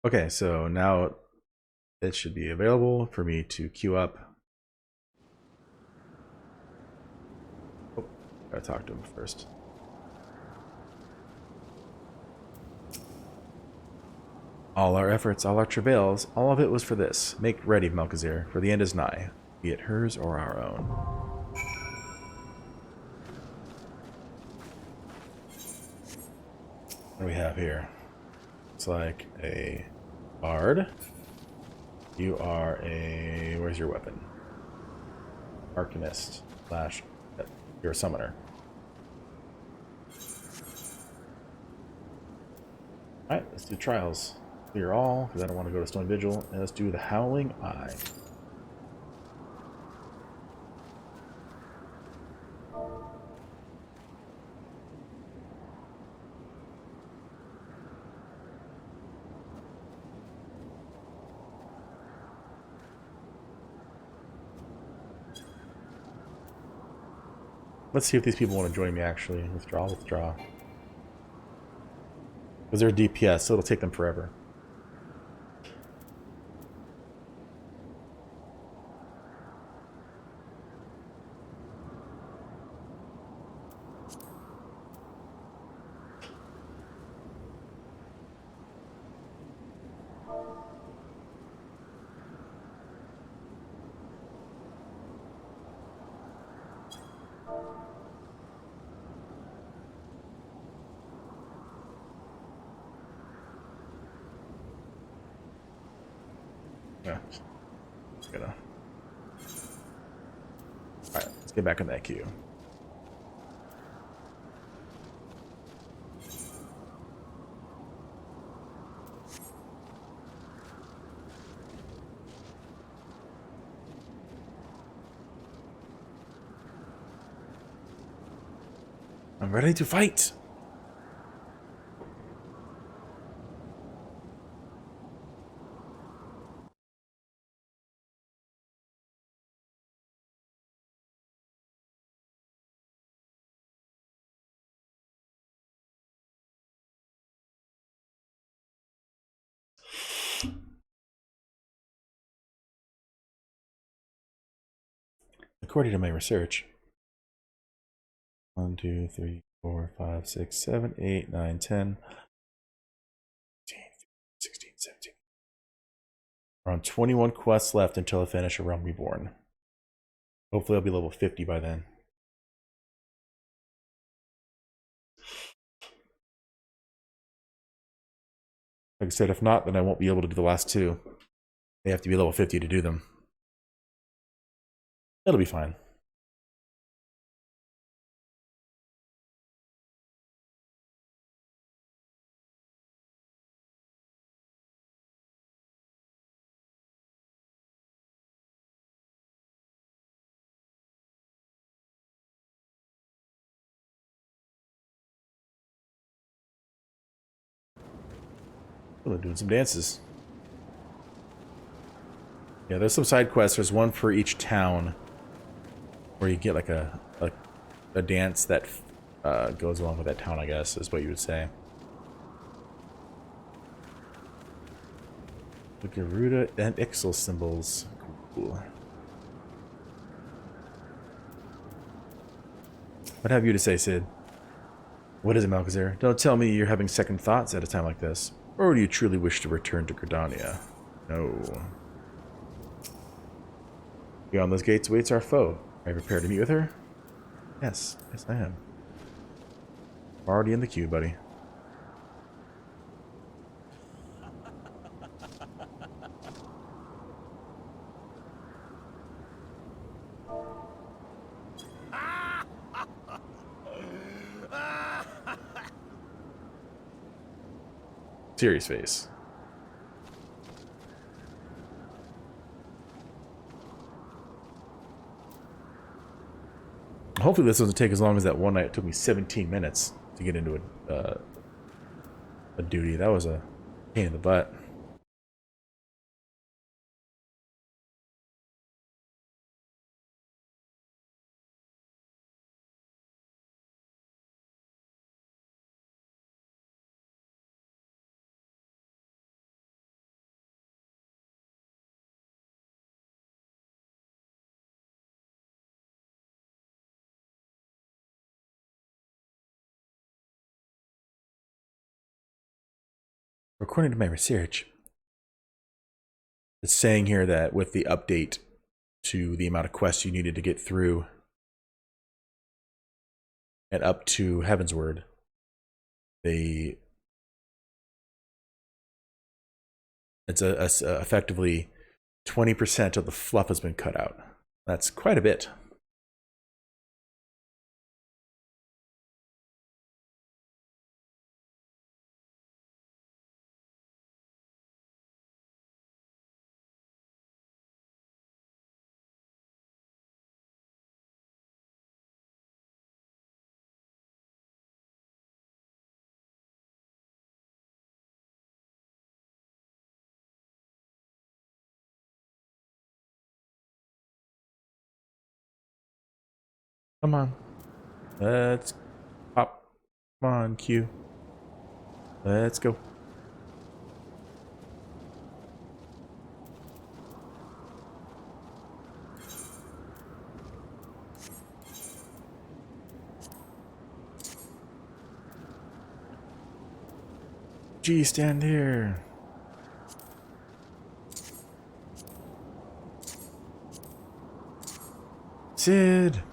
Okay, so now it should be available for me to queue up. Oh, gotta talk to him first. All our efforts, all our travails, all of it was for this. Make ready, Melchizedek, for the end is nigh, be it hers or our own. What do we have here? It's like a bard. You are a... Where's your weapon? Arcanist slash... You're a summoner. Alright, let's do trials. Clear all, because I don't want to go to Stone Vigil. And let's do the Howling Eye. Let's see if these people want to join me, actually. Withdraw. Because they're DPS, so it'll take them forever. Yeah. Gonna. Alright, let's get back in that queue. I'm ready to fight! According to my research, 1, 2, 3, 4, 5, 6, 7, 8, 9, 10, 16, 17. Around 21 quests left until I finish A Realm Reborn. Hopefully I'll be level 50 by then. Like I said, if not, then I won't be able to do the last two. They have to be level 50 to do them. It'll be fine. Oh, they're doing some dances. Yeah, there's some side quests. There's one for each town where you get like a dance that goes along with that town, I guess, is what you would say. The Garuda and Ixal symbols. Cool. What have you to say, Sid? What is it, Malkazar? Don't tell me you're having second thoughts at a time like this. Or do you truly wish to return to Gridania? No. Beyond those gates waits our foe. Are you prepared to meet with her? Yes. Yes, I am. Already in the queue, buddy. Serious face. Hopefully this doesn't take as long as that one night. It took me 17 minutes to get into a duty. That was a pain in the butt. According to my research, it's saying here that with the update to the amount of quests you needed to get through and up to Heavensward, it's effectively 20% of the fluff has been cut out. That's quite a bit. Come on. Let's pop. Come on, Q. Let's go. G, stand here. Sid.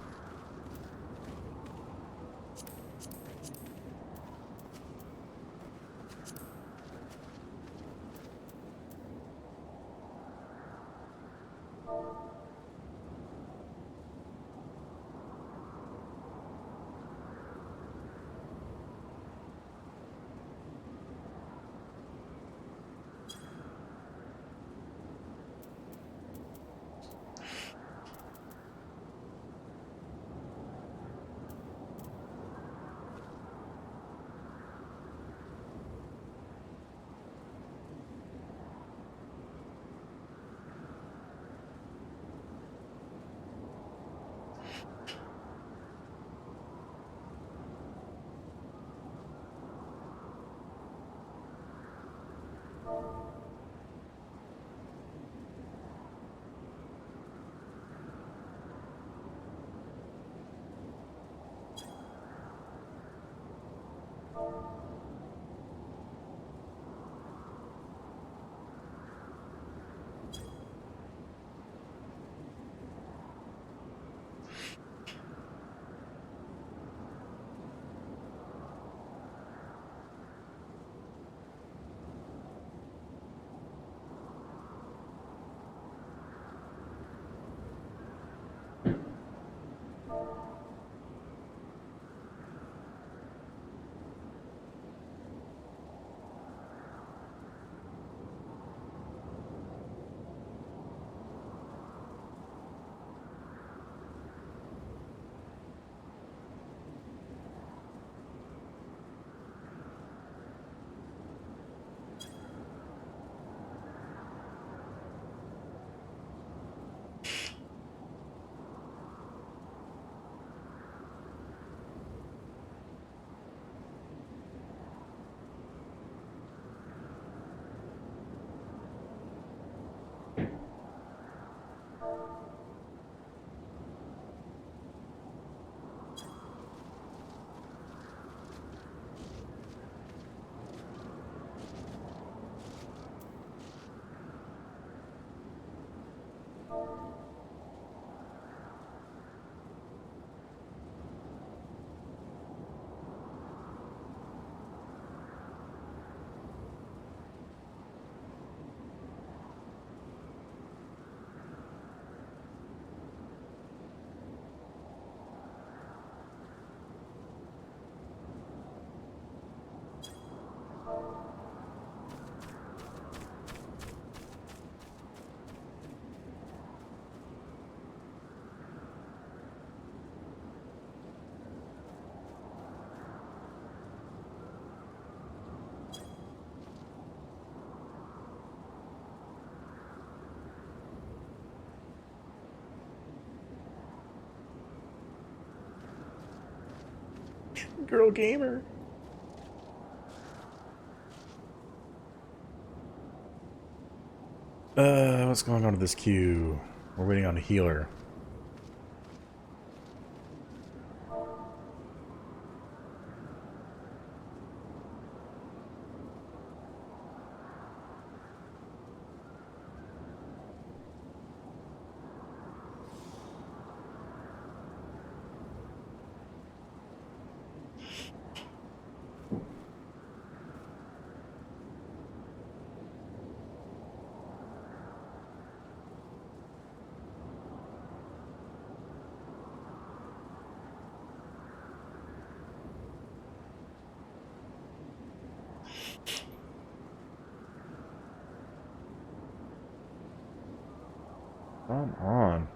Girl gamer. What's going on with this queue? We're waiting on a healer. Come on.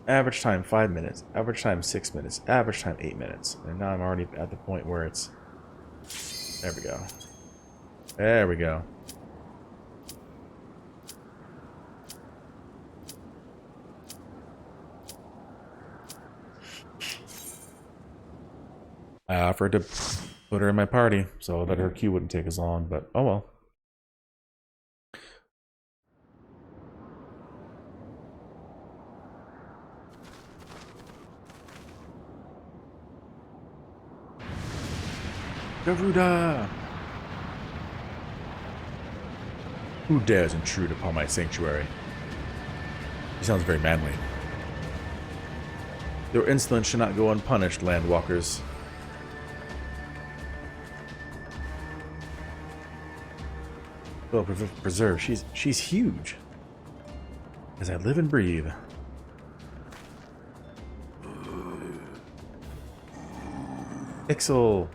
Average time 5 minutes. Average time 6 minutes. Average time 8 minutes. And now I'm already at the point where it's... There we go. There we go. I offered to put her in my party so that her queue wouldn't take as long, but oh well. Garuda! Who dares intrude upon my sanctuary? He sounds very manly. Your insolence should not go unpunished, landwalkers. Well, preserve. She's huge. As I live and breathe. Ixel!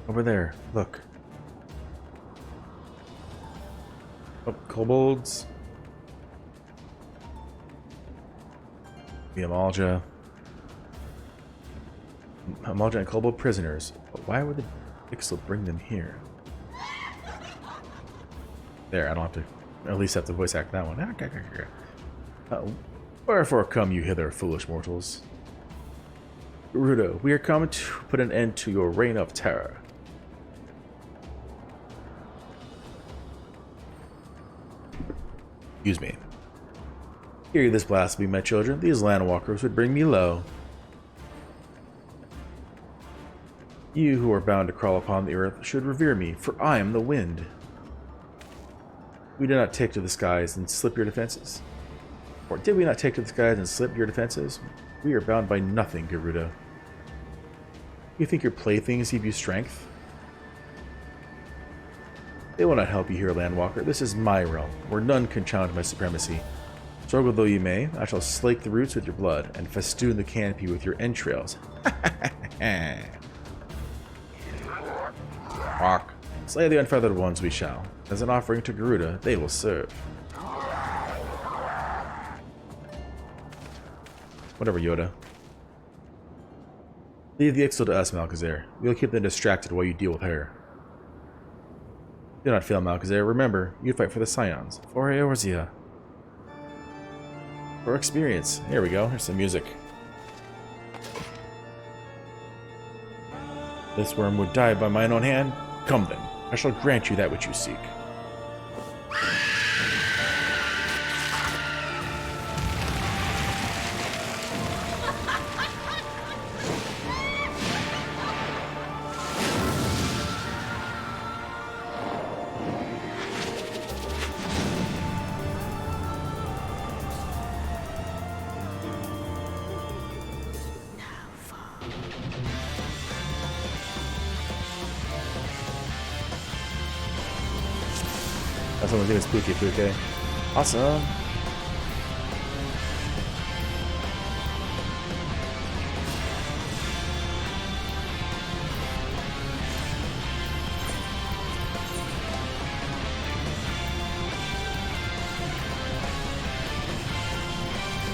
Over there, look. Oh, kobolds. The Amalja. Amalja and kobold prisoners. But why would the Ixel bring them here? There, I don't have to at least have to voice act that one. Wherefore come you hither, foolish mortals? Garuda, we are coming to put an end to your reign of terror. Excuse me. Hear this blasphemy, my children. These landwalkers would bring me low. You who are bound to crawl upon the earth should revere me, for I am the wind. We did not take to the skies and slip your defenses. Or did we not take to the skies and slip your defenses? We are bound by nothing, Garuda. You think your playthings give you strength? They will not help you here, Landwalker. This is my realm, where none can challenge my supremacy. Struggle though you may, I shall slake the roots with your blood, and festoon the canopy with your entrails. Rock. Slay the unfeathered ones we shall. As an offering to Garuda, they will serve. Whatever, Yoda. Leave the Ixil to us, Malkazar. We'll keep them distracted while you deal with her. Do not fail, Malkazar. Remember, you fight for the Scions. For Eorzea. For experience. Here we go. Here's some music. This worm would die by mine own hand? Come then. I shall grant you that which you seek. That's someone's name is Spooky Fluke. Awesome.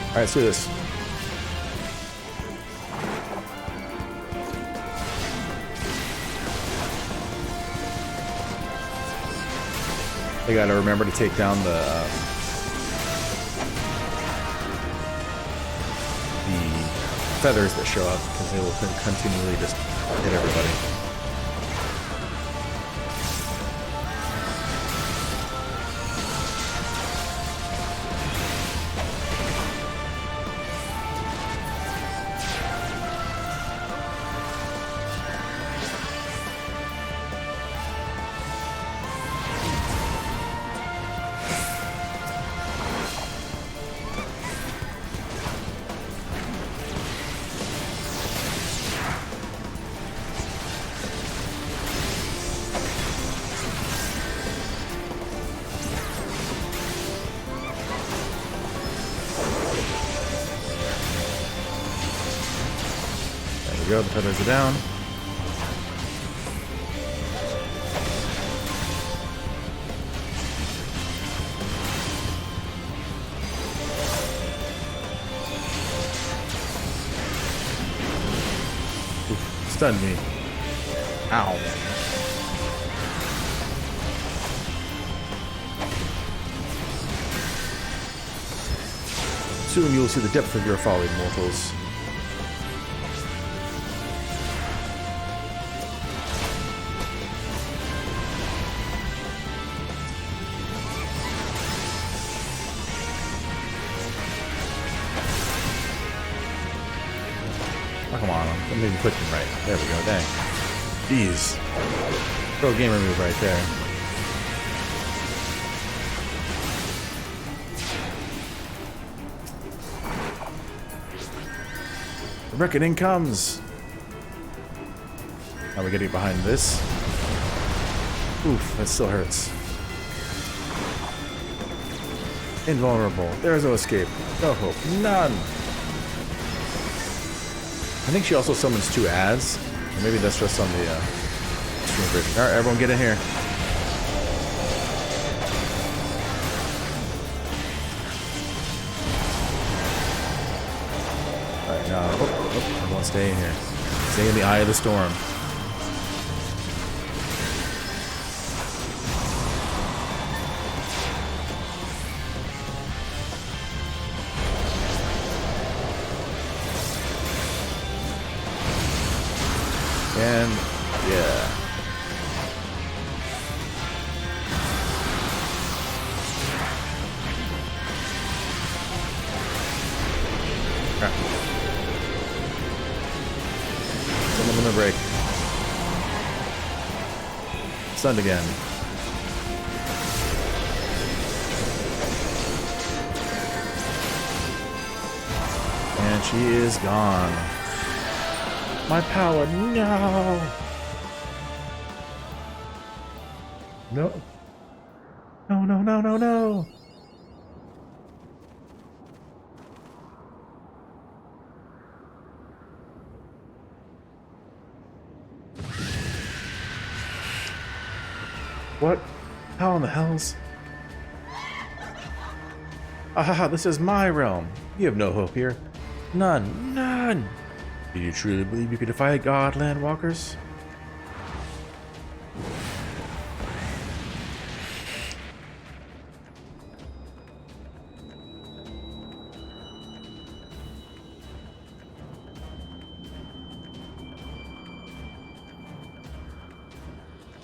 Alright, let's do this. I gotta remember to take down the feathers that show up, because they will continually just hit everybody. Go, the feathers are down. Oof, stunned me. Ow. Soon you will see the depth of your folly, mortals. Oh, come on, I'm maybe clicking right. There we go, dang. Jeez. Pro gamer move right there. The reckoning comes! Now we gotta get behind this. Oof, that still hurts. Invulnerable. There is no escape. No hope. None! I think she also summons 2 ads. Or maybe that's just on the stream version. Alright, everyone get in here. Alright, now, everyone stay in here. Stay in the eye of the storm. And yeah. Someone gonna break. Stunned again. And she is gone. My power, no! No. No, no, no, no, no! What? How in the hells? Ahaha, this is my realm. You have no hope here. None. None! Do you truly believe you could defy God, landwalkers?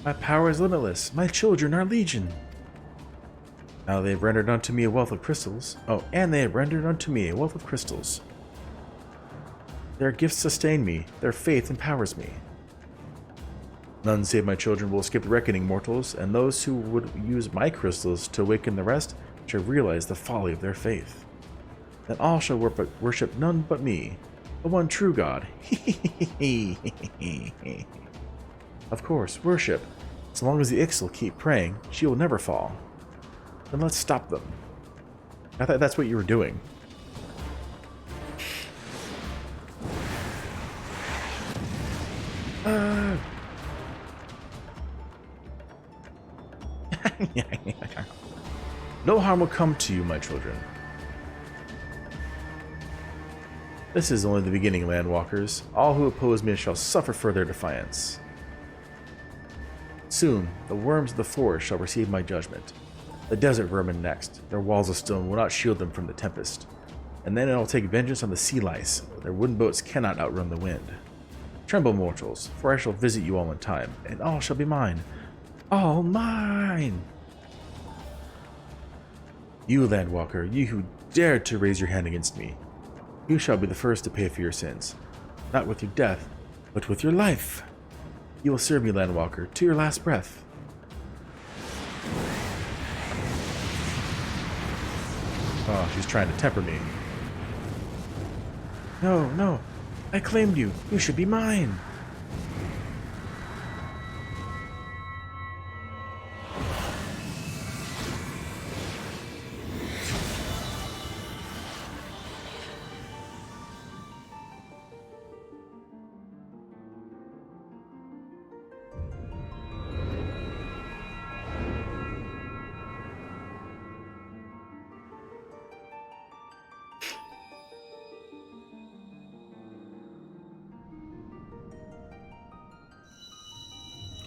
My power is limitless. My children are legion. Now they have rendered unto me a wealth of crystals. Oh, and they have rendered unto me a wealth of crystals. Their gifts sustain me, their faith empowers me. None save my children will escape the reckoning, mortals, and those who would use my crystals to awaken the rest shall realize the folly of their faith. Then all shall worship none but me, the one true God. Of course, worship. As long as the Ixal keep praying, she will never fall. Then let's stop them. I thought that's what you were doing. No harm will come to you, my children. This is only the beginning, landwalkers. All who oppose me shall suffer for their defiance. Soon, the worms of the forest shall receive my judgment. The desert vermin next. Their walls of stone will not shield them from the tempest. and then I'll take vengeance on the sea lice. Their wooden boats cannot outrun the wind. Tremble, mortals, for I shall visit you all in time, and all shall be mine. All mine! You, Landwalker, you who dared to raise your hand against me, you shall be the first to pay for your sins. Not with your death, but with your life. You will serve me, Landwalker, to your last breath. Oh, she's trying to temper me. No, no. I claimed you. You should be mine.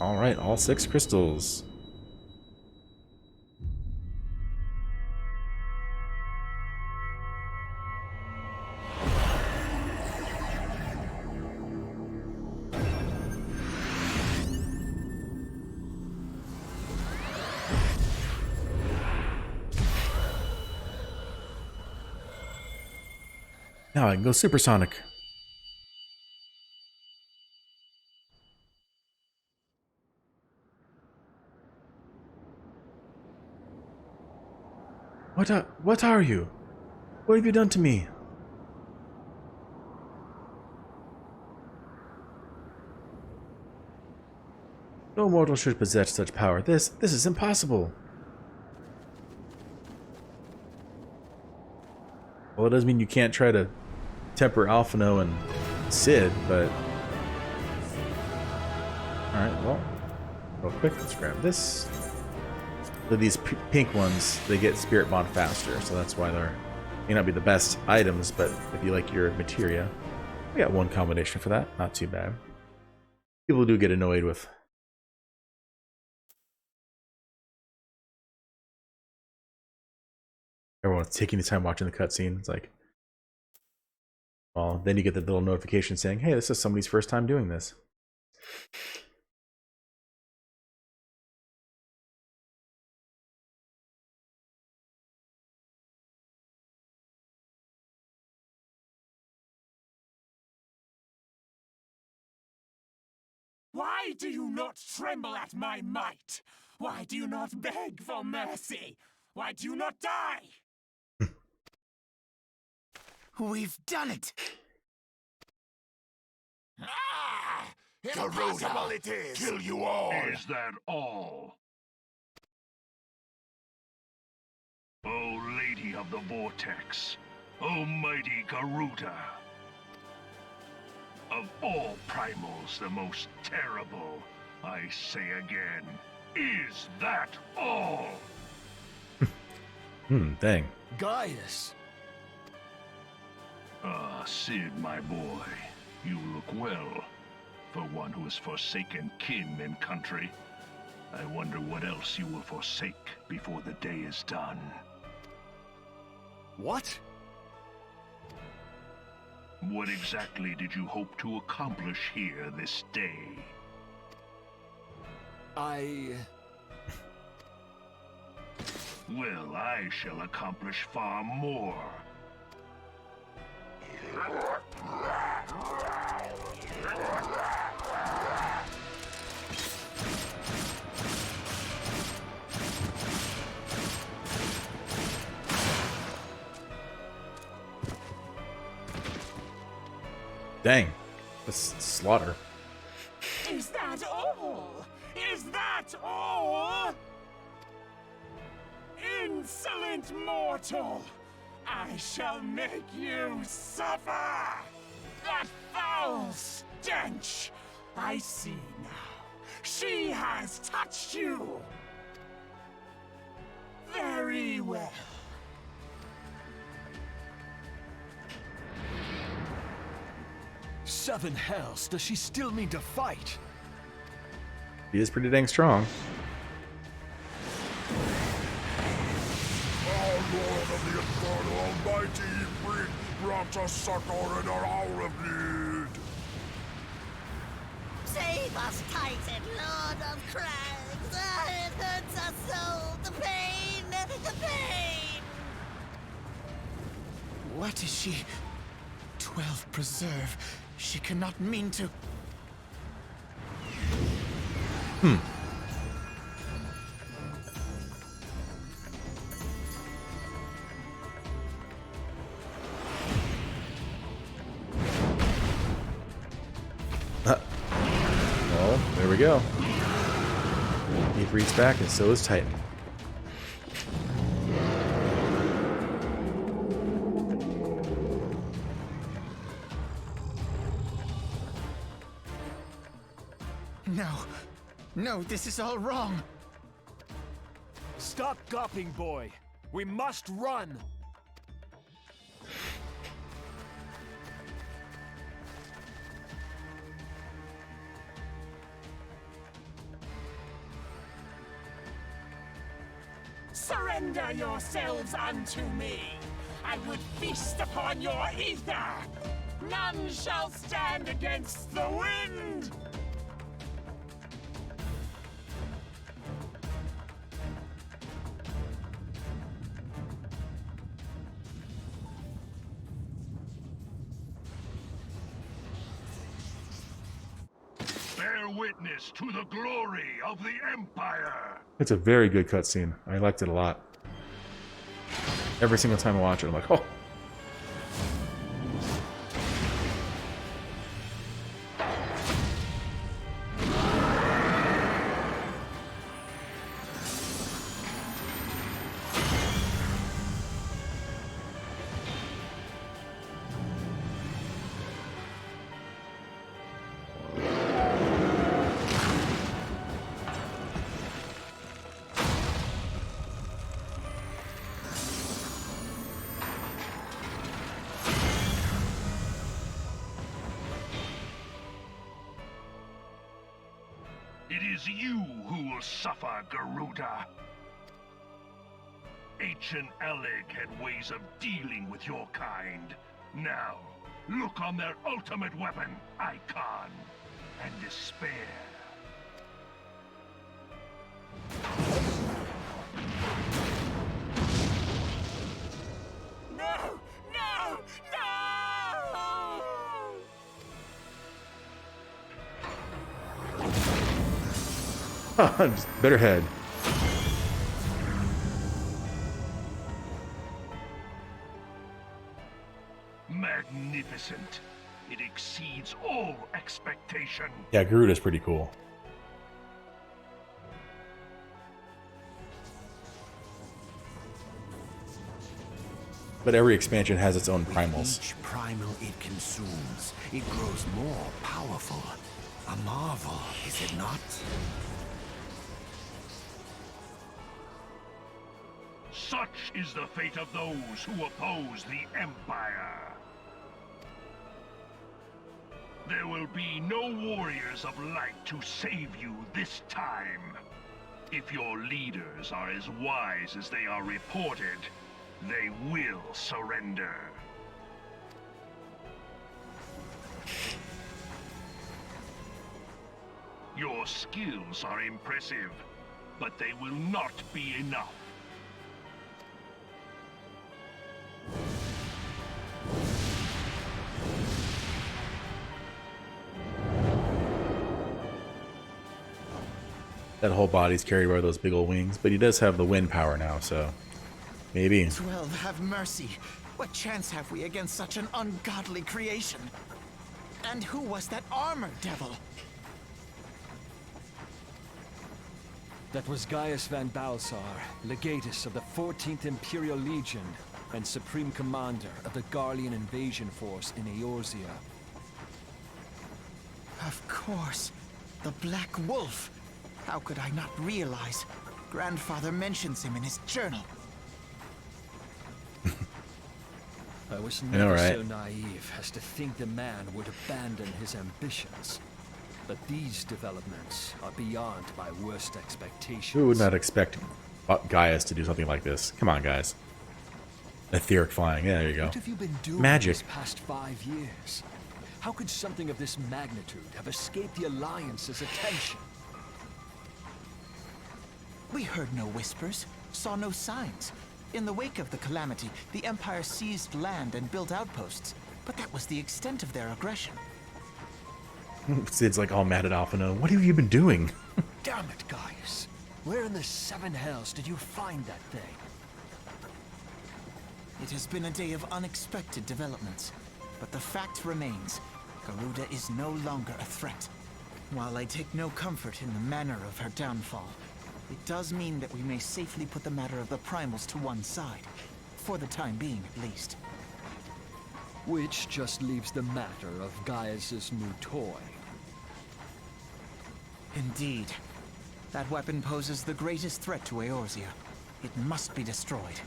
Alright, all 6 crystals. Now I can go supersonic. What are you? What have you done to me? No mortal should possess such power. This is impossible. Well, it doesn't mean you can't try to temper Alphino and Sid, but... Alright, well, real quick, let's grab this. So these pink ones, they get Spirit Bond faster, so that's why they're may not be the best items, but if you like your materia, we got one combination for that, not too bad. People do get annoyed with everyone's taking the time watching the cutscene. It's like, well, then you get the little notification saying, hey, this is somebody's first time doing this. Why do you not tremble at my might? Why do you not beg for mercy? Why do you not die? We've done it! Ah! Impossible it is! Kill you all! Is that all? O Lady of the Vortex, O mighty Garuda, of all primals the most terrible, I say again, is that all? Dang. Gaius! Ah, Sid, my boy, you look well. For one who has forsaken kin and country, I wonder what else you will forsake before the day is done. What? What exactly did you hope to accomplish here this day? Well, I shall accomplish far more. Dang. That's slaughter. Is that all? Is that all? Insolent mortal! I shall make you suffer! That foul stench! I see now. She has touched you! Very well. Seven hells, does she still mean to fight? He is pretty dang strong. Our Lord of the Infernal Almighty, spirit brought a sucker in our hour of need. Save us, Titan, Lord of Crags! It hurts us so! The pain! The pain! What is she? 12 preserve. She cannot mean to. Well, there we go. He reads back, and so is Titan. No. No, this is all wrong. Stop gawping, boy. We must run. Surrender yourselves unto me. I would feast upon your ether. None shall stand against the wind. Bear witness to the glory of the Empire. It's a very good cutscene. I liked it a lot. Every single time I watch it, I'm like, oh. It is you who will suffer, Garuda. Ancient Alleg had ways of dealing with your kind. Now, look on their ultimate weapon, Icon, and despair. No! No! No! Just better head. Magnificent. It exceeds all expectation. Yeah, Garuda's pretty cool. But every expansion has its own primals. Each primal it consumes, it grows more powerful. A marvel, is it not? Such is the fate of those who oppose the Empire. There will be no warriors of light to save you this time. If your leaders are as wise as they are reported, they will surrender. Your skills are impressive, but they will not be enough. That whole body's carried by those big old wings, but he does have the wind power now, so maybe. 12, have mercy. What chance have we against such an ungodly creation? And who was that armor devil? That was Gaius Van Balsar, legatus of the 14th Imperial Legion and supreme commander of the Garlean invasion force in Eorzea. Of course. The Black Wolf. How could I not realize? Grandfather mentions him in his journal. I was I know, never right? so naive as to think the man would abandon his ambitions. But these developments are beyond my worst expectations. Who would not expect Gaius to do something like this? Come on, guys. Etheric flying. Yeah, there you go. What have you been doing Magic. these past 5 years? How could something of this magnitude have escaped the Alliance's attention? We heard no whispers, saw no signs. In the wake of the calamity, the Empire seized land and built outposts, but that was the extent of their aggression. Sid's like all mad at Alphino. What have you been doing? Damn it, Gaius. Where in the 7 hells did you find that thing? It has been a day of unexpected developments, but the fact remains, Garuda is no longer a threat. While I take no comfort in the manner of her downfall, it does mean that we may safely put the matter of the primals to one side, for the time being at least. Which just leaves the matter of Gaius's new toy. Indeed. That weapon poses the greatest threat to Eorzea. It must be destroyed.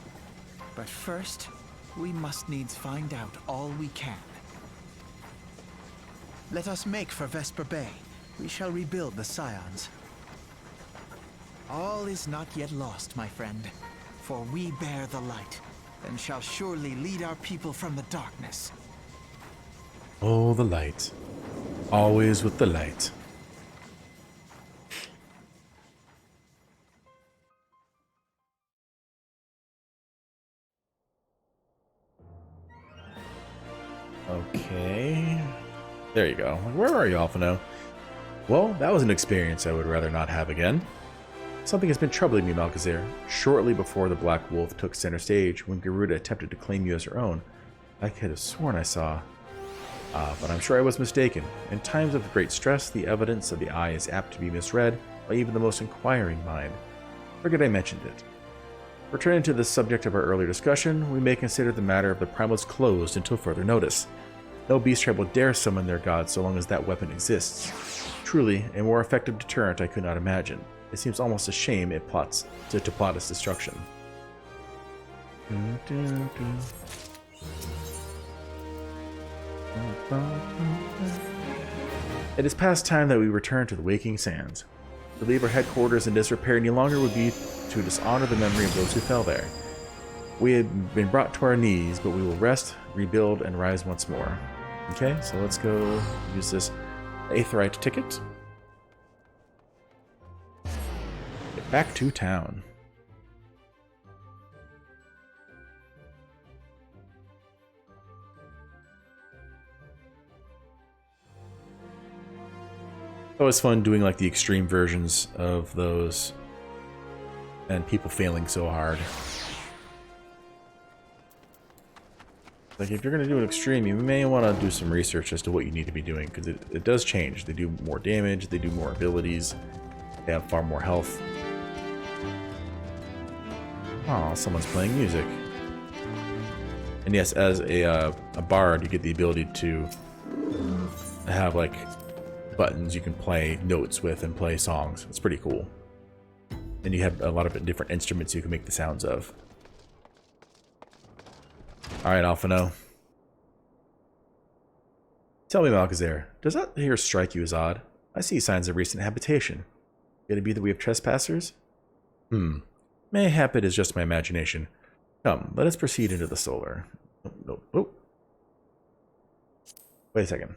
But first, we must needs find out all we can. Let us make for Vesper Bay. We shall rebuild the Scions. All is not yet lost, my friend, for we bear the light, and shall surely lead our people from the darkness. Oh, the light. Always with the light. Okay. There you go. Where are you, Alphino? Well, that was an experience I would rather not have again. Something has been troubling me, Malchezair. Shortly before the Black Wolf took center stage, when Garuda attempted to claim you as her own, I could have sworn I saw... but I'm sure I was mistaken. In times of great stress, the evidence of the eye is apt to be misread by even the most inquiring mind. Forget I mentioned it. Returning to the subject of our earlier discussion, we may consider the matter of the primals closed until further notice. No beast tribe will dare summon their god so long as that weapon exists. Truly, a more effective deterrent I could not imagine. It seems almost a shame it plots to plot its destruction. It is past time that we return to the Waking Sands. To leave our headquarters in disrepair any longer would be to dishonor the memory of those who fell there. We have been brought to our knees, but we will rest, rebuild, and rise once more. Okay, so let's go use this Aetheryte ticket. Get back to town. It was fun doing like the extreme versions of those and people failing so hard. Like if you're going to do an extreme, you may want to do some research as to what you need to be doing, because it does change. They do more damage, they do more abilities, they have far more health. Oh, someone's playing music. And yes, as a bard, you get the ability to have like buttons you can play notes with and play songs. It's pretty cool. And you have a lot of different instruments you can make the sounds of. Alright, Alphino. Tell me, Malchezair, does that here strike you as odd? I see signs of recent habitation. Could it be that we have trespassers? Mayhap it is just my imagination. Come, let us proceed into the solar. Oh. Wait a second.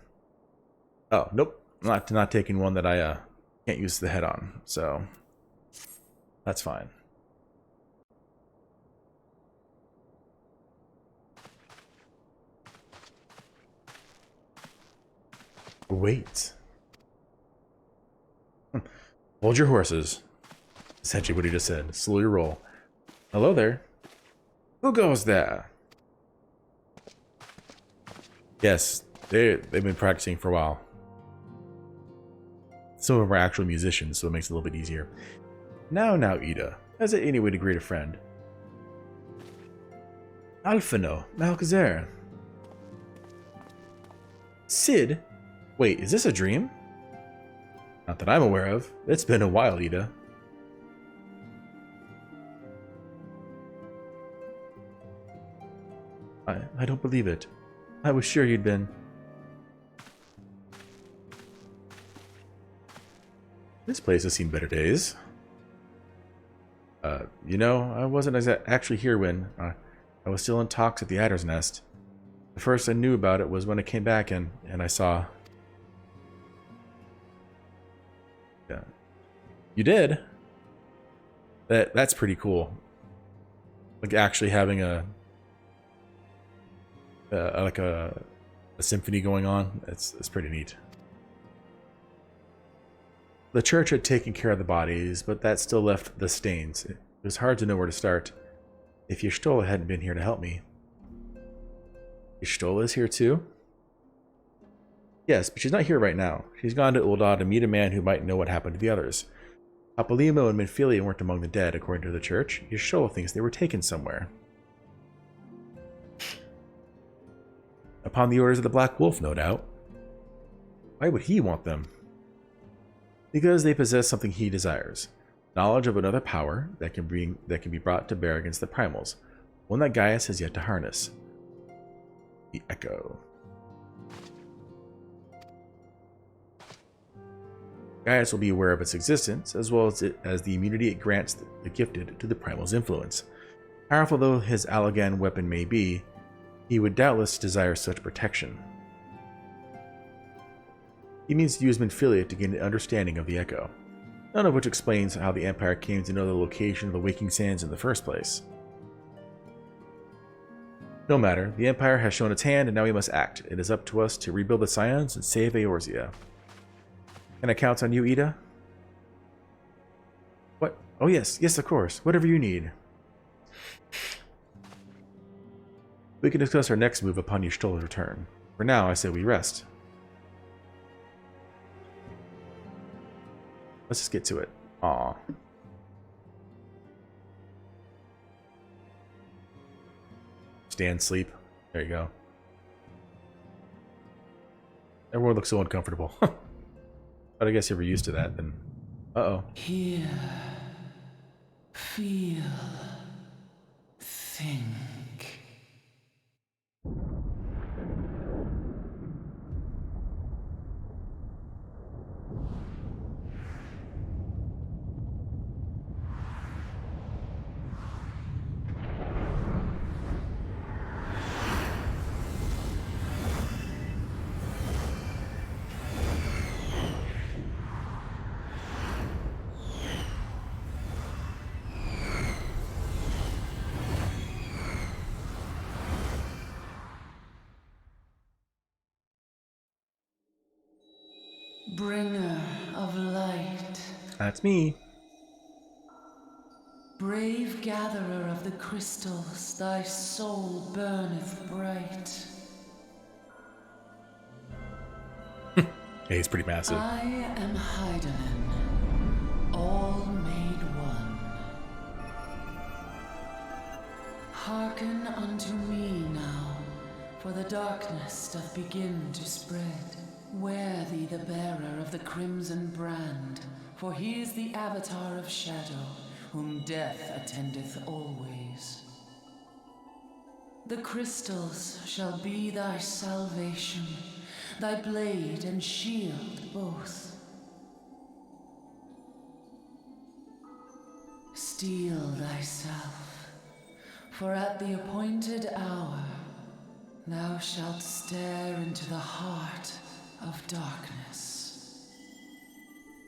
Oh, nope. Not taking one that I can't use the head on, so that's fine. Wait. Hold your horses. Essentially what he just said. Slow your roll. Hello there. Who goes there? Yes, they've been practicing for a while. Some of them are actual musicians, so it makes it a little bit easier. Now, Ida. Has it any way to greet a friend? Alphino, Malchezair. Sid? Wait, is this a dream? Not that I'm aware of. It's been a while, Ida. I don't believe it. I was sure you'd been. This place has seen better days. You know, I wasn't actually here when... I I was still in talks at the Adder's Nest. The first I knew about it was when I came back and I saw... Yeah. You did? That's pretty cool. Like actually having a symphony going on. It's pretty neat. The church had taken care of the bodies, but that still left the stains. It was hard to know where to start. If Y'shtola hadn't been here to help me. Y'shtola is here too? Yes, but she's not here right now. She's gone to Ul'dah to meet a man who might know what happened to the others. Papalymo and Minfilia weren't among the dead, according to the church. Y'shtola thinks they were taken somewhere. Upon the orders of the Black Wolf, no doubt. Why would he want them? Because they possess something he desires. Knowledge of another power that can be brought to bear against the primals. One that Gaius has yet to harness. The Echo. Gaius will be aware of its existence, as well as the immunity it grants the gifted to the primal's influence. Powerful though his Allagan weapon may be, he would doubtless desire such protection. He needs to use Minfilia to gain an understanding of the Echo, none of which explains how the Empire came to know the location of the Waking Sands in the first place. No matter, the Empire has shown its hand and now we must act. It is up to us to rebuild the Scions and save Eorzea. Can I count on you, Ida? What? Oh yes, yes of course, whatever you need. We can discuss our next move upon Y'shtola's return. For now, I say we rest. Let's just get to it. Aww. Stand, sleep. There you go. Everyone looks so uncomfortable. But I guess if you're used to that, then... Uh-oh. Hear, feel, think. Bringer of light. That's me. Brave gatherer of the crystals, thy soul burneth bright. Yeah, he's pretty massive. I am Hydaelyn, all made one. Hearken unto me now, for the darkness doth begin to spread. Wear thee the bearer of the crimson brand, for he is the avatar of shadow, whom death attendeth always. The crystals shall be thy salvation, thy blade and shield both. Steel thyself, for at the appointed hour thou shalt stare into the heart of darkness.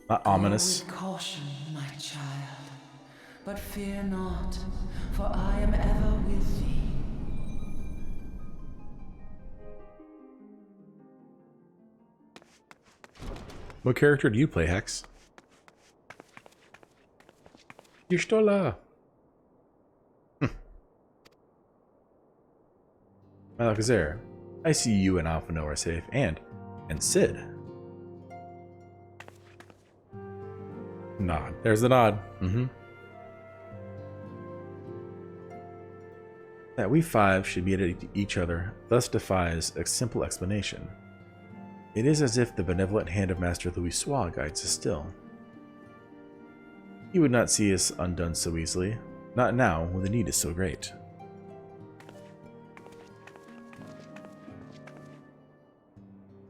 Not ominous. Go with caution, my child, but fear not, for I am ever with thee. What character do you play, Hex? Y'shtola! Malakazar, I see you and Alphino are safe, and Sid. Nod. There's the nod. That we five should be at each other thus defies a simple explanation. It is as if the benevolent hand of Master Louis Soir guides us still. He would not see us undone so easily, not now when the need is so great.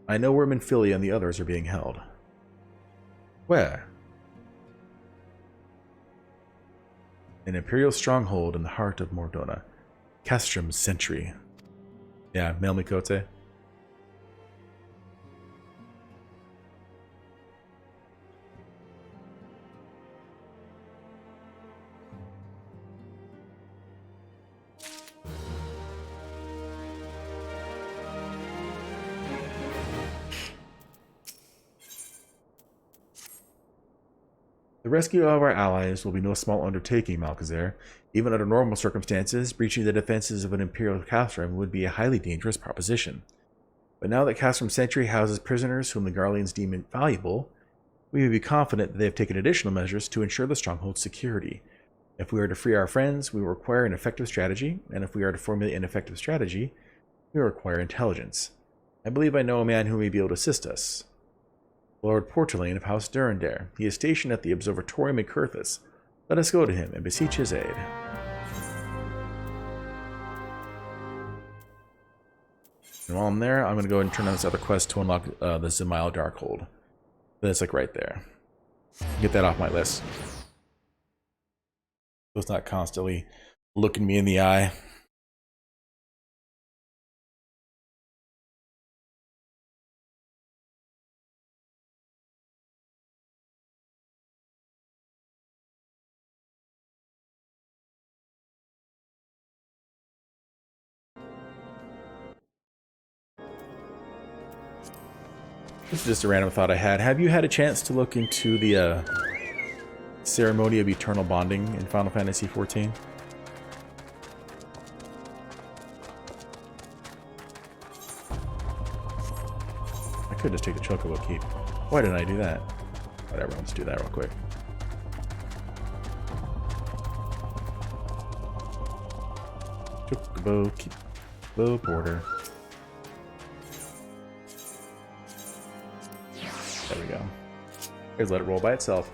I know where Minfilia and the others are being held. Where? An Imperial stronghold in the heart of Mordona. Castrum Sentry. Yeah, Mel Mikote. The rescue of our allies will be no small undertaking, Malkazer. Even under normal circumstances, breaching the defenses of an Imperial castrum would be a highly dangerous proposition. But now that Castrum Sentry houses prisoners whom the Garleans deem invaluable, we may be confident that they have taken additional measures to ensure the stronghold's security. If we are to free our friends, we will require an effective strategy, and if we are to formulate an effective strategy, we will require intelligence. I believe I know a man who may be able to assist us. Lord Portelaine of House Durandare. He is stationed at the Observatorium in Kurthus. Let us go to him and beseech his aid. And while I'm there, I'm going to go ahead and turn on this other quest to unlock the Zemile Darkhold. That's like right there. Get that off my list. So it's not constantly looking me in the eye. This is just a random thought I had. Have you had a chance to look into the Ceremony of Eternal Bonding in Final Fantasy XIV? I could just take the Chocobo Keep. Why didn't I do that? Whatever, let's do that real quick. Chocobo Keep. Low border. There we go. Here's let it roll by itself.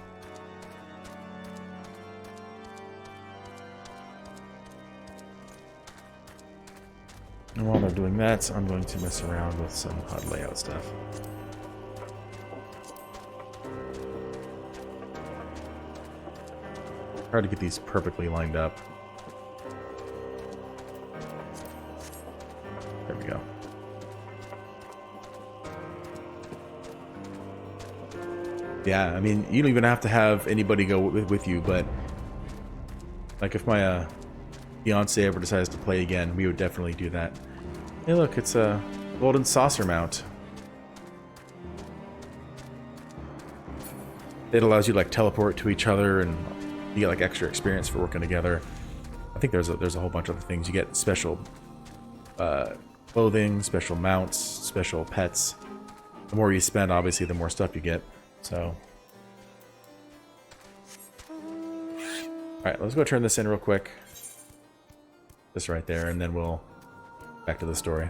And while they're doing that, I'm going to mess around with some HUD layout stuff. Hard to get these perfectly lined up. There we go. Yeah, I mean, you don't even have to have anybody go with you, but like if my fiance ever decides to play again, we would definitely do that. Hey, look, it's a golden saucer mount. It allows you to like teleport to each other, and you get like extra experience for working together. I think there's a whole bunch of other things. You get special clothing, special mounts, special pets. The more you spend, obviously, the more stuff you get. So, alright, let's go turn this in real quick. Just right there, and then we'll back to the story.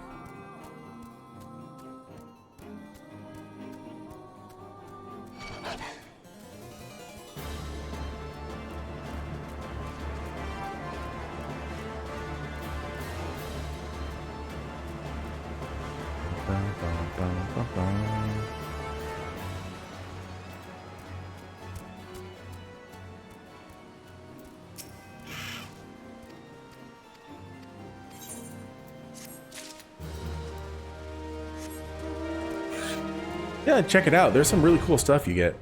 Yeah, check it out. There's some really cool stuff you get.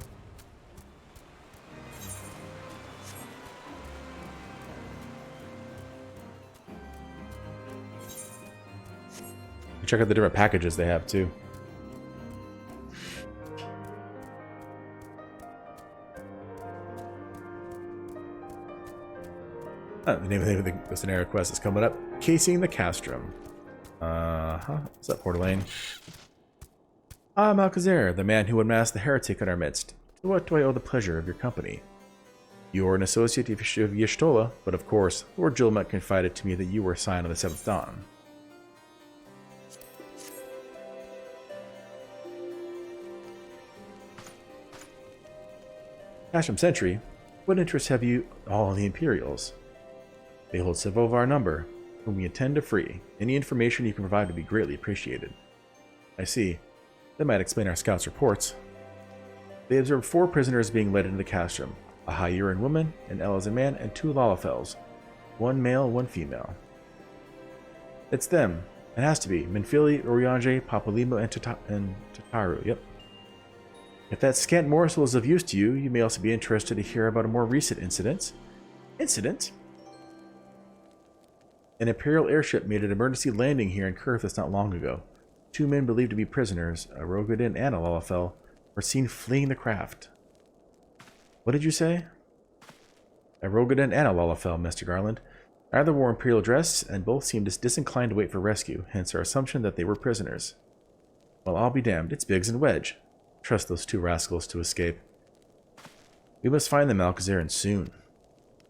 Check out the different packages they have too. The name of the scenario quest is coming up. Casing the Castrum. What's up, Portelaine? I'm Alcazar, the man who unmasked the heretic in our midst. To what do I owe the pleasure of your company? You are an associate of Y'shtola, but of course, Lord Julmet confided to me that you were a sign of the Seventh Dawn. Castrum Sentry, what interests have you all in the Imperials? They hold several of our number, whom we intend to free. Any information you can provide would be greatly appreciated. I see. That might explain our scouts' reports. They observed 4 prisoners being led into the castrum, a High-Urin woman, an Elizan man, and 2 Lalafels, 1 male, 1 female. It's them. It has to be. Minfili, Oriange, Papalimo, and Tataru. Yep. If that scant morsel is of use to you, you may also be interested to hear about a more recent incident. Incident? An Imperial airship made an emergency landing here in Kurthus not long ago. 2 men believed to be prisoners, a Rogadin and a Lalafell, were seen fleeing the craft. What did you say? A Rogadin and a Lalafell, Mr. Garland. Neither wore Imperial dress, and both seemed disinclined to wait for rescue, hence our assumption that they were prisoners. Well, I'll be damned. It's Biggs and Wedge. Trust those 2 rascals to escape. We must find them, Alcazar, and soon.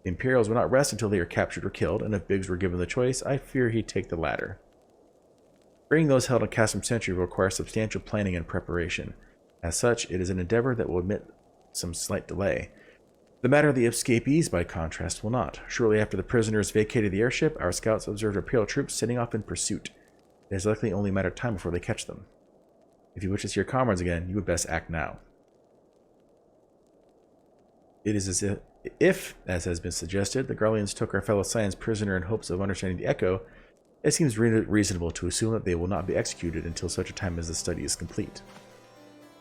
The Imperials will not rest until they are captured or killed, and if Biggs were given the choice, I fear he'd take the latter. Bringing those held on Castrum Sentry will require substantial planning and preparation. As such, it is an endeavor that will admit some slight delay. The matter of the escapees, by contrast, will not. Shortly after the prisoners vacated the airship, our scouts observed Imperial troops setting off in pursuit. It is likely only a matter of time before they catch them. If you wish to see your comrades again, you would best act now. It is as if, as has been suggested, the Garleans took our fellow Scions prisoner in hopes of understanding the Echo, it seems reasonable to assume that they will not be executed until such a time as the study is complete.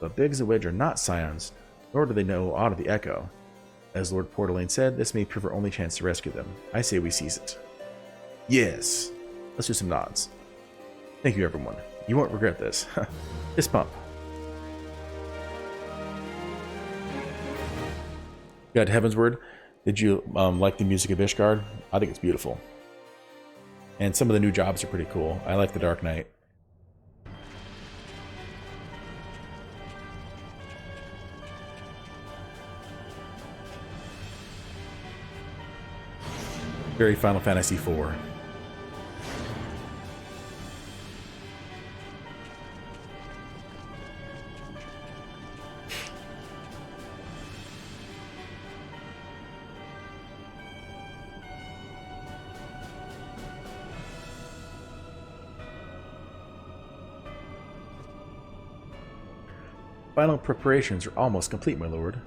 But Biggs and Wedge are not Scions, nor do they know aught of the Echo. As Lord Portalaine said, this may prove our only chance to rescue them. I say we seize it. Yes. Let's do some nods. Thank you, everyone. You won't regret this. Fist pump. God Heavensward, did you like the music of Ishgard? I think it's beautiful. And some of the new jobs are pretty cool. I like the Dark Knight. Very Final Fantasy IV. Final preparations are almost complete, my lord.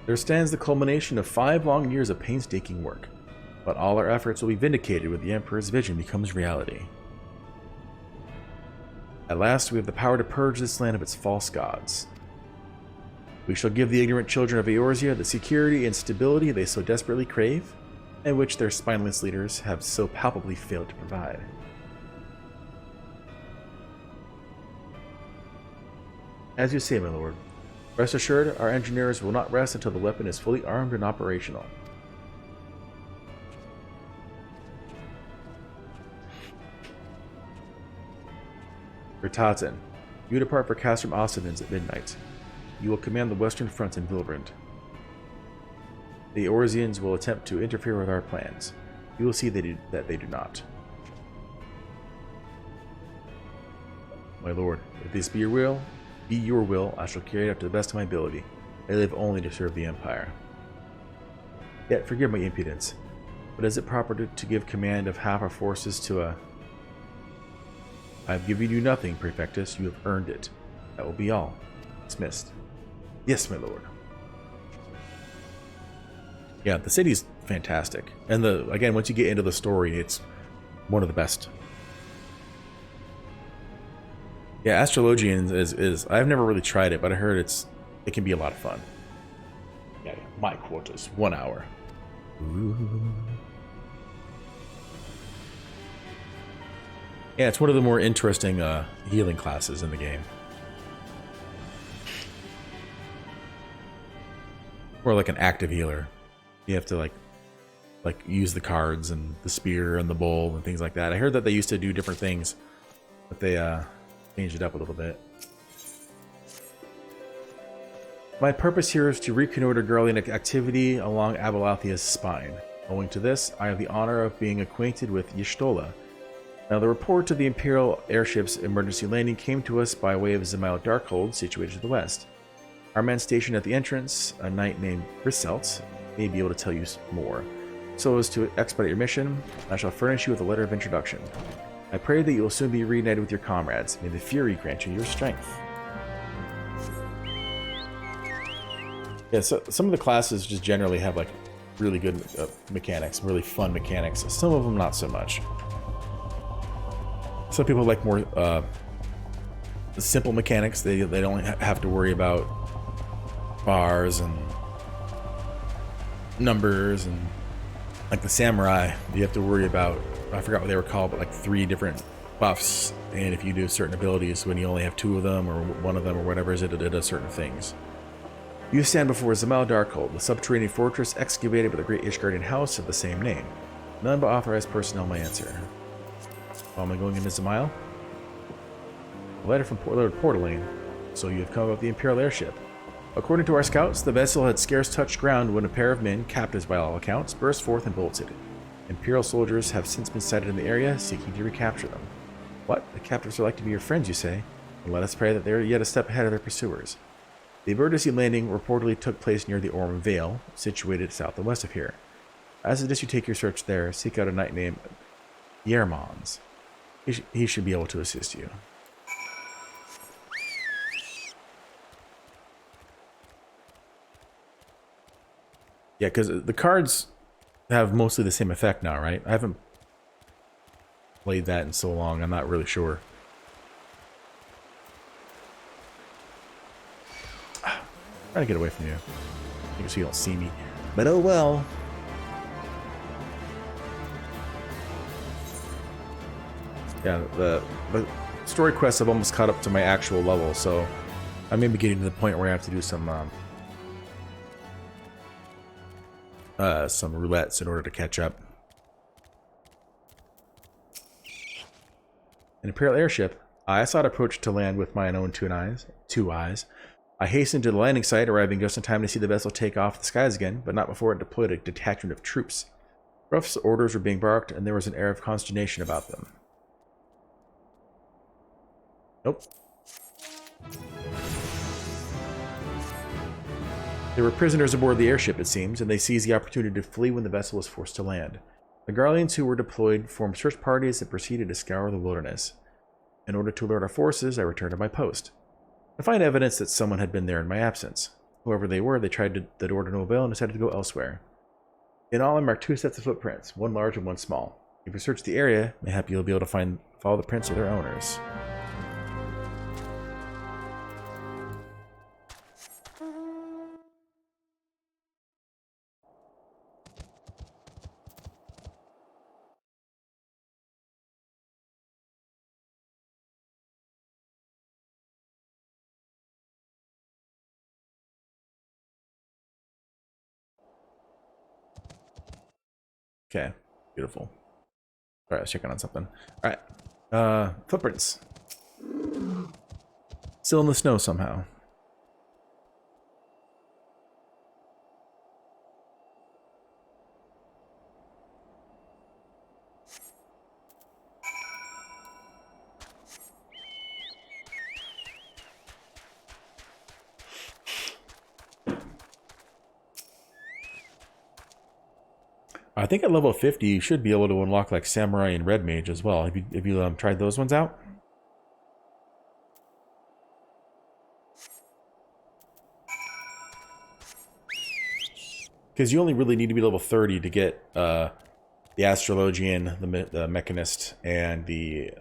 There stands the culmination of 5 long years of painstaking work, but all our efforts will be vindicated when the Emperor's vision becomes reality. At last we have the power to purge this land of its false gods. We shall give the ignorant children of Eorzea the security and stability they so desperately crave, and which their spineless leaders have so palpably failed to provide. As you say, my lord. Rest assured, our engineers will not rest until the weapon is fully armed and operational. Bertaten, you depart for Castrum Ostendens at midnight. You will command the western front in Vilbrand. The Eorzeans will attempt to interfere with our plans. You will see that they do not. My lord, if this be your will, I shall carry it out to the best of my ability. I live only to serve the Empire. Yet forgive my impudence, but is it proper to give command of half our forces to a... I have given you nothing, Praefectus. You have earned it. That will be all. Dismissed. Yes, my lord. Yeah, the city's fantastic. And again, once you get into the story, it's one of the best. Yeah, Astrologian is I've never really tried it, but I heard it can be a lot of fun. Yeah, my quarters, 1 hour. Ooh. Yeah, it's one of the more interesting healing classes in the game. Or like an active healer. You have to like use the cards and the spear and the bowl and things like that. I heard that they used to do different things, but they changed it up a little bit. My purpose here is to reconnoiter Garlean activity along Abelathia's spine. Owing to this, I have the honor of being acquainted with Y'shtola. Now, the report of the Imperial airship's emergency landing came to us by way of Zemail Darkhold, situated to the west. Our men stationed at the entrance, a knight named Briselt, may be able to tell you more. So as to expedite your mission, I shall furnish you with a letter of introduction. I pray that you will soon be reunited with your comrades. May the Fury grant you your strength. Yeah, so some of the classes just generally have like really good mechanics, really fun mechanics. Some of them not so much. Some people like more simple mechanics. They don't have to worry about bars and numbers, and like the samurai, you have to worry about, I forgot what they were called, but like 3 different buffs, and if you do certain abilities, when you only have 2 of them or 1 of them or whatever it does certain things. You stand before Zamal Darkhold, the subterranean fortress excavated by the great Ishgardian house of the same name. None but authorized personnel may answer. Why am I going into Zamal? A letter from Lord Portalane. So you have come about the Imperial airship. According to our scouts, the vessel had scarce touched ground when a pair of men, captives by all accounts, burst forth and bolted. Imperial soldiers have since been sighted in the area, seeking to recapture them. What? The captives are like to be your friends, you say? And let us pray that they are yet a step ahead of their pursuers. The emergency landing reportedly took place near the Orm Vale, situated south and west of here. I suggest you take your search there, seek out a knight named Yermons. He should be able to assist you. Yeah, because the cards have mostly the same effect now, right? I haven't played that in so long, I'm not really sure. Trying to get away from you. I think so you don't see me. But oh well. Yeah, the story quests have almost caught up to my actual level, so I may be getting to the point where I have to do some roulettes in order to catch up. An Imperial airship. I saw it approach to land with my own two eyes. I hastened to the landing site, arriving just in time to see the vessel take off the skies again, but not before it deployed a detachment of troops. Ruff's orders were being barked, and there was an air of consternation about them. Nope. There were prisoners aboard the airship, it seems, and they seized the opportunity to flee when the vessel was forced to land. The Garleans who were deployed formed search parties and proceeded to scour the wilderness. In order to alert our forces, I returned to my post. To find evidence that someone had been there in my absence. Whoever they were, they tried the door to no avail and decided to go elsewhere. In all, I marked 2 sets of footprints, one large and one small. If you search the area, mayhap you'll be able to follow the prints of their owners. Okay, beautiful. Alright, I was checking on something. Alright, footprints. Still in the snow somehow. I think at level 50 you should be able to unlock like Samurai and Red Mage as well. Have you tried those ones out? Because you only really need to be level 30 to get the Astrologian, the Mechanist, and the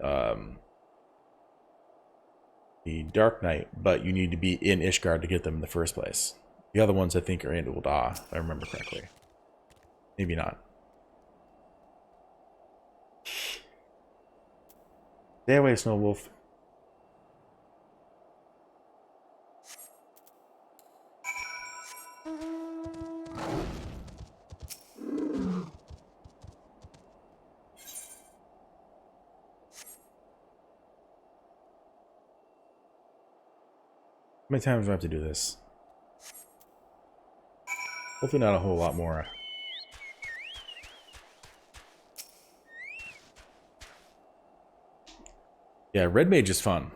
Dark Knight, but you need to be in Ishgard to get them in the first place. The other ones I think are in Ul'dah, if I remember correctly. Maybe not. Stay away, Snow Wolf. How many times do I have to do this? Hopefully not a whole lot more. Yeah, Red Mage is fun.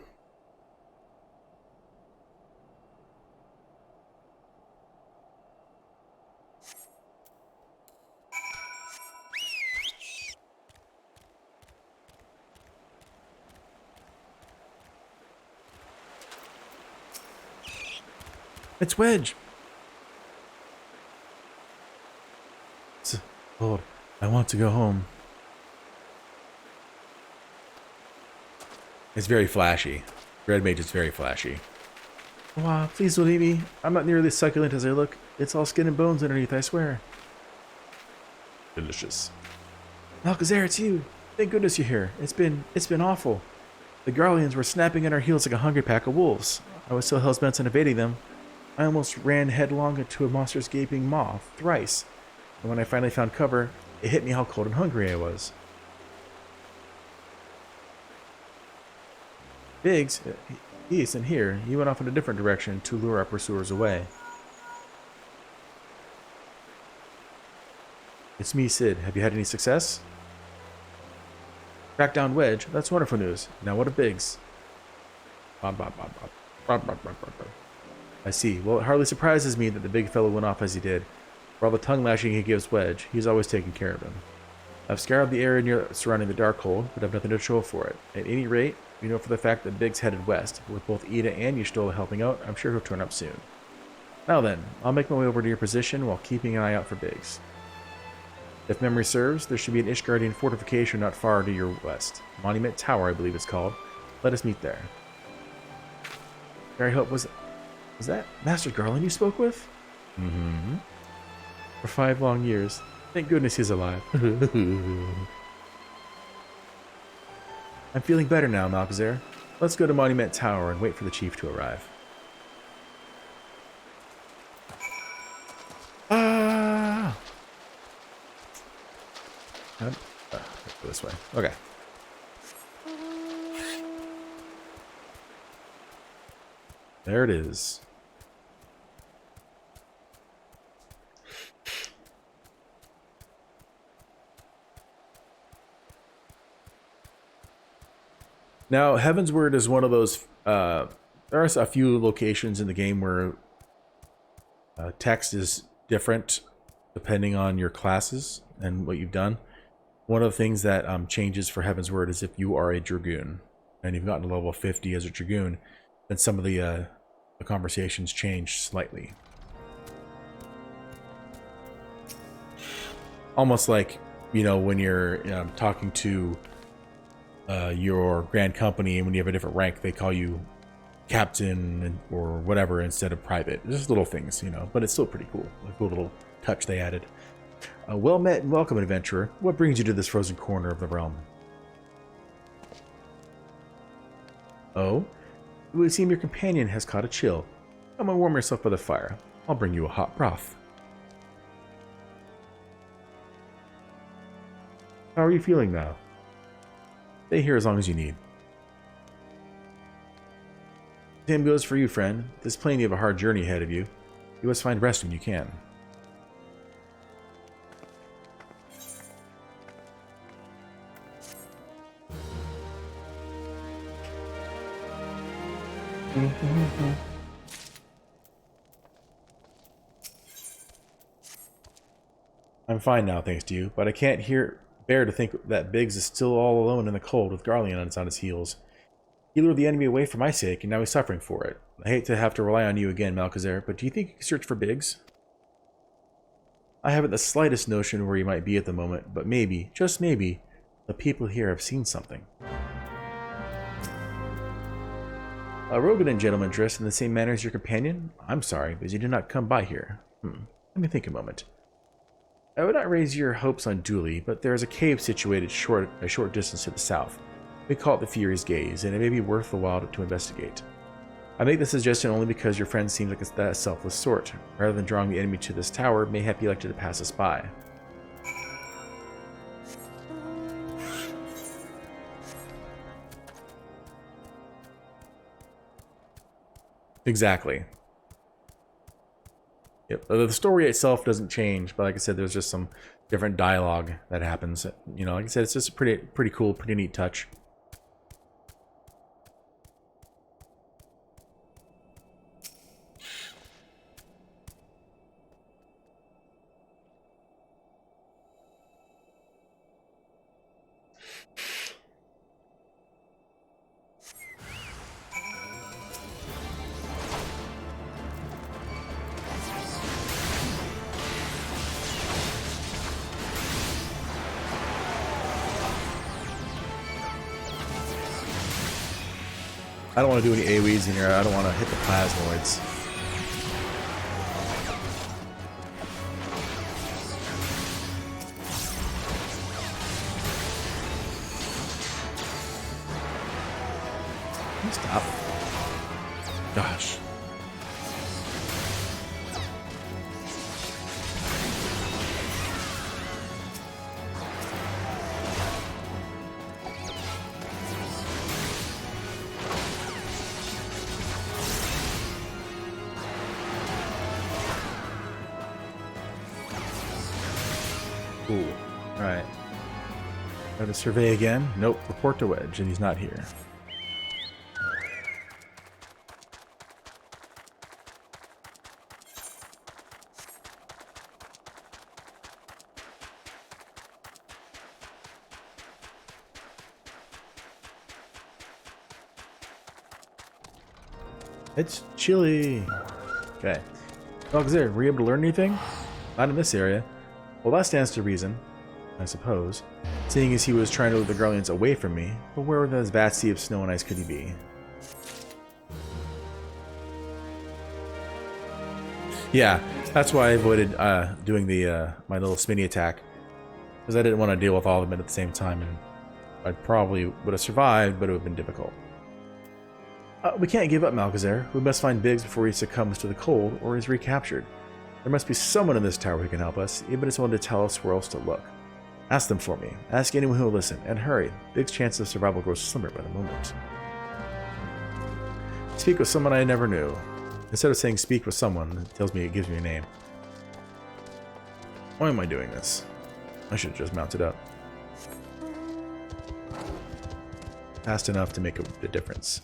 It's Wedge. Cold. I want to go home. It's very flashy. Red Mage is very flashy. Wow, please don't leave me. I'm not nearly as succulent as I look. It's all skin and bones underneath, I swear. Delicious. Alcazar, it's you. Thank goodness you're here. It's been awful. The Garleans were snapping at our heels like a hungry pack of wolves. I was so hell-bent on evading them, I almost ran headlong into a monster's gaping maw thrice. And when I finally found cover, it hit me how cold and hungry I was. Biggs, he isn't here. He went off in a different direction to lure our pursuers away. It's me, Sid. Have you had any success? Track down Wedge. That's wonderful news. Now what of Biggs? I see. Well, it hardly surprises me that the big fellow went off as he did. For all the tongue lashing he gives Wedge, he's always taking care of him. I've scoured the area surrounding the Darkhold, but I've nothing to show for it. At any rate, you know for the fact that Biggs headed west. With both Ida and Y'shtola helping out, I'm sure he'll turn up soon. Now then, I'll make my way over to your position while keeping an eye out for Biggs. If memory serves, there should be an Ishgardian fortification not far to your west. Monument Tower, I believe it's called. Let us meet there. Very hope was that Master Garland you spoke with? Mm-hmm. For 5 long years. Thank goodness he's alive. I'm feeling better now, Malkazar. Let's go to Monument Tower and wait for the chief to arrive. Ah! Go this way. Okay. There it is. Now, Heaven's Word is one of those. There are a few locations in the game where text is different depending on your classes and what you've done. One of the things that changes for Heaven's Word is if you are a Dragoon and you've gotten to level 50 as a Dragoon, then some of the conversations change slightly. Almost like, you know, when you're talking to your Grand Company, and when you have a different rank, they call you Captain or whatever instead of Private. Just little things, you know, but it's still pretty cool. A cool little touch they added. Well met and welcome, adventurer. What brings you to this frozen corner of the realm? Oh? It would seem your companion has caught a chill. Come and warm yourself by the fire. I'll bring you a hot broth. How are you feeling now? Stay here as long as you need. Same goes for you, friend. There's plenty of a hard journey ahead of you. You must find rest when you can. I'm fine now, thanks to you, but I can't bear to think that Biggs is still all alone in the cold with Garleans on his heels. He lured the enemy away for my sake, and now he's suffering for it. I hate to have to rely on you again, Malkazar, but do you think you can search for Biggs? I haven't the slightest notion where he might be at the moment, but maybe, just maybe, the people here have seen something. A Rogadan gentleman dressed in the same manner as your companion? I'm sorry, but you did not come by here. Let me think a moment. I would not raise your hopes unduly, but there is a cave situated a short distance to the south. We call it the Fury's Gaze, and it may be worth the while to investigate. I make the suggestion only because your friend seems like a selfless sort. Rather than drawing the enemy to this tower, mayhap he elected to pass us by. Exactly. Yep. The story itself doesn't change, but like I said, there's just some different dialogue that happens. You know, like I said, it's just a pretty cool, pretty neat touch. I don't want to do any AoEs in here. I don't want to hit the plasmoids. Stop. Gosh. Cool. Alright. Go to survey again. Nope. Report to Wedge, and he's not here. It's chilly. Okay. Alexander, were you able to learn anything? Not in this area. Well, that stands to reason, I suppose. Seeing as he was trying to lead the Garleans away from me, but where within this vast sea of snow and ice could he be? Yeah, that's why I avoided doing the my little Smitty attack, because I didn't want to deal with all of them at the same time, and I probably would have survived, but it would have been difficult. We can't give up, Malchezair. We must find Biggs before he succumbs to the cold or is recaptured. There must be someone in this tower who can help us, even if it's willing to tell us where else to look. Ask them for me. Ask anyone who will listen, and hurry. Biggs' chance of survival grows slimmer by the moment. Speak with someone I never knew. Instead of saying speak with someone, it tells me it gives me a name. Why am I doing this? I should have just mounted up. Fast enough to make a difference.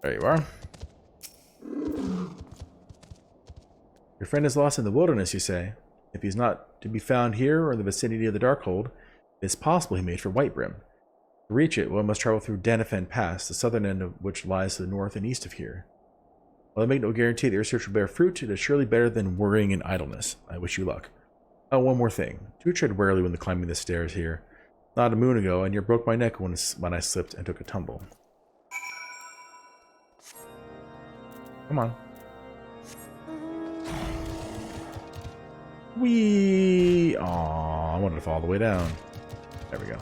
There you are. Your friend is lost in the wilderness, you say. If he's not to be found here or in the vicinity of the Darkhold, it is possible he made for Whitebrim. To reach it, one must travel through Danafen Pass, the southern end of which lies to the north and east of here. While I make no guarantee that your research will bear fruit, it is surely better than worrying in idleness. I wish you luck. Oh, one more thing. Do tread warily when climbing the stairs here. Not a moon ago, and you broke my neck when I slipped and took a tumble. Come on. Whee! Aw, I wanted to fall all the way down. There we go.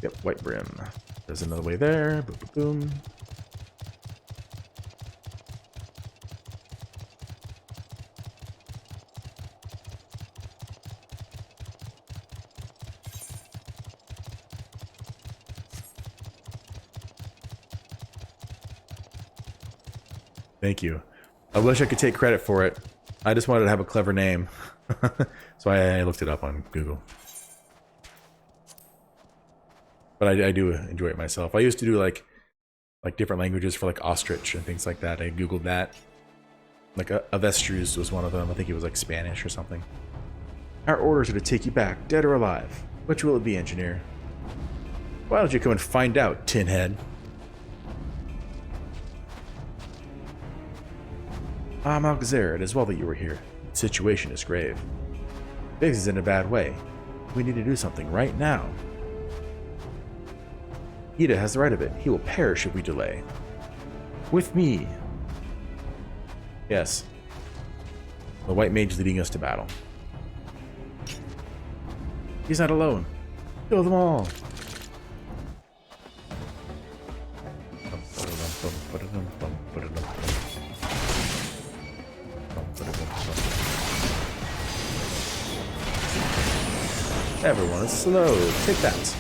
Yep, Whitebrim. There's another way there. Boom, boom, boom. Thank you. I wish I could take credit for it. I just wanted to have a clever name. So I looked it up on Google. But I do enjoy it myself. I used to do like different languages for like ostrich and things like that. I Googled that. Like avestruz was one of them. I think it was like Spanish or something. Our orders are to take you back, dead or alive. Which will it be, engineer? Why don't you come and find out, tinhead? Ah, Malchezair, it is well that you were here. The situation is grave. Biggs is in a bad way. We need to do something right now. Ida has the right of it. He will perish if we delay. With me. Yes. The white mage leading us to battle. He's not alone. Kill them all. Everyone is slow. Take that.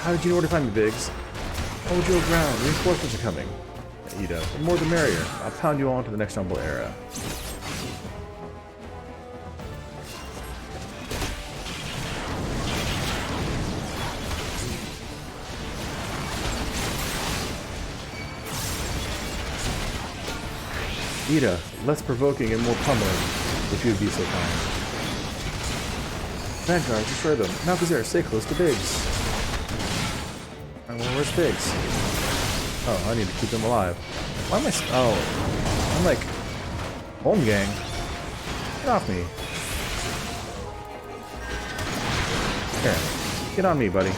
How did you know where to find me, Biggs? Hold your ground. Reinforcements are coming. Ida, the more the merrier. I'll pound you on to the next humble era. Ida, less provoking and more pummeling, if you would be so kind. Vanguard, destroy them. Malchezair, stay close to Biggs. Well, where's Biggs? Oh, I need to keep him alive. Why am I... Oh. I'm like Home gang. Get off me. Here. Get on me, buddy.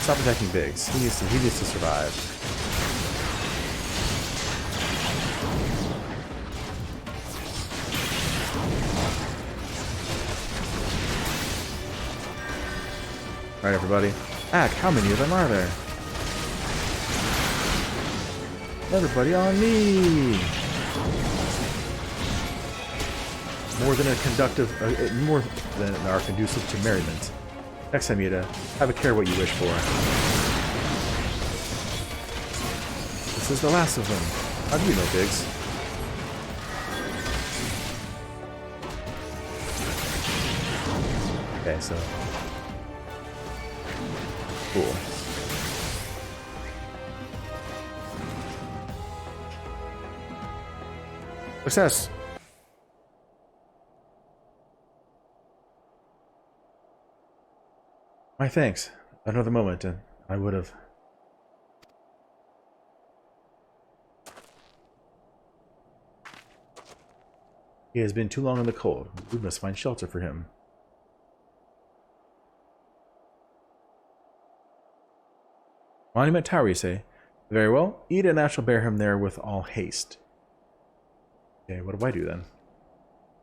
Stop attacking Biggs. He needs to survive. Alright, everybody. Ack, how many of them are there? Everybody on me! More than are conducive to merriment. Next time, Yida, have a care what you wish for. This is the last of them. How do you know, Biggs? Okay, so... Cool. Success! My thanks. Another moment and I would have... He has been too long in the cold. We must find shelter for him. Monument Tower, you say? Very well. Eat and I shall bear him there with all haste. Okay, what do I do then?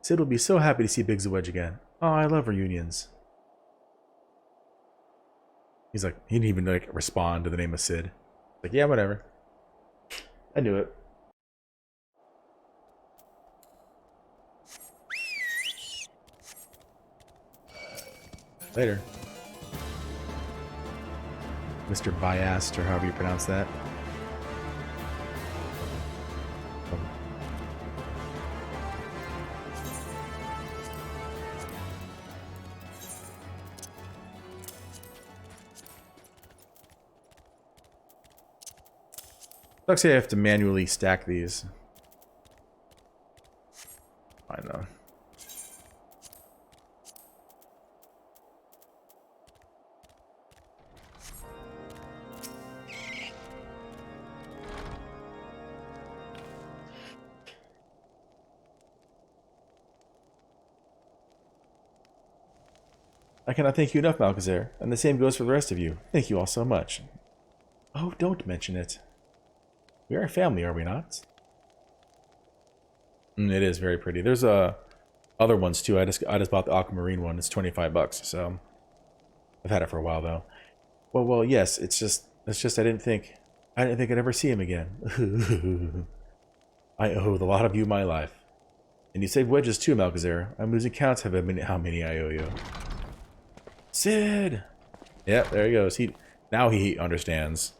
Sid will be so happy to see Biggs the Wedge again. Oh, I love reunions. He's like, he didn't even like respond to the name of Sid. Like, yeah, whatever. I knew it. Later. Mr. Biast, or however you pronounce that. Looks like I have to manually stack these. I know. I cannot thank you enough, Malcazar, and the same goes for the rest of you. Thank you all so much. Oh, don't mention it. We are a family, are we not? It is very pretty. There's other ones too. I just bought the aquamarine one. It's $25, so I've had it for a while though. Well, yes. It's just I didn't think I'd ever see him again. I owe a lot of you my life, and you saved Wedges too, Malcazar. I'm losing counts of how many I owe you. Sid. Yeah, there he goes. Now he understands.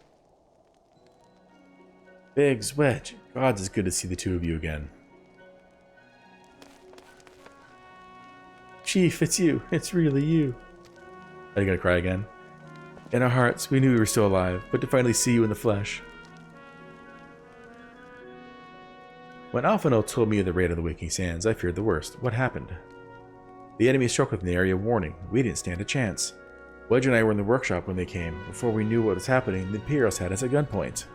Biggs, Wedge, gods, it's good to see the two of you again. Chief, it's you. It's really you. Are you gonna cry again? In our hearts, we knew we were still alive, but to finally see you in the flesh. When Alphino told me of the raid of the Waking Sands, I feared the worst. What happened? The enemy struck within the area warning. We didn't stand a chance. Wedge and I were in the workshop when they came. Before we knew what was happening, the Imperials had us at gunpoint.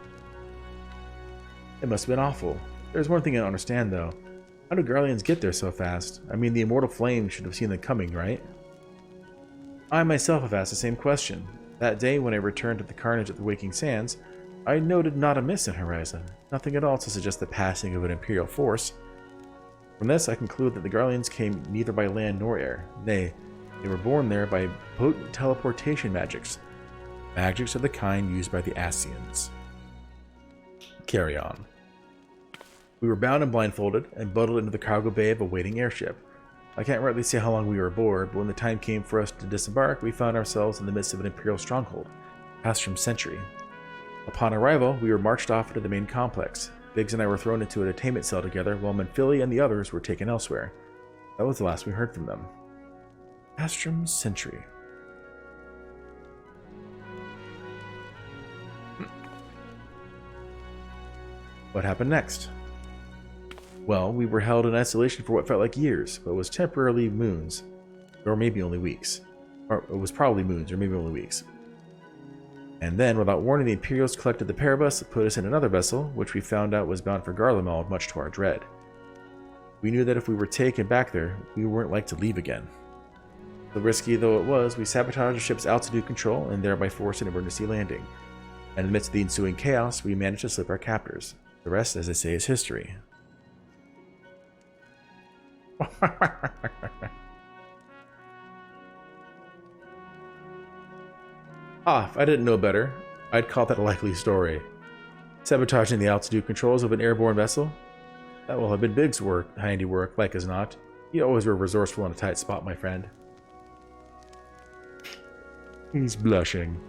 It must have been awful. There's one thing I don't understand, though. How do Garleans get there so fast? I mean, the immortal flame should have seen them coming, right? I myself have asked the same question. That day, when I returned to the carnage at the Waking Sands, I noted not a mist in horizon. Nothing at all to suggest the passing of an Imperial force. From this, I conclude that the Garleans came neither by land nor air. Nay, they were born there by potent teleportation magics. Magics of the kind used by the Ascians. Carry on. We were bound and blindfolded and bundled into the cargo bay of a waiting airship. I can't rightly say how long we were aboard, but when the time came for us to disembark, we found ourselves in the midst of an Imperial stronghold, Pastrum Sentry. Upon arrival, we were marched off into the main complex. Biggs and I were thrown into a detainment cell together, while Manphili and the others were taken elsewhere. That was the last we heard from them. Pastrum Sentry. What happened next? Well, we were held in isolation for what felt like years, but was temporarily moons, or maybe only weeks. Or it was probably moons, or maybe only weeks. And then, without warning, the Imperials collected the pair of us, put us in another vessel, which we found out was bound for Garlemald, much to our dread. We knew that if we were taken back there, we weren't like to leave again. So risky though it was, we sabotaged the ship's altitude control and thereby forced an emergency landing. And in the midst of the ensuing chaos, we managed to slip our captors. The rest, as they say, is history. If I didn't know better, I'd call that a likely story. Sabotaging the altitude controls of an airborne vessel? That will have been Big's work, handiwork, like as not. You always were resourceful in a tight spot, my friend. He's blushing.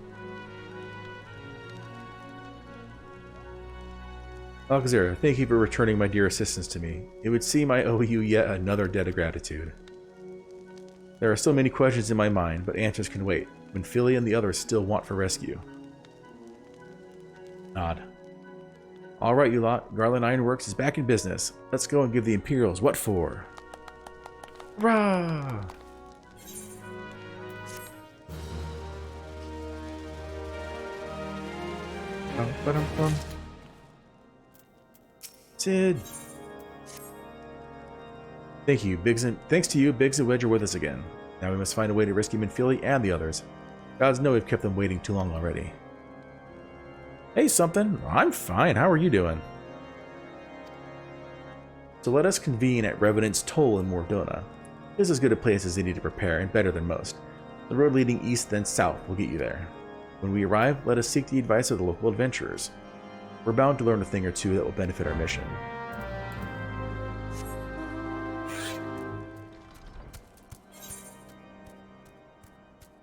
Alcazar, thank you for returning my dear assistance to me. It would seem I owe you yet another debt of gratitude. There are still many questions in my mind, but answers can wait, when Philly and the others still want for rescue. Nod. Alright, you lot. Garland Ironworks is back in business. Let's go and give the Imperials what for. Hurrah! Sid. Thank you, Biggs, and thanks to you, Biggs and Wedge are with us again. Now we must find a way to rescue Minfili and the others. Gods know we've kept them waiting too long already. Hey, something. I'm fine. How are you doing? So let us convene at Revenant's Toll in Mordona. This is as good a place as any to prepare, and better than most. The road leading east then south will get you there. When we arrive, let us seek the advice of the local adventurers. We're bound to learn a thing or two that will benefit our mission.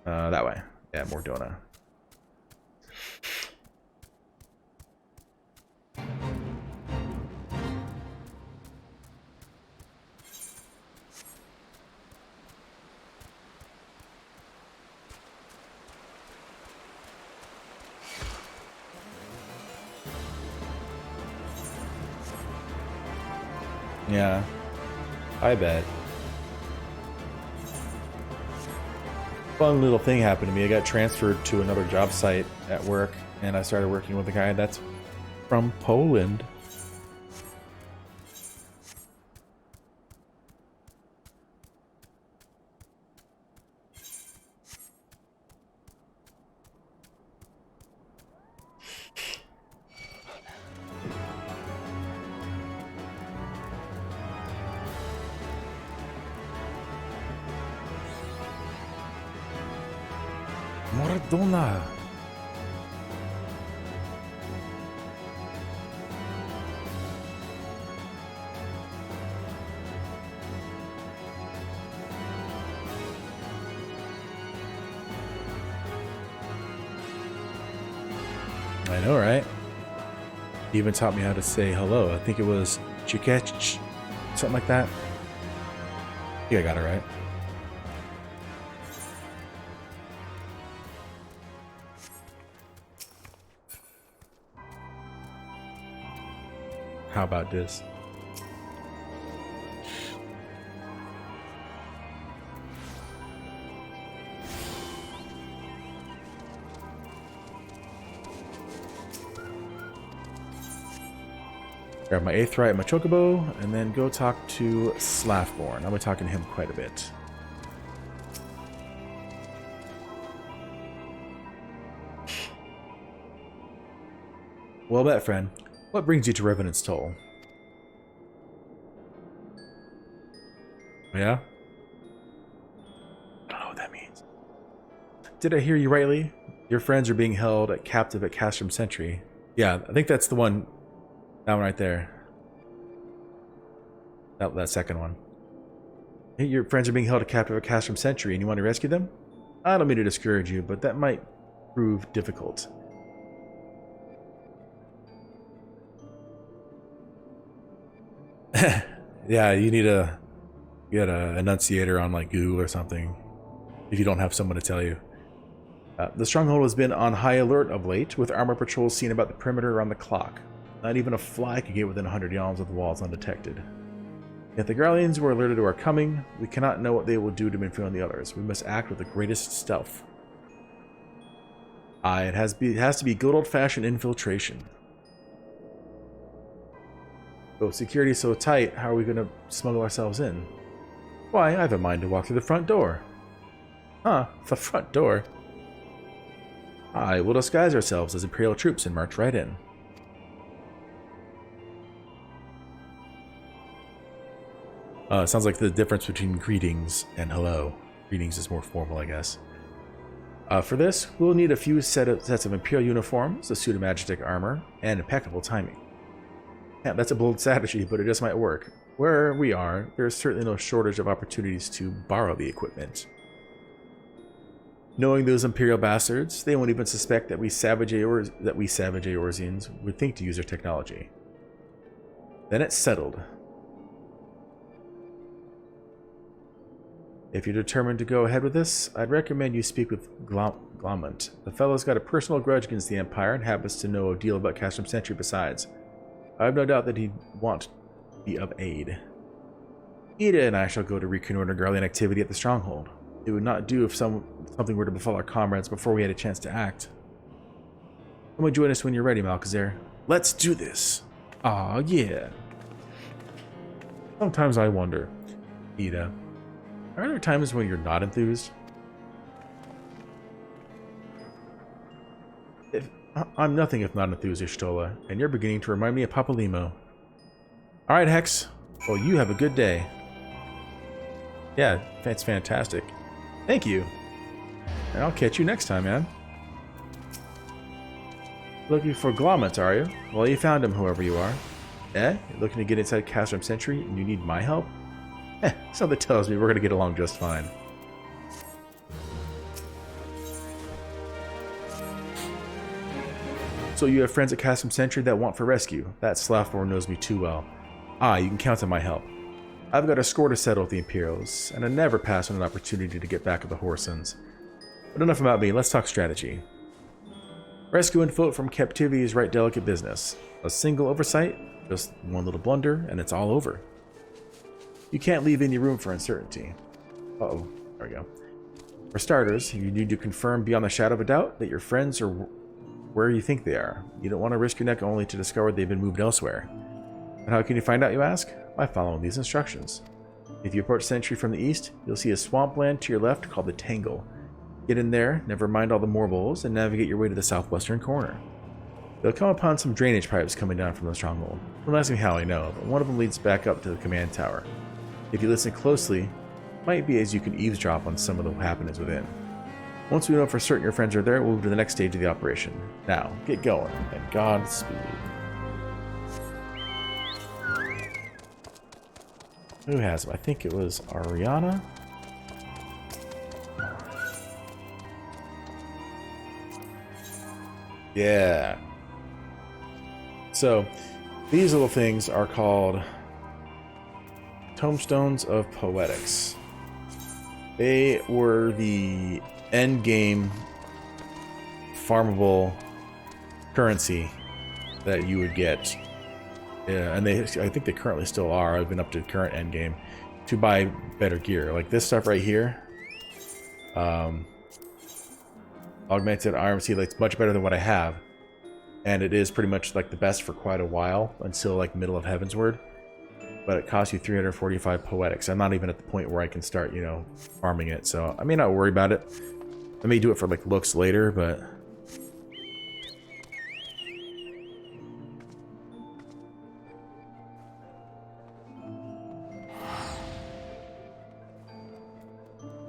That way. Yeah, Mordona. Yeah, I bet. Fun little thing happened to me. I got transferred to another job site at work, and I started working with a guy that's from Poland. Maradona. I know, right? He even taught me how to say hello. I think it was Chikech, something like that. I think I got it right. How about this? Grab my Aetheryte and my Chocobo, and then go talk to Slaffborn. I'll be talking to him quite a bit. Well bet, friend. What brings you to Revenant's Toll? Yeah? I don't know what that means. Did I hear you rightly? Your friends are being held captive at Castrum Sentry. Yeah, I think that's the one. That one right there. That second one. Hey, your friends are being held captive at Castrum Sentry and you want to rescue them? I don't mean to discourage you, but that might prove difficult. Yeah, you need a enunciator on like Google or something if you don't have someone to tell you. The stronghold has been on high alert of late, with armor patrols seen about the perimeter around the clock. Not even a fly could get within 100 yards of the walls undetected. Yet the Garleans were alerted to our coming. We cannot know what they will do to Minfield and the others. We must act with the greatest stealth. It has to be good old-fashioned infiltration. Oh, security's so tight, how are we going to smuggle ourselves in? Why, I have a mind to walk through the front door. Huh, the front door? We'll disguise ourselves as Imperial troops and march right in. Sounds like the difference between greetings and hello. Greetings is more formal, I guess. For this, we'll need a few sets of Imperial uniforms, a suit of Magitek armor, and impeccable timing. Yeah, that's a bold strategy, but it just might work. Where we are, there's certainly no shortage of opportunities to borrow the equipment. Knowing those Imperial bastards, they won't even suspect that we savage Eorzeans would think to use their technology. Then it's settled. If you're determined to go ahead with this, I'd recommend you speak with Glomant. The fellow's got a personal grudge against the Empire and happens to know a deal about Castrum Sentry besides. I have no doubt that he'd want to be of aid. Ida and I shall go to reconnoiter Garlean activity at the stronghold. It would not do if something were to befall our comrades before we had a chance to act. Come and join us when you're ready, Malchezair. Let's do this! Aw, yeah. Sometimes I wonder, Ida, are there times when you're not enthused? I'm nothing if not enthused, Ishtola, and you're beginning to remind me of Papa Limo. Alright, Hex. Well, you have a good day. Yeah, that's fantastic. Thank you. And I'll catch you next time, man. Looking for Glomant, are you? Well, you found him, whoever you are. You're looking to get inside Castrum Sentry and you need my help? Something tells me we're going to get along just fine. So you have friends at Castrum Sentry that want for rescue. That Slaffborn knows me too well. You can count on my help. I've got a score to settle with the Imperials, and I never pass on an opportunity to get back at the Horsons. But enough about me, let's talk strategy. Rescuing folk from captivity is right delicate business. A single oversight, just one little blunder, and it's all over. You can't leave any room for uncertainty. Uh-oh, there we go. For starters, you need to confirm beyond the shadow of a doubt that your friends are where you think they are. You don't want to risk your neck only to discover they've been moved elsewhere. And how can you find out, you ask? By following these instructions. If you approach Sentry from the east, you'll see a swampland to your left called the Tangle. Get in there, never mind all the morbos, and navigate your way to the southwestern corner. You'll come upon some drainage pipes coming down from the stronghold. Don't ask me how I know, but one of them leads back up to the command tower. If you listen closely, it might be as you can eavesdrop on some of the happenings within. Once we know for certain your friends are there, we'll move to the next stage of the operation. Now, get going, and Godspeed. Who has him? I think it was Ariana. Yeah. So, these little things are called Tomestones of Poetics. They were the end game farmable currency that you would get. Yeah, and I think they currently still are. I've been up to current end game to buy better gear. Like this stuff right here. Augmented RMC, like, it's much better than what I have. And it is pretty much like the best for quite a while until like middle of Heavensward. But it costs you 345 poetics. I'm not even at the point where I can start, you know, farming it. So I may not worry about it. I may do it for like looks later, but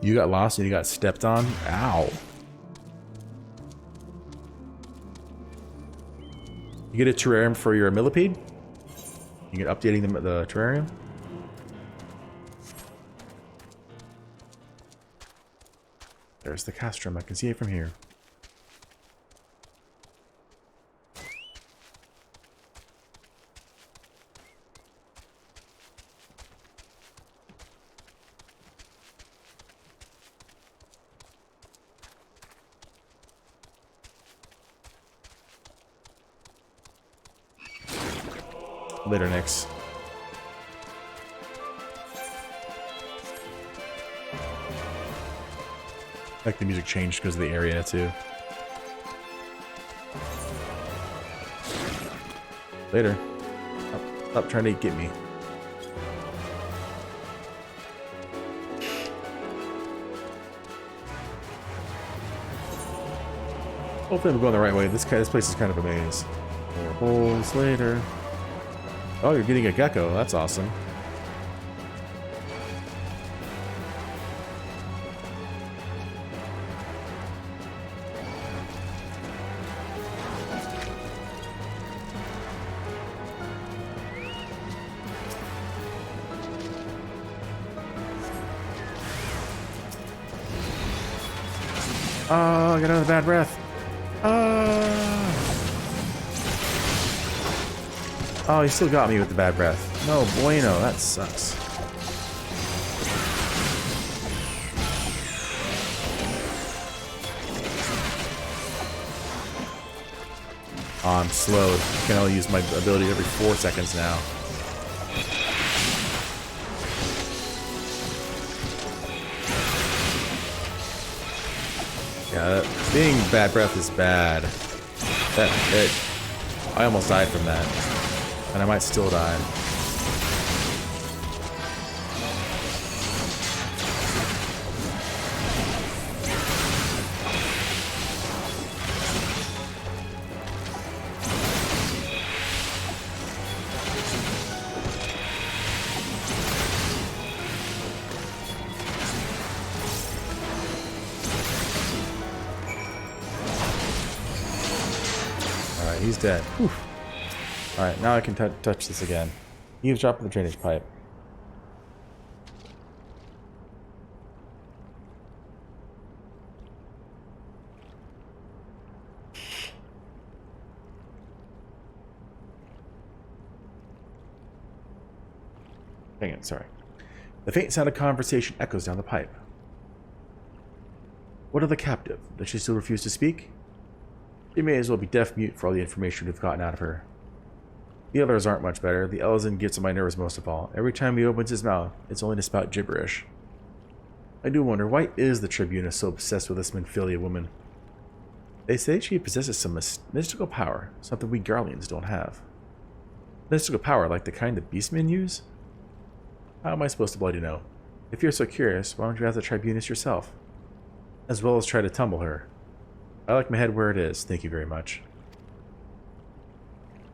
you got lost and you got stepped on? Ow. You get a terrarium for your millipede? You get updating the terrarium? There's the castrum. I can see it from here. Later, Nix. Like the music changed because of the area too. Later. Stop trying to get me. Hopefully I'm going the right way. This place is kind of a maze. More holes later. Oh, you're getting a gecko. That's awesome. Oh, I got another bad breath. Oh, he still got me with the bad breath. No bueno, that sucks. Oh, I'm slowed. I can only use my ability every 4 seconds now. Yeah, being bad breath is bad. I almost died from that. And I might still die. Alright, he's dead. Whew. Alright, now I can touch this again. Eavesdrop in the drainage pipe. Dang it, sorry. The faint sound of conversation echoes down the pipe. What of the captive? Does she still refuse to speak? She may as well be deaf-mute for all the information we've gotten out of her. The others aren't much better. The Elzen gets on my nerves most of all. Every time he opens his mouth, it's only to spout gibberish. I do wonder, why is the Tribuna so obsessed with this Menphilia woman? They say she possesses some mystical power, something we Garleans don't have. Mystical power like the kind the beastmen use? How am I supposed to bloody know? If you're so curious, why don't you ask the Tribunus yourself? As well as try to tumble her. I like my head where it is, thank you very much.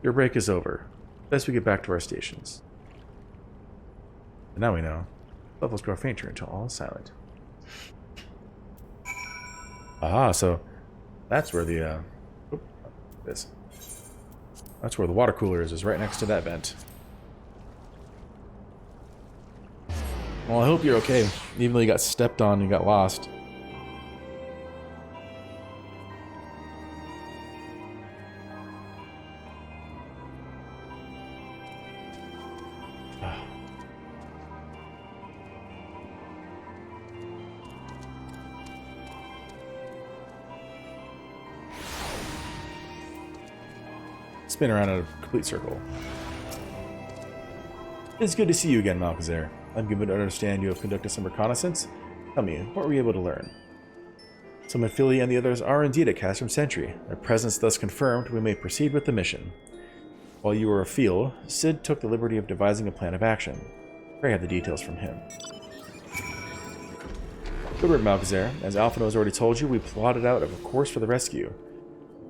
Your break is over. Best we get back to our stations. And now we know. Levels grow fainter until all is silent. Aha, so that's where the that's where the water cooler is right next to that vent. Well, I hope you're okay, even though you got stepped on and got lost. Spin around in a complete circle. It's good to see you again, Malchezair. I'm given to understand you have conducted some reconnaissance. Tell me, what were you able to learn? So Menphilia and the others are indeed at Castrum Sentry. Their presence thus confirmed, we may proceed with the mission. While you were afield, Cid took the liberty of devising a plan of action. Pray have the details from him. Good work, Malchezair. As Alphino has already told you, we plotted out a course for the rescue.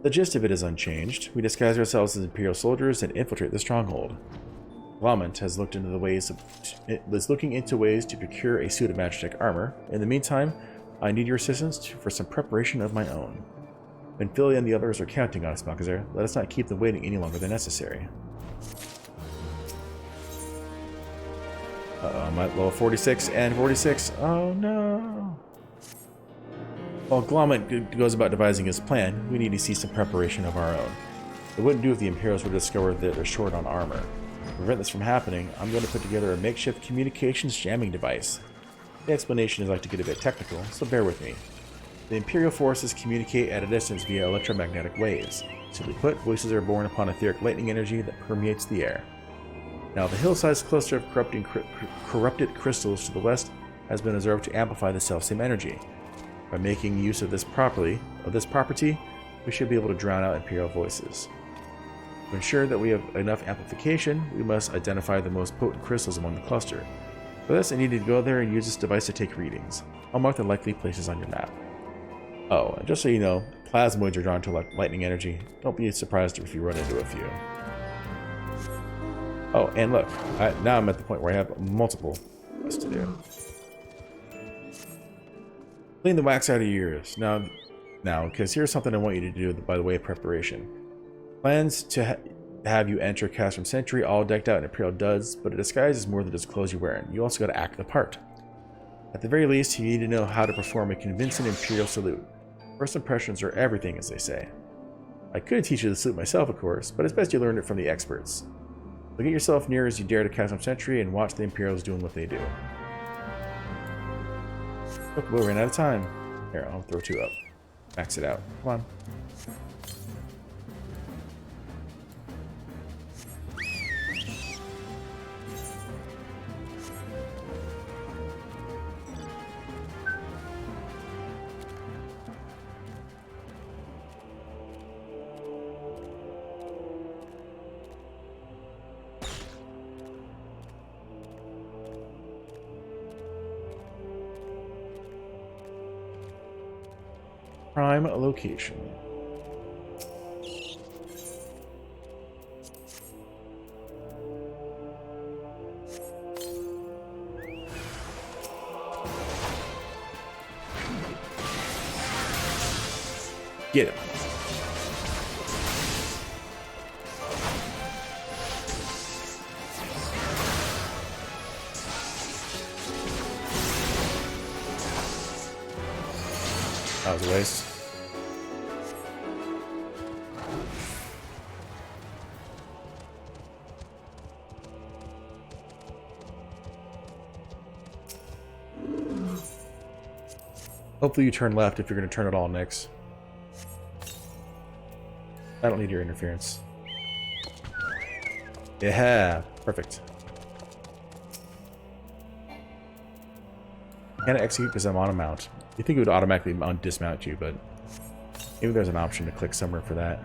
The gist of it is unchanged. We disguise ourselves as Imperial soldiers and infiltrate the stronghold. Lament has looked into looking into ways to procure a suit of Magitech armor. In the meantime, I need your assistance for some preparation of my own. Menphilia and the others are counting on us, Malchezair. Let us not keep them waiting any longer than necessary. I'm at level 46 and 46. Oh no! While Glommet goes about devising his plan, we need to see some preparation of our own. It wouldn't do if the Imperials were to discover that they're short on armor. To prevent this from happening, I'm going to put together a makeshift communications jamming device. The explanation is like to get a bit technical, so bear with me. The Imperial forces communicate at a distance via electromagnetic waves. Simply put, voices are born upon etheric lightning energy that permeates the air. Now, the hill-sized cluster of corrupted crystals to the west has been observed to amplify the selfsame energy. By making use of this property, we should be able to drown out Imperial voices. To ensure that we have enough amplification, we must identify the most potent crystals among the cluster. For this, I need to go there and use this device to take readings. I'll mark the likely places on your map. Oh, and just so you know, plasmoids are drawn to lightning energy. Don't be surprised if you run into a few. Oh, and look, now I'm at the point where I have multiple quests to do. Clean the wax out of your ears. Now, because here's something I want you to do by the way of preparation. Plans to have you enter Castrum Century all decked out in Imperial duds, but a disguise is more than just clothes you're wearing. You also got to act the part. At the very least, you need to know how to perform a convincing Imperial salute. First impressions are everything, as they say. I could teach you the salute myself, of course, but it's best you learn it from the experts. So get yourself near as you dare to Castrum Century and watch the Imperials doing what they do. Look, we ran out of time. Here, I'll throw 2 up. Max it out. Come on. Prime location. Get it. That was a waste. Hopefully you turn left if you're going to turn at all, Nyx. I don't need your interference. Yeah, perfect. Can't execute because I'm on a mount. You think it would automatically dismount you, but maybe there's an option to click somewhere for that.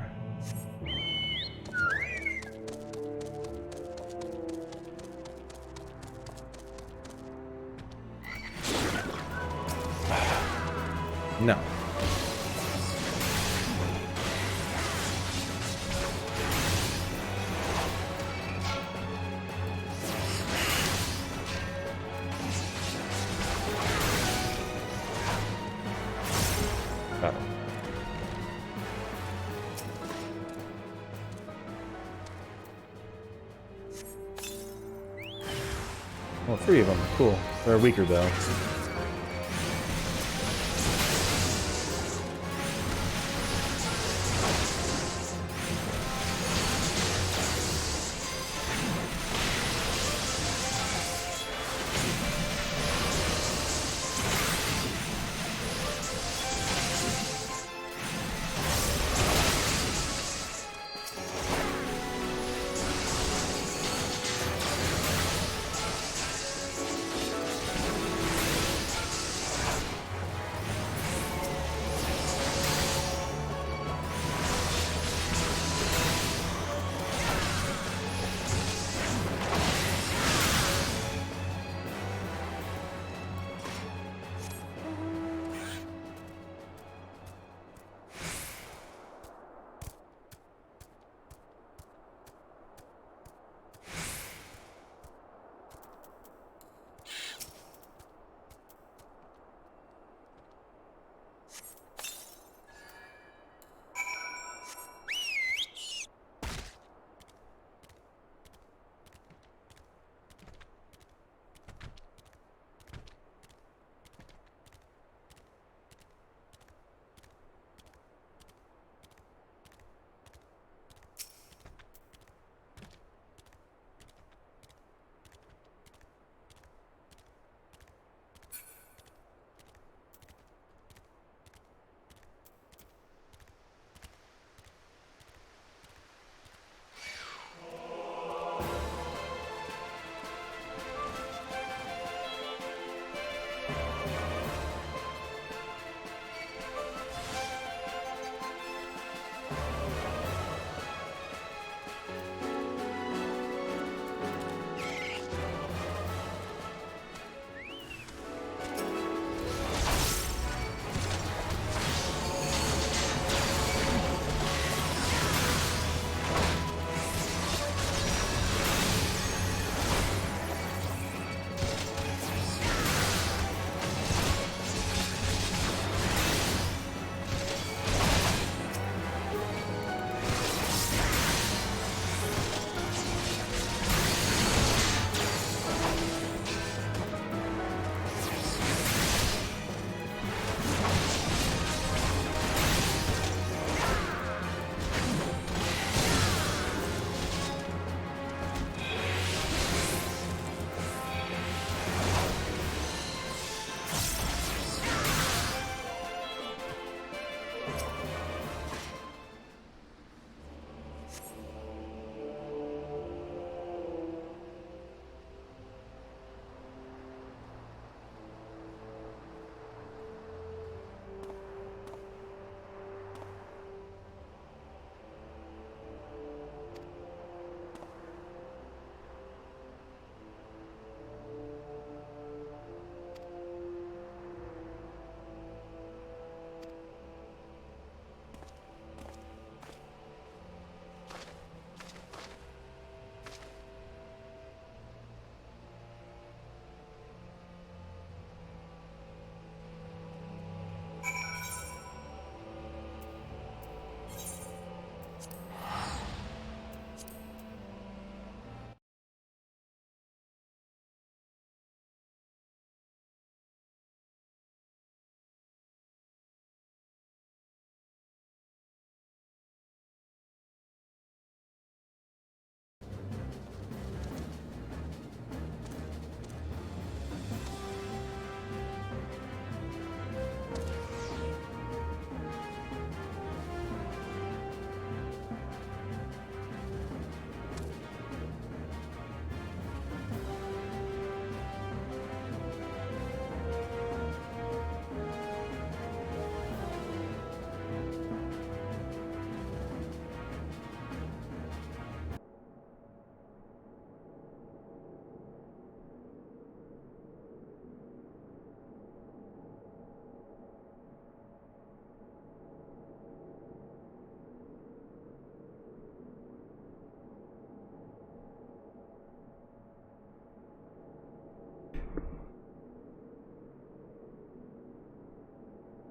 No. Got it. Well, 3 of them. Cool. They're weaker though.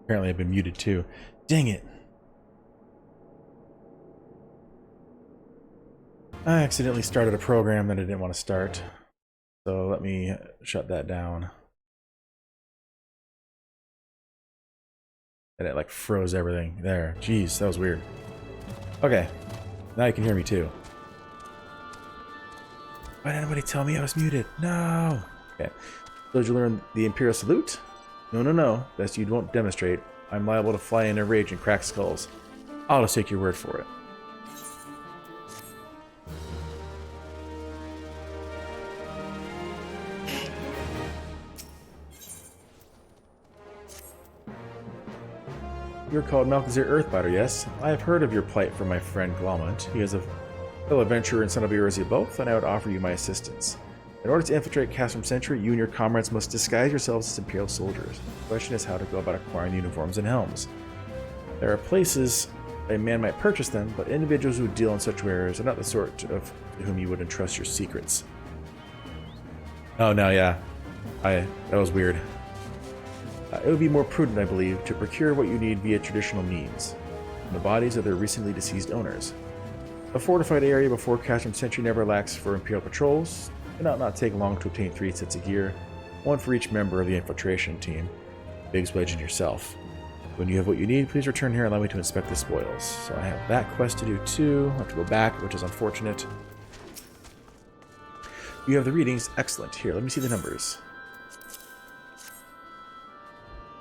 Apparently I've been muted too. Dang it. I accidentally started a program that I didn't want to start. So let me shut that down. And it like froze everything. There. Jeez, that was weird. Okay. Now you can hear me too. Why didn't anybody tell me I was muted? No! Okay. So did you learn the Imperial Salute? No, no, no. Best you won't demonstrate. I'm liable to fly in a rage and crack skulls. I'll just take your word for it. You're called Malchazir Earthbiter, yes? I have heard of your plight from my friend Glomont. He is a fellow adventurer and son of Eorzea both, and I would offer you my assistance. In order to infiltrate Castrum Sentry, you and your comrades must disguise yourselves as Imperial soldiers. The question is how to go about acquiring the uniforms and helms. There are places a man might purchase them, but individuals who deal in such wares are not the sort of to whom you would entrust your secrets. Oh no, yeah. That was weird. It would be more prudent, I believe, to procure what you need via traditional means, from the bodies of their recently deceased owners. A fortified area before Castrum Sentry never lacks for Imperial patrols. It ought not take long to obtain 3 sets of gear, 1 for each member of the infiltration team, Biggs, Wedge, and yourself. When you have what you need, please return here and allow me to inspect the spoils. So I have that quest to do too. I have to go back, which is unfortunate. You have the readings. Excellent. Here, let me see the numbers.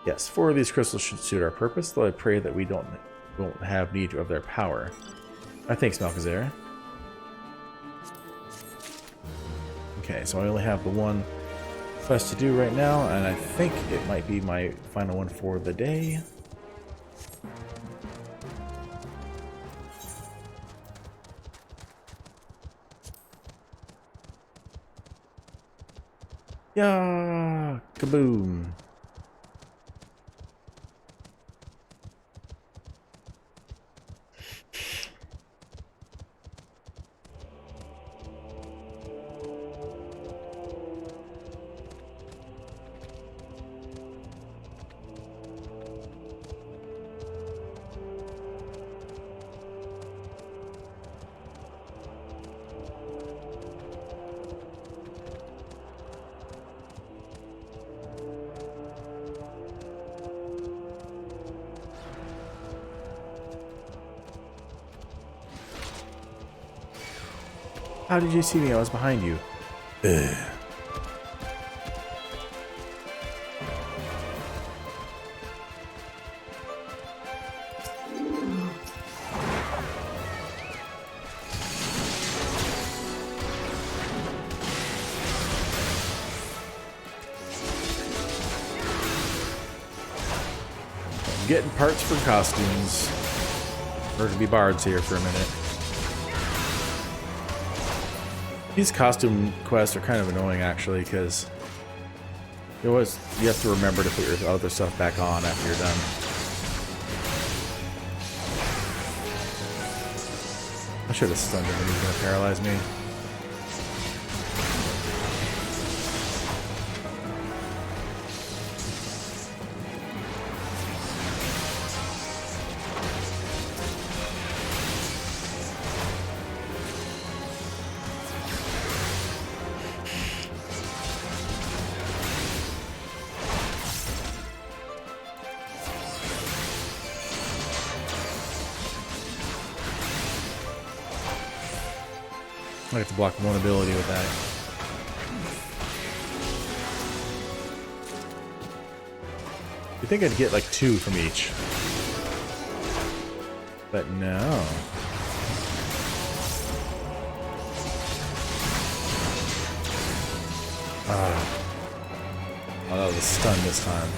Yes, 4 of these crystals should suit our purpose, though I pray that we won't have need of their power. Thanks, Malchazir. Okay, so I only have the 1 quest to do right now, and I think it might be my final one for the day. Yeah, kaboom. How did you see me? I was behind you. Ugh. I'm getting parts for costumes. We're gonna be bards here for a minute. These costume quests are kind of annoying, actually, because you have to remember to put your other stuff back on after you're done. I should have stunned him when he was going to paralyze me. I have to block 1 ability with that. You think I'd get like 2 from each? But no. Oh, that was a stun this time.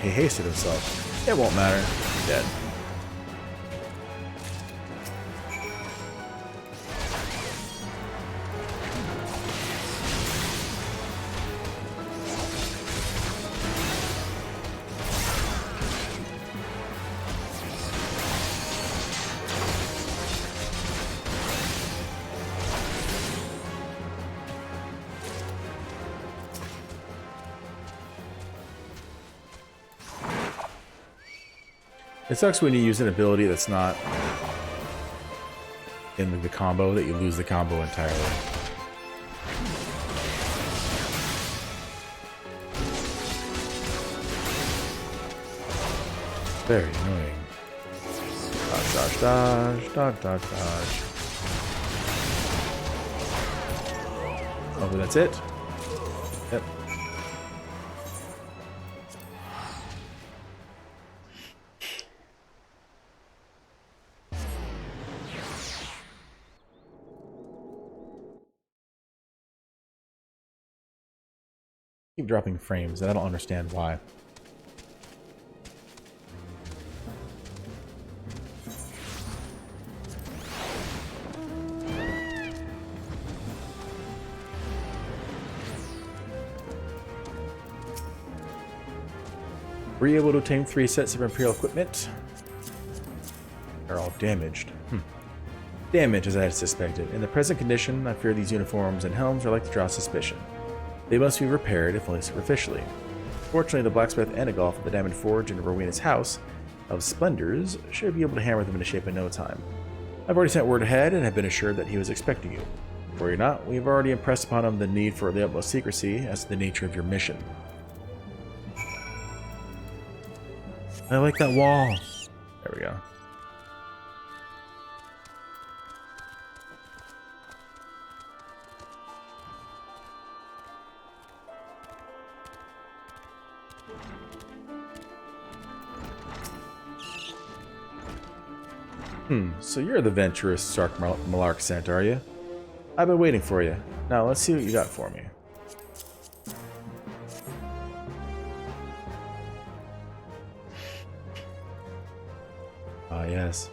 He hasted himself. It won't matter. He's dead. It sucks when you use an ability that's not in the combo, that you lose the combo entirely. Very annoying. Dodge, dodge, dodge, dodge, dodge, dodge. Oh, that's it? Yep. Keep dropping frames, and I don't understand why. Were you able to obtain 3 sets of Imperial equipment? They're all damaged. Damage, as I had suspected. In the present condition, I fear these uniforms and helms are like to draw suspicion. They must be repaired, if only superficially. Fortunately, the blacksmith Anagolf at the Diamond Forge in Rowena's House of Splendors should be able to hammer them into shape in no time. I've already sent word ahead and have been assured that he was expecting you. Worry not, we have already impressed upon him the need for the utmost secrecy as to the nature of your mission. I like that wall. There we go. So you're the venturous Sark Malark sent, are you? I've been waiting for you. Now let's see what you got for me. Ah, yes.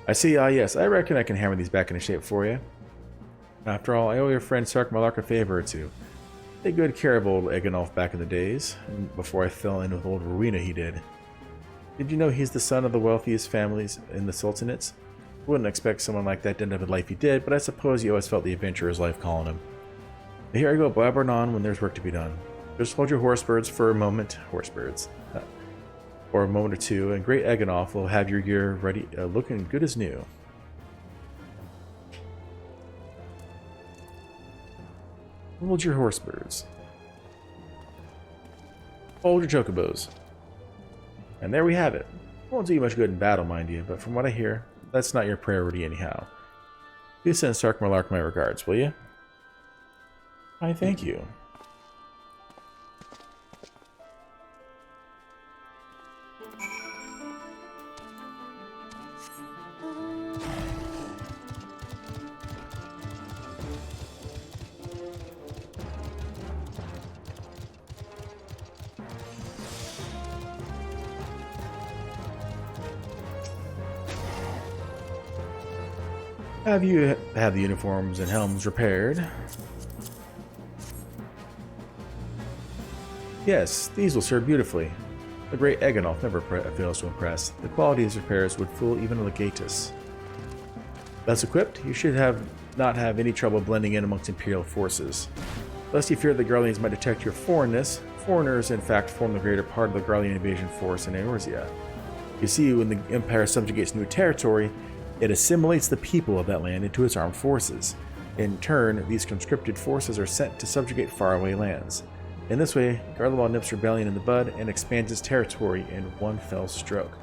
I see, yes. I reckon I can hammer these back into shape for you. After all, I owe your friend Sark Malark a favor or two. Take good care of old Eganolf back in the days, before I fell in with old Rowena he did. Did you know he's the son of the wealthiest families in the Sultanates? I wouldn't expect someone like that to have the life he did, but I suppose he always felt the adventurer's life calling him. But here I go blabbering on when there's work to be done. Just hold your horsebirds for a moment. Horsebirds. For a moment or two, and great Eganolf will have your gear ready, looking good as new. Hold your horsebirds. Hold your chocobos. And there we have it. Won't do you much good in battle, mind you, but from what I hear, that's not your priority anyhow. Do send Sark Malark my regards, will you? I thank you. Have you had the uniforms and helms repaired? Yes, these will serve beautifully. The great Eganolf never fails to impress. The quality of his repairs would fool even a legatus. Thus equipped, you should not have any trouble blending in amongst Imperial forces. Lest you fear the Garleans might detect your foreignness, foreigners in fact form the greater part of the Garlean invasion force in Eorzea. You see, when the Empire subjugates new territory, it assimilates the people of that land into its armed forces. In turn, these conscripted forces are sent to subjugate faraway lands. In this way, Garlemald nips rebellion in the bud and expands its territory in one fell stroke.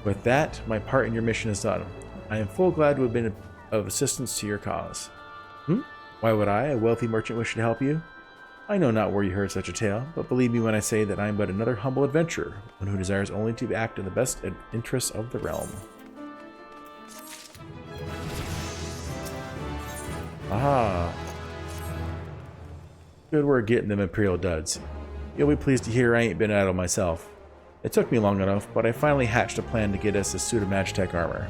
With that, my part in your mission is done. I am full glad to have been of assistance to your cause. Why would I, a wealthy merchant, wish to help you? I know not where you heard such a tale, but believe me when I say that I am but another humble adventurer, one who desires only to act in the best interests of the realm. Aha! Good work getting them Imperial duds. You'll be pleased to hear I ain't been idle myself. It took me long enough, but I finally hatched a plan to get us a suit of Magitech armor.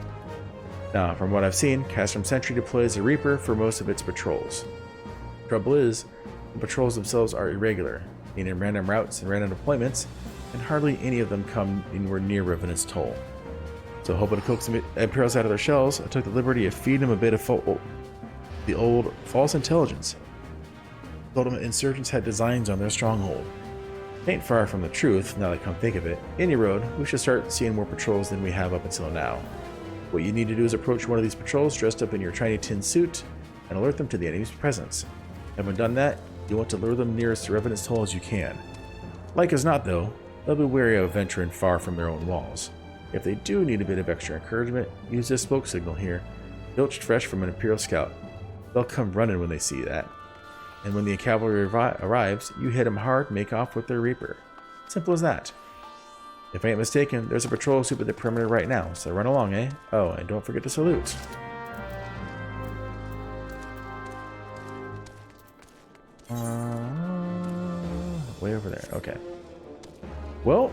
Now, from what I've seen, Castrum Sentry deploys a Reaper for most of its patrols. Trouble is, the patrols themselves are irregular, meaning random routes and random deployments, and hardly any of them come anywhere near Revenant's toll. So hoping to coax some Imperials out of their shells, I took the liberty of feeding them a bit of the old false intelligence. Told them insurgents had designs on their stronghold. Ain't far from the truth, now that I come think of it. Any road, we should start seeing more patrols than we have up until now. What you need to do is approach one of these patrols dressed up in your shiny tin suit and alert them to the enemy's presence. Having done that, you want to lure them near as to Revenant's Toll as you can. Like as not, though, they'll be wary of venturing far from their own walls. If they do need a bit of extra encouragement, use this smoke signal here, bilged fresh from an Imperial scout. They'll come running when they see that. And when the cavalry arrives, you hit them hard and make off with their Reaper. Simple as that. If I ain't mistaken, there's a patrol soup at the perimeter right now, so run along, eh? Oh, and don't forget to salute. Way over there, okay. Well,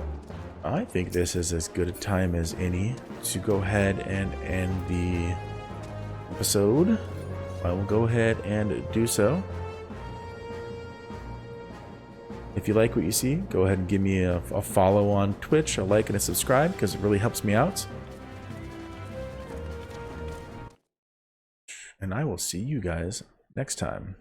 I think this is as good a time as any to go ahead and end the episode. I will go ahead and do so. If you like what you see, go ahead and give me a follow on Twitch, a like and a subscribe, because it really helps me out. And I will see you guys next time.